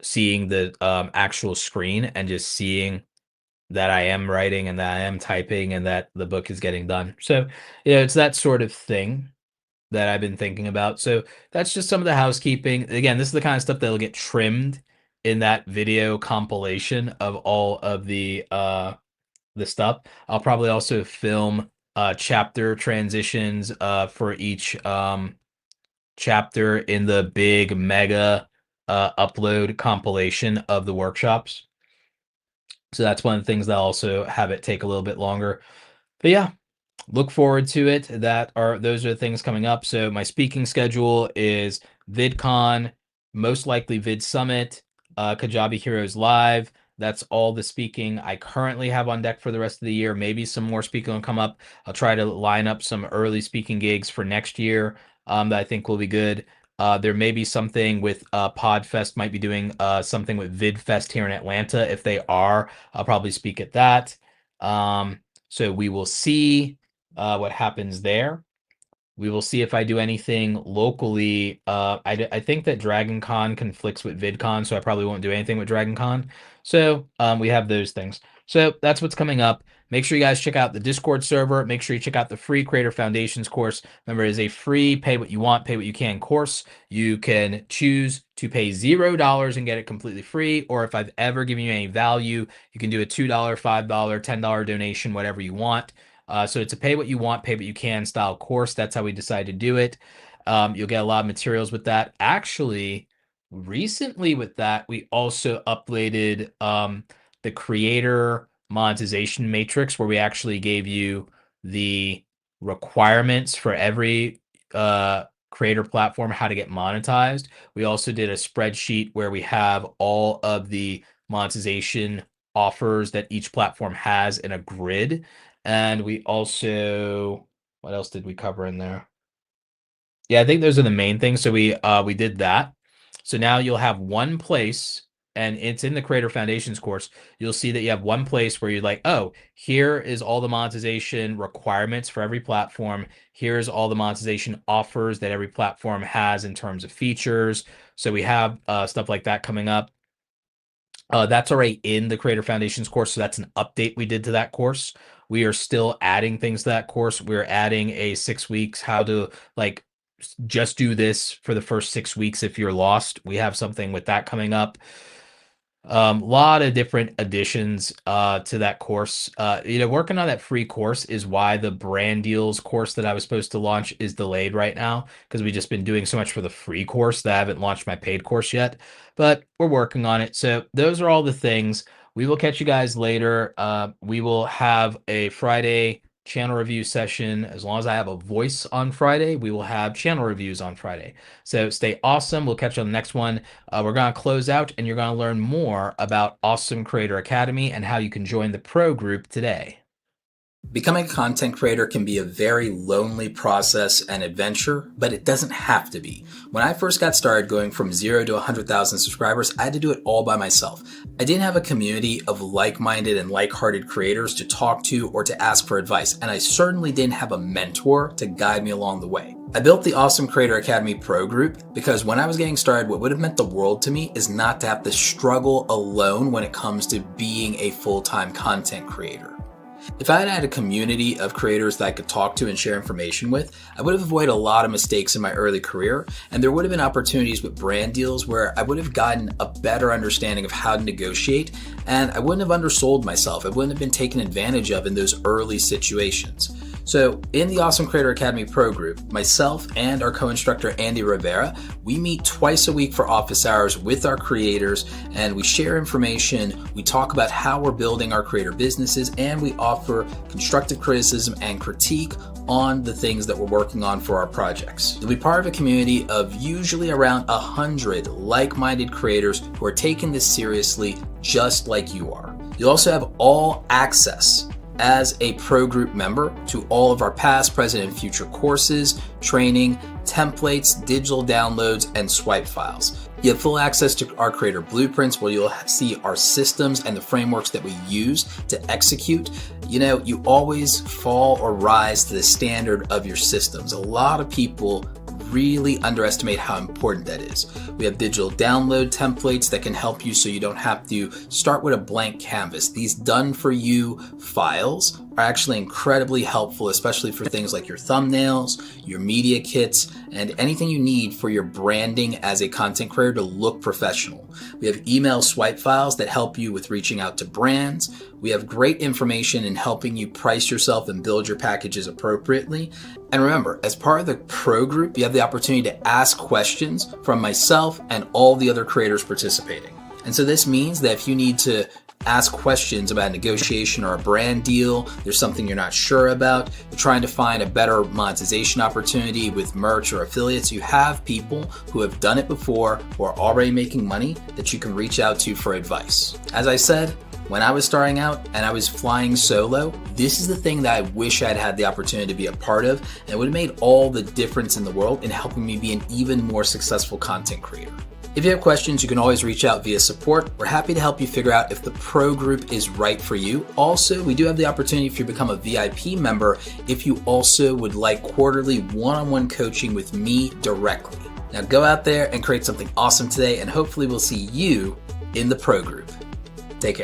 seeing the actual screen and just seeing that I am writing and that I am typing and that the book is getting done. So, it's that sort of thing that I've been thinking about. So, that's just some of the housekeeping. Again, this is the kind of stuff that'll get trimmed in that video compilation of all of the stuff. I'll probably also film chapter transitions for each chapter in the big mega upload compilation of the workshops. So that's one of the things that also have it take a little bit longer. But yeah, look forward to it. Those are the things coming up. So my speaking schedule is VidCon, most likely Vid Summit, Kajabi Heroes Live. That's all the speaking I currently have on deck for the rest of the year. Maybe some more speaking will come up. I'll try to line up some early speaking gigs for next year that I think will be good. There may be something with Podfest, might be doing something with VidFest here in Atlanta. If they are, I'll probably speak at that. So we will see what happens there. We will see if I do anything locally. I think that Dragon Con conflicts with VidCon, so I probably won't do anything with Dragon Con. So we have those things. So that's what's coming up. Make sure you guys check out the Discord server. Make sure you check out the free Creator Foundations course. Remember, it is a free pay what you want, pay what you can course. You can choose to pay $0 and get it completely free. Or if I've ever given you any value, you can do a $2, $5, $10 donation, whatever you want. So it's a pay what you want, pay what you can style course. That's how we decided to do it. You'll get a lot of materials with that. Actually, recently with that, we also uploaded the creator monetization matrix where we actually gave you the requirements for every creator platform, how to get monetized. We also did a spreadsheet where we have all of the monetization offers that each platform has in a grid. And we also, what else did we cover in there? Yeah, I think those are the main things. So we did that. So now you'll have one place and it's in the Creator Foundations course, you'll see that you have one place where you're like, oh, here is all the monetization requirements for every platform. Here's all the monetization offers that every platform has in terms of features. So we have stuff like that coming up. That's already in the Creator Foundations course, so that's an update we did to that course. We are still adding things to that course. We're adding a 6 weeks how to like just do this for the first 6 weeks if you're lost. We have something with that coming up. Lot of different additions to that course. Working on that free course is why the brand deals course that I was supposed to launch is delayed right now, because we've just been doing so much for the free course that I haven't launched my paid course yet, but we're working on it. So those are all the things. We will catch you guys later. We will have a Friday channel review session. As long as I have a voice on Friday, we will have channel reviews on Friday. So stay awesome. We'll catch you on the next one. We're going to close out, and you're going to learn more about Awesome Creator Academy and how you can join the pro group today. Becoming a content creator can be a very lonely process and adventure, but it doesn't have to be. When I first got started going from 0 to 100,000 subscribers, I had to do it all by myself. I didn't have a community of like-minded and like-hearted creators to talk to or to ask for advice, and I certainly didn't have a mentor to guide me along the way. I built the Awesome Creator Academy Pro Group because when I was getting started, what would have meant the world to me is not to have to struggle alone when it comes to being a full-time content creator. If I had had a community of creators that I could talk to and share information with, I would have avoided a lot of mistakes in my early career, and there would have been opportunities with brand deals where I would have gotten a better understanding of how to negotiate, and I wouldn't have undersold myself. I wouldn't have been taken advantage of in those early situations. So in the Awesome Creator Academy Pro Group, myself and our co-instructor Andy Rivera, we meet twice a week for office hours with our creators, and we share information, we talk about how we're building our creator businesses, and we offer constructive criticism and critique on the things that we're working on for our projects. You'll be part of a community of usually around 100 like-minded creators who are taking this seriously just like you are. You'll also have all access as a pro group member to all of our past, present, and future courses, training, templates, digital downloads, and swipe files. You have full access to our creator blueprints where you'll see our systems and the frameworks that we use to execute. You always fall or rise to the standard of your systems. A lot of people really underestimate how important that is. We have digital download templates that can help you so you don't have to start with a blank canvas. These done for you files are actually incredibly helpful, especially for things like your thumbnails, your media kits, and anything you need for your branding as a content creator to look professional. We have email swipe files that help you with reaching out to brands. We have great information in helping you price yourself and build your packages appropriately. And remember, as part of the pro group, you have the opportunity to ask questions from myself and all the other creators participating. And so this means that if you need to ask questions about a negotiation or a brand deal, there's something you're not sure about, you're trying to find a better monetization opportunity with merch or affiliates, you have people who have done it before, who are already making money, that you can reach out to for advice. As I said, when I was starting out and I was flying solo, this is the thing that I wish I'd had the opportunity to be a part of, and it would have made all the difference in the world in helping me be an even more successful content creator. If you have questions, you can always reach out via support. We're happy to help you figure out if the pro group is right for you. Also, we do have the opportunity for you to become a VIP member if you also would like quarterly one-on-one coaching with me directly. Now go out there and create something awesome today, and hopefully we'll see you in the pro group. Take care.